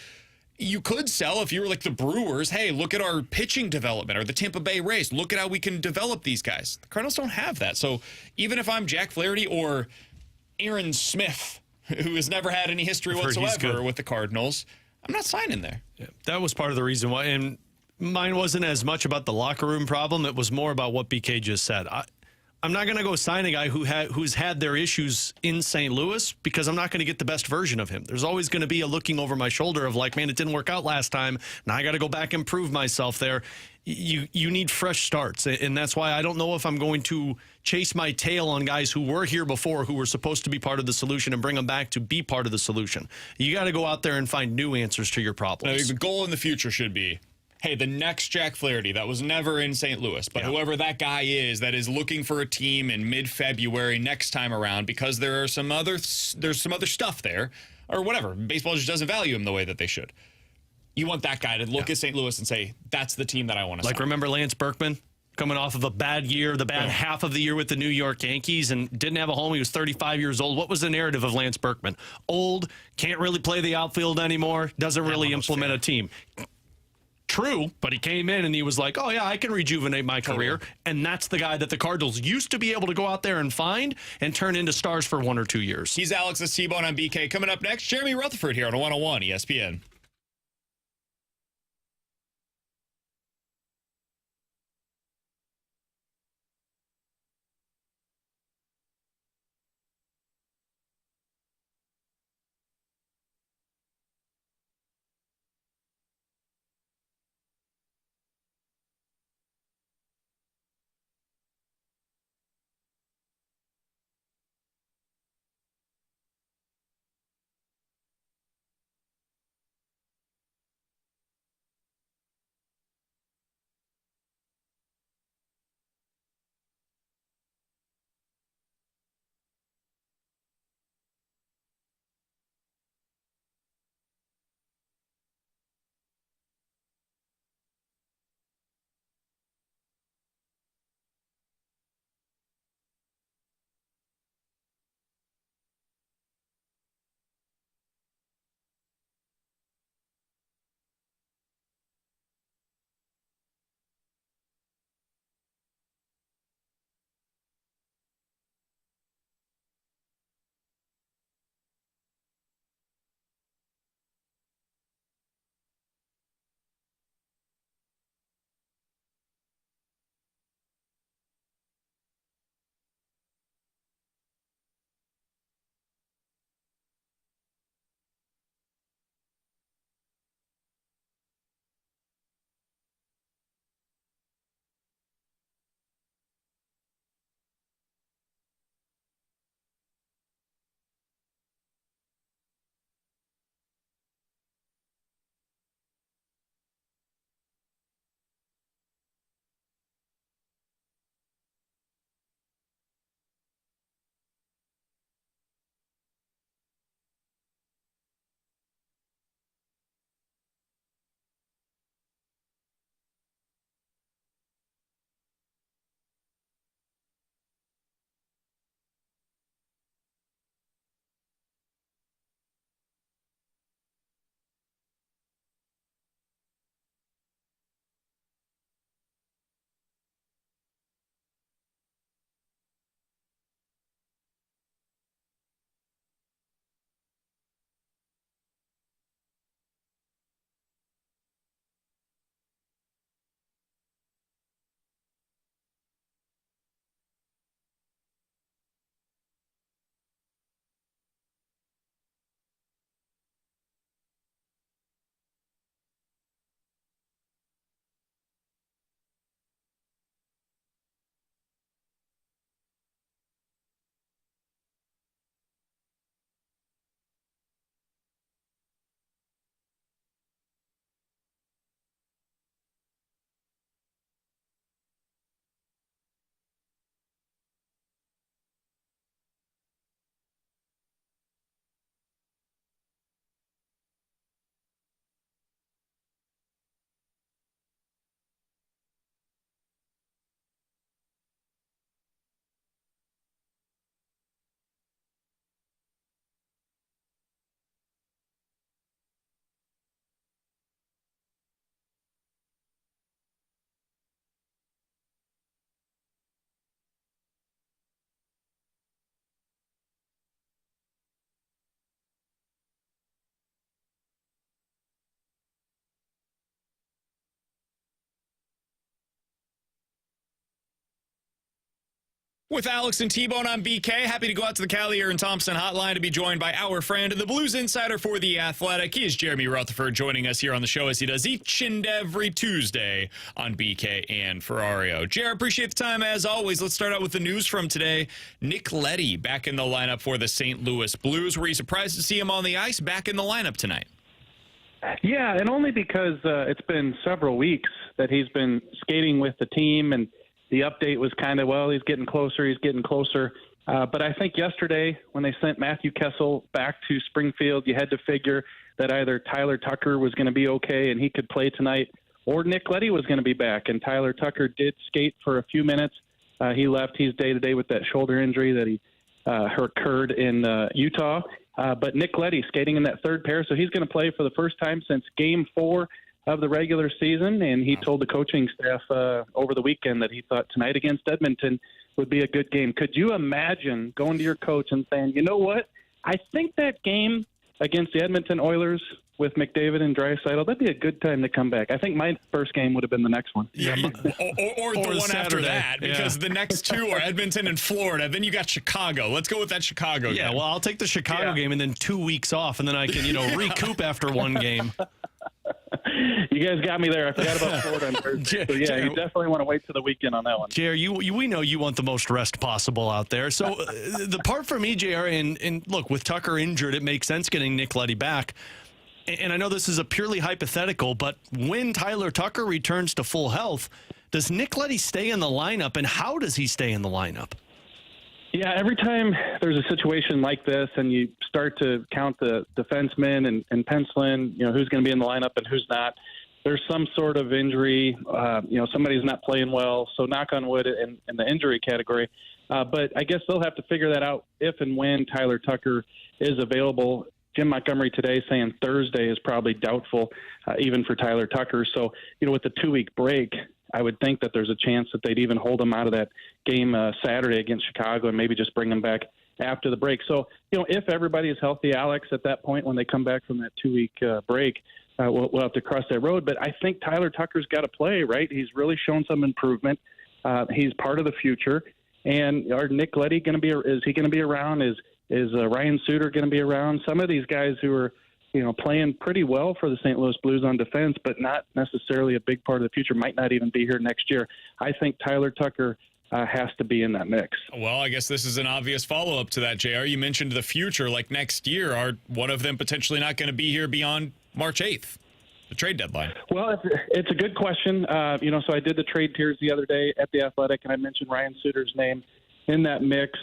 You could sell if you were like the Brewers. Hey, look at our pitching development, or the Tampa Bay Rays. Look at how we can develop these guys. The Cardinals don't have that. So even if I'm Jack Flaherty or Aaron Smith, who has never had any history whatsoever with the Cardinals, I'm not signing there. Yeah, that was part of the reason why. And mine wasn't as much about the locker room problem. It was more about what BK just said. I'm not going to go sign a guy who's had their issues in St. Louis, because I'm not going to get the best version of him. There's always going to be a looking over my shoulder of like, man, it didn't work out last time. Now I got to go back and prove myself there. You need fresh starts. And that's why I don't know if I'm going to chase my tail on guys who were here before, who were supposed to be part of the solution, and bring them back to be part of the solution. You got to go out there and find new answers to your problems. The goal in the future should be, hey, the next Jack Flaherty that was never in St. Louis, but whoever that guy is that is looking for a team in mid-February next time around, because there's some other stuff there, or whatever. Baseball just doesn't value him the way that they should. You want that guy to look at St. Louis and say, that's the team that I want to sign. Like, remember Lance Berkman coming off of a bad year, the bad half of the year with the New York Yankees, and didn't have a home. He was 35 years old. What was the narrative of Lance Berkman? Old, can't really play the outfield anymore, doesn't really implement a team. True, but he came in and he was like, oh, yeah, I can rejuvenate my career. And that's the guy that the Cardinals used to be able to go out there and find and turn into stars for 1 or 2 years. He's Alex T-Bone on BK. Coming up next, Jeremy Rutherford here on 101 ESPN. With Alex and T-Bone on BK, happy to go out to the Callier and Thompson hotline to be joined by our friend, the Blues insider for The Athletic. He is Jeremy Rutherford, joining us here on the show as he does each and every Tuesday on BK and Ferrario. Jer, appreciate the time as always. Let's start out with the news from today. Nick Leddy back in the lineup for the St. Louis Blues. Were you surprised to see him on the ice back in the lineup tonight? Yeah, and only because it's been several weeks that he's been skating with the team, and the update was kind of, well, he's getting closer. But I think yesterday when they sent Matthew Kessel back to Springfield, you had to figure that either Tyler Tucker was going to be okay and he could play tonight, or Nick Leddy was going to be back. And Tyler Tucker did skate for a few minutes. He left. He's day-to-day with that shoulder injury that he occurred in Utah. But Nick Leddy skating in that third pair, so he's going to play for the first time since Game 4 of the regular season, and he told the coaching staff over the weekend that he thought tonight against Edmonton would be a good game. Could you imagine going to your coach and saying, you know what, I think that game against the Edmonton Oilers with McDavid and Draisaitl, that'd be a good time to come back. I think my first game would have been the next one. Yeah, or the one Saturday after that, because the next two are Edmonton and Florida. Then you got Chicago. Let's go with that Chicago game. Yeah, well, I'll take the Chicago game and then 2 weeks off, and then I can, recoup after one game. You guys got me there. I forgot about Florida on Thursday. So, yeah, you definitely want to wait till the weekend on that one. JR, we know you want the most rest possible out there. So the part for me, JR, and look, with Tucker injured, it makes sense getting Nick Leddy back. And I know this is a purely hypothetical, but when Tyler Tucker returns to full health, does Nick Leddy stay in the lineup, and how does he stay in the lineup? Yeah, every time there's a situation like this and you start to count the defensemen and pencil in, who's going to be in the lineup and who's not, there's some sort of injury. Somebody's not playing well, so knock on wood in the injury category. But I guess they'll have to figure that out if and when Tyler Tucker is available. Jim Montgomery today saying Thursday is probably doubtful, even for Tyler Tucker. So, with the 2-week break, I would think that there's a chance that they'd even hold him out of that game Saturday against Chicago and maybe just bring him back after the break. So, if everybody is healthy, Alex, at that point when they come back from that 2-week break, we'll have to cross that road. But I think Tyler Tucker's got to play, right? He's really shown some improvement. He's part of the future. And are Nick Leddy is he going to be around? Is Ryan Suter going to be around? Some of these guys who are, playing pretty well for the St. Louis Blues on defense, but not necessarily a big part of the future, might not even be here next year. I think Tyler Tucker has to be in that mix. Well, I guess this is an obvious follow-up to that, JR. You mentioned the future, like next year. Are one of them potentially not going to be here beyond March 8th, the trade deadline? Well, it's a good question. So I did the trade tiers the other day at The Athletic, and I mentioned Ryan Suter's name in that mix.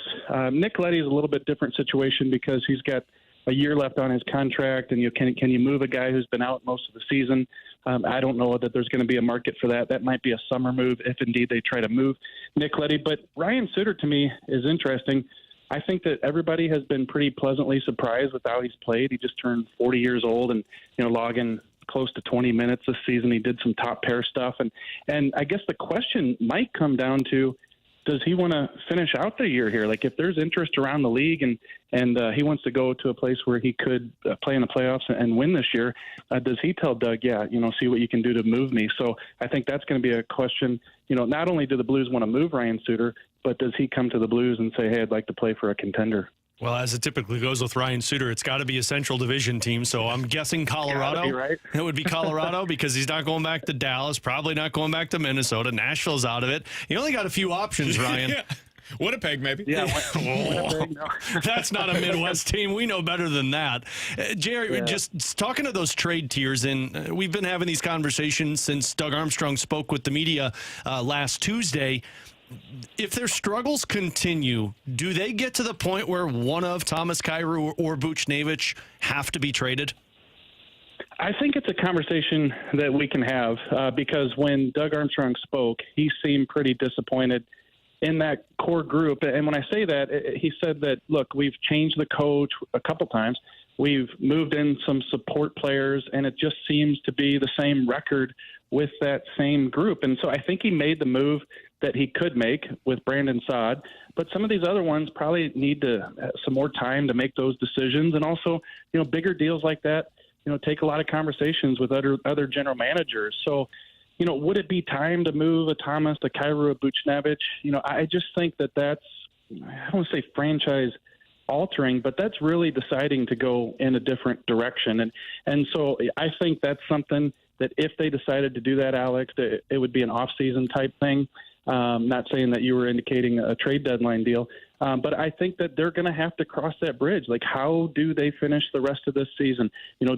Nick Leddy is a little bit different situation because he's got a year left on his contract, and can you move a guy who's been out most of the season? I don't know that there's going to be a market for that. That might be a summer move if indeed they try to move Nick Leddy. But Ryan Suter to me is interesting. I think that everybody has been pretty pleasantly surprised with how he's played. He just turned 40 years old and logging close to 20 minutes this season. He did some top pair stuff, and I guess the question might come down to, does he want to finish out the year here? Like if there's interest around the league and he wants to go to a place where he could play in the playoffs and win this year, does he tell Doug, see what you can do to move me? So I think that's going to be a question. Not only do the Blues want to move Ryan Suter, but does he come to the Blues and say, hey, I'd like to play for a contender? Well, as it typically goes with Ryan Suter, it's got to be a Central Division team. So I'm guessing Colorado. Be, right? It would be Colorado because he's not going back to Dallas, probably not going back to Minnesota. Nashville's out of it. You only got a few options, Ryan. Yeah. Winnipeg, maybe. Yeah, Winnipeg, no. That's not a Midwest team. We know better than that. Jerry, just talking to those trade tiers, and we've been having these conversations since Doug Armstrong spoke with the media last Tuesday. If their struggles continue, do they get to the point where one of Thomas Kyrou or Buchnevich have to be traded? I think it's a conversation that we can have because when Doug Armstrong spoke, he seemed pretty disappointed in that core group. And when I say that, he said that, look, we've changed the coach a couple times. We've moved in some support players, and it just seems to be the same record with that same group. And so I think he made the move that he could make with Brandon Saad, but some of these other ones probably need some more time to make those decisions. And also, bigger deals like that, take a lot of conversations with other general managers. So, would it be time to move a Thomas, a Kyrou, a Buchnevich? I just think that's don't want to say franchise altering, but that's really deciding to go in a different direction. And so I think that's something that if they decided to do that, Alex, it would be an off-season type thing. Not saying that you were indicating a trade deadline deal, but I think that they're going to have to cross that bridge. Like, how do they finish the rest of this season?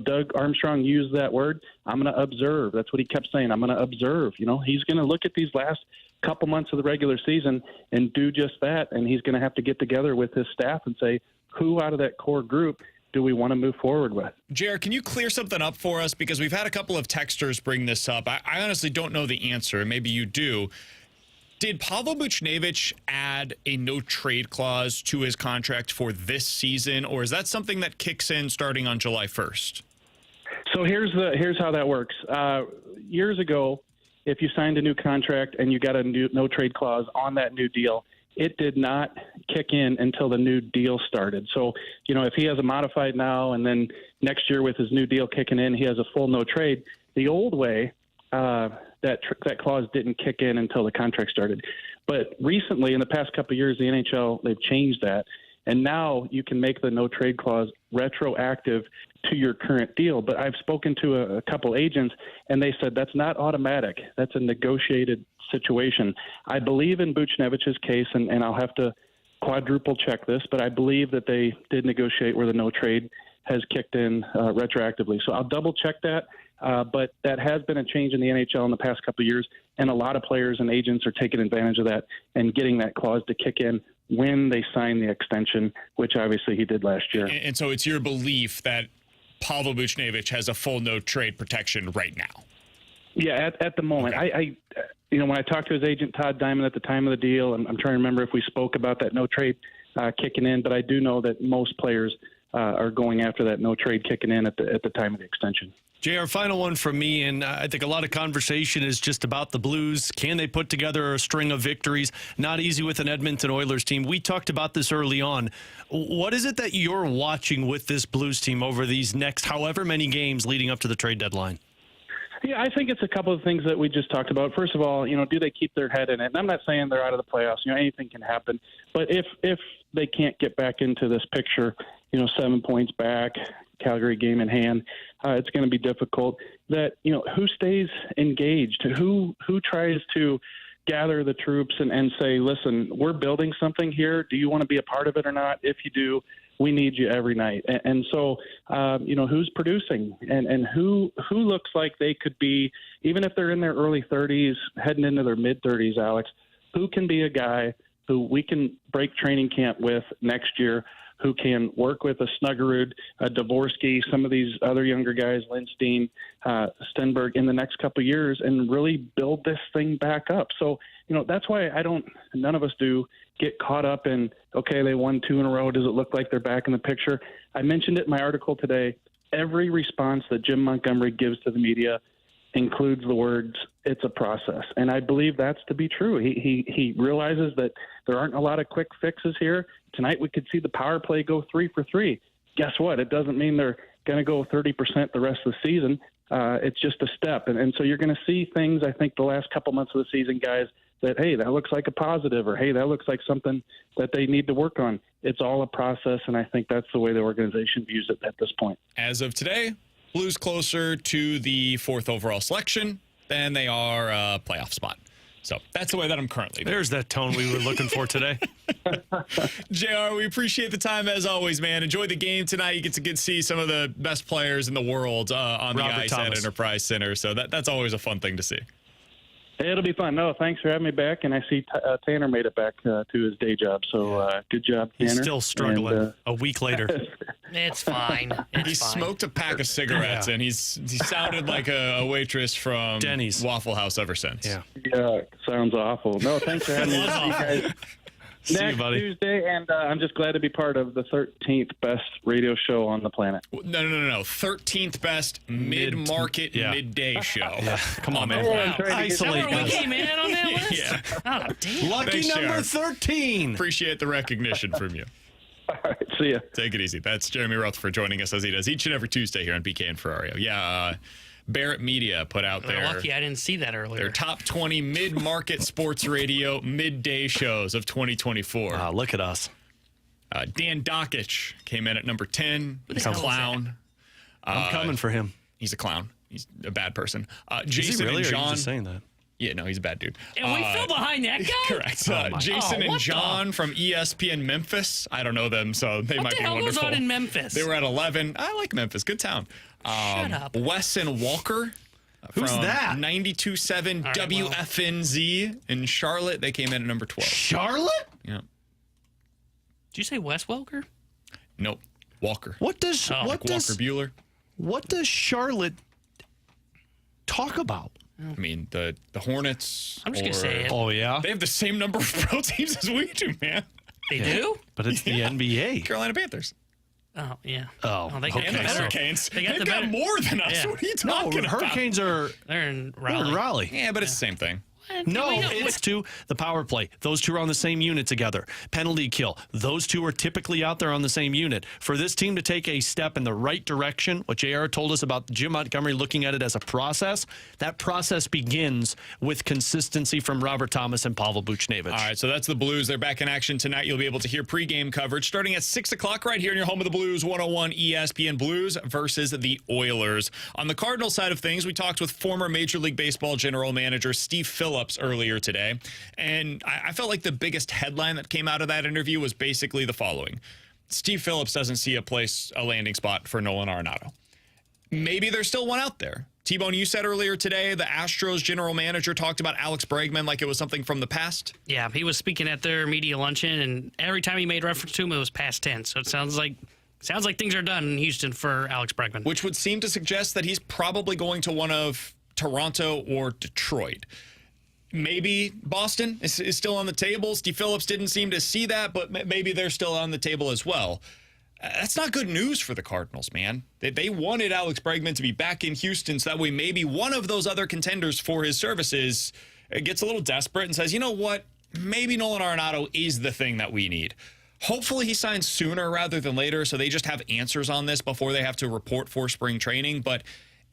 Doug Armstrong used that word. I'm going to observe. That's what he kept saying. I'm going to observe. He's going to look at these last couple months of the regular season and do just that, and he's going to have to get together with his staff and say, who out of that core group do we want to move forward with? JR, can you clear something up for us? Because we've had a couple of texters bring this up. I honestly don't know the answer. Maybe you do. Did Pavel Buchnevich add a no-trade clause to his contract for this season, or is that something that kicks in starting on July 1st? So here's how that works. Years ago, if you signed a new contract and you got a no-trade clause on that new deal, it did not kick in until the new deal started. So, if he has a modified now and then next year with his new deal kicking in, he has a full no-trade. The old way, that clause didn't kick in until the contract started. But recently, in the past couple of years, the NHL, they've changed that. And now you can make the no-trade clause retroactive to your current deal. But I've spoken to a couple agents, and they said that's not automatic. That's a negotiated situation. I believe in Buchnevich's case, and I'll have to quadruple check this, but I believe that they did negotiate where the no-trade has kicked in retroactively. So I'll double check that. But that has been a change in the NHL in the past couple of years, and a lot of players and agents are taking advantage of that and getting that clause to kick in when they sign the extension, which obviously he did last year. And so it's your belief that Pavel Buchnevich has a full no-trade protection right now? Yeah, at the moment. Okay. When I talked to his agent, Todd Diamond, at the time of the deal, I'm trying to remember if we spoke about that no-trade kicking in, but I do know that most players are going after that no-trade kicking in at the time of the extension. JR, final one from me, and I think a lot of conversation is just about the Blues. Can they put together a string of victories? Not easy with an Edmonton Oilers team. We talked about this early on. What is it that you're watching with this Blues team over these next however many games leading up to the trade deadline? Yeah, I think it's a couple of things that we just talked about. First of all, do they keep their head in it? And I'm not saying they're out of the playoffs. Anything can happen. But if they can't get back into this picture, 7 points back, Calgary game in hand, it's going to be difficult. That, who stays engaged? Who tries to gather the troops and say, listen, we're building something here. Do you want to be a part of it or not? If you do, we need you every night. And so, who's producing and who looks like they could be, even if they're in their early 30s, heading into their mid-30s, Alex, who can be a guy who we can break training camp with next year, who can work with a Snuggerud, a Dvorsky, some of these other younger guys, Lindstein, Stenberg, in the next couple of years and really build this thing back up. So, that's why none of us do get caught up in, okay, they won 2 in a row. Does it look like they're back in the picture? I mentioned it in my article today. Every response that Jim Montgomery gives to the media includes the words, it's a process. And I believe that's to be true. He realizes that there aren't a lot of quick fixes here. Tonight we could see the power play go 3 for 3. Guess what? It doesn't mean they're going to go 30% the rest of the season. It's just a step. And so you're going to see things, I think, the last couple months of the season, guys, that, hey, that looks like a positive, or, hey, that looks like something that they need to work on. It's all a process, and I think that's the way the organization views it at this point. As of today, Blues closer to the 4th overall selection than they are a playoff spot. So that's the way that I'm currently doing. There's that tone we were looking for today. JR, we appreciate the time as always, man. Enjoy the game tonight. You get to see some of the best players in the world on the ice at Enterprise Center. So that's always a fun thing to see. It'll be fun. No, thanks for having me back. And I see Tanner made it back to his day job. So good job, Tanner. He's still struggling a week later. It's fine. He smoked a pack of cigarettes, and he sounded like a waitress from Denny's Waffle House ever since. Yeah, sounds awful. No, thanks for having me. Guys. See Next you, buddy. Tuesday, and I'm just glad to be part of the 13th best radio show on the planet. No. 13th best mid-market midday show. Yeah. Come on, man. Isolate us. We came in on that list? Yeah. Oh, damn. Lucky Thanks, number Sharon. 13. Appreciate the recognition from you. All right, see ya. Take it easy. That's Jeremy Rutherford joining us as he does each and every Tuesday here on BK and Ferrario. Yeah, Barrett Media put out They're lucky I didn't see that earlier. their top 20 mid-market sports radio midday shows of 2024. Wow, look at us. Dan Dockich came in at number 10. He's a hell is clown. I'm coming for him. He's a clown. He's a bad person. Is Jason he really, and or are you John. just saying that? Yeah, no, he's a bad dude. And we fell behind that guy? Correct. my- Jason and what John from ESPN Memphis. I don't know them, so they What might the be hell goes wonderful. on in Memphis? They were at 11. I like Memphis. Good town. Shut up. Wes and Walker. Who's from that? 92.7 right, well. WFNZ in Charlotte. They came in at number 12. Charlotte? Yeah. Did you say Wes Welker? Nope. Walker. What does Oh, what Walker does Bueller. what does Charlotte talk about? I mean, the Hornets. I'm just going to say it. Oh yeah, They have the same number of pro teams as we do, man. They do? but it's the NBA. Carolina Panthers. Oh, yeah. Oh, they got okay. And the the better. Hurricanes. They got They've the got better. more than us. Yeah. What are you No, talking about? Hurricanes are They're in they're Raleigh. in Raleigh. Yeah, but it's the same thing. No, We know- it's two. The power play. Those two are on the same unit together. Penalty kill. Those two are typically out there on the same unit. For this team to take a step in the right direction, what JR told us about Jim Montgomery looking at it as a process, that process begins with consistency from Robert Thomas and Pavel Buchnevich. All right, so that's the Blues. They're back in action tonight. You'll be able to hear pregame coverage starting at 6 o'clock right here in your home of the Blues, 101 ESPN. Blues versus the Oilers. On the Cardinals side of things, we talked with former Major League Baseball general manager Steve Phillips earlier today, and I felt like the biggest headline that came out of that interview was basically the following. Steve Phillips doesn't see a landing spot for Nolan Arenado. Maybe there's still one out there. T-Bone, you said earlier today the Astros general manager talked about Alex Bregman like it was something from the past. Yeah, he was speaking at their media luncheon, and every time he made reference to him, it was past tense. So it sounds like things are done in Houston for Alex Bregman. Which would seem to suggest that he's probably going to one of Toronto or Detroit. Maybe Boston is still on the table. Steve Phillips didn't seem to see that, but maybe they're still on the table as well. That's not good news for the Cardinals, man. They wanted Alex Bregman to be back in Houston so that way maybe one of those other contenders for his services gets a little desperate and says, you know what, maybe Nolan Arenado is the thing that we need. Hopefully he signs sooner rather than later so they just have answers on this before they have to report for spring training. But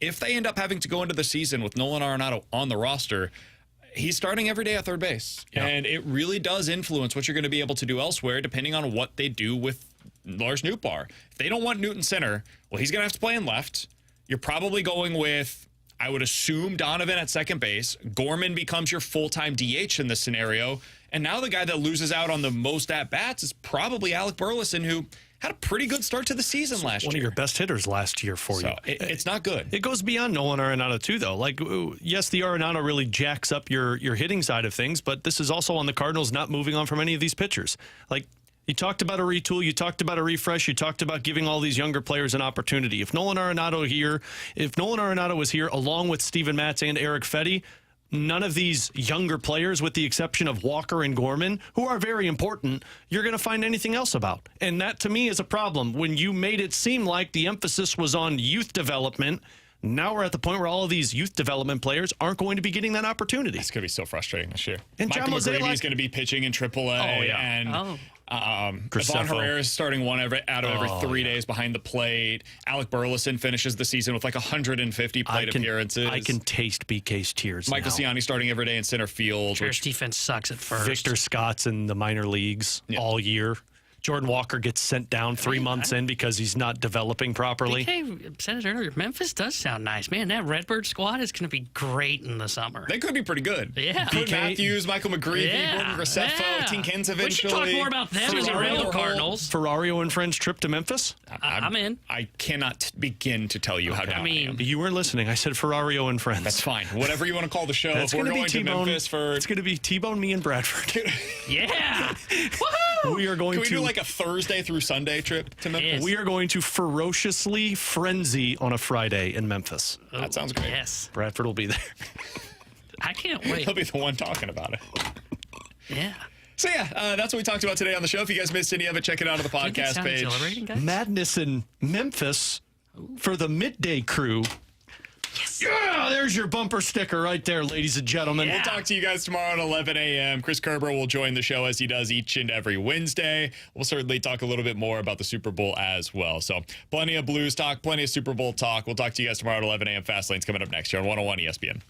if they end up having to go into the season with Nolan Arenado on the roster, he's starting every day at third base. Yeah. And it really does influence what you're going to be able to do elsewhere depending on what they do with Lars Nootbaar. If they don't want Newton center, well, he's going to have to play in left. You're probably going with, I would assume, Donovan at second base. Gorman becomes your full-time DH in this scenario. And now the guy that loses out on the most at-bats is probably Alec Burleson, who had a pretty good start to the season last year. One of your best hitters last year for you. It's not good. It goes beyond Nolan Arenado, too, though. Like, yes, the Arenado really jacks up your hitting side of things, but this is also on the Cardinals not moving on from any of these pitchers. Like, you talked about a retool, you talked about a refresh, you talked about giving all these younger players an opportunity. If Nolan Arenado was here along with Steven Matz and Eric Fetty, none of these younger players, with the exception of Walker and Gorman, who are very important, you're going to find anything else about. And that, to me, is a problem. When you made it seem like the emphasis was on youth development, now we're at the point where all of these youth development players aren't going to be getting that opportunity. It's going to be so frustrating this year. And Michael John McGreevy Mozeliak is going to be pitching in AAA. Oh, yeah. And Ivan Graceffo. Herrera is starting one out of every 3 days behind the plate. Alec Burleson finishes the season with like 150 plate appearances. I can taste BK's tears Michael now. Ciani starting every day in center field. Bears defense sucks at first. Victor Scott's in the minor leagues all year. Jordan Walker gets sent down 3 months in because he's not developing properly. BK said it earlier. Memphis does sound nice. Man, that Redbird squad is going to be great in the summer. They could be pretty good. Yeah. Clint Matthews, Michael McGreevy, Gordon Graceffo, Tinkins eventually. We should talk more about them as a real Cardinals. Ferrario and friends trip to Memphis? I'm in. I cannot begin to tell you how down I am. You weren't listening. I said Ferrario and friends. That's fine. Whatever you want to call the show. That's if we're going going to Memphis for... It's going to be T-Bone, me, and Bradford. Yeah. Woohoo! We are going Can we to do like a Thursday through Sunday trip to Memphis? Yes. We are going to ferociously frenzy on a Friday in Memphis. That sounds great. Yes. Bradford will be there. I can't wait. He'll be the one talking about it. Yeah. So yeah, that's what we talked about today on the show. If you guys missed any of it, check it out on the Doesn't that podcast sound page. exhilarating, guys? Madness in Memphis for the midday crew. Yes. Yes. Yeah, there's your bumper sticker right there, ladies and gentlemen. We'll talk to you guys tomorrow at 11 a.m. Chris Kerber will join the show as he does each and every Wednesday. We'll certainly talk a little bit more about the Super Bowl as well. So plenty of Blues talk, plenty of Super Bowl talk. We'll talk to you guys tomorrow at 11 a.m. Fast Lane's coming up next here on 101 ESPN.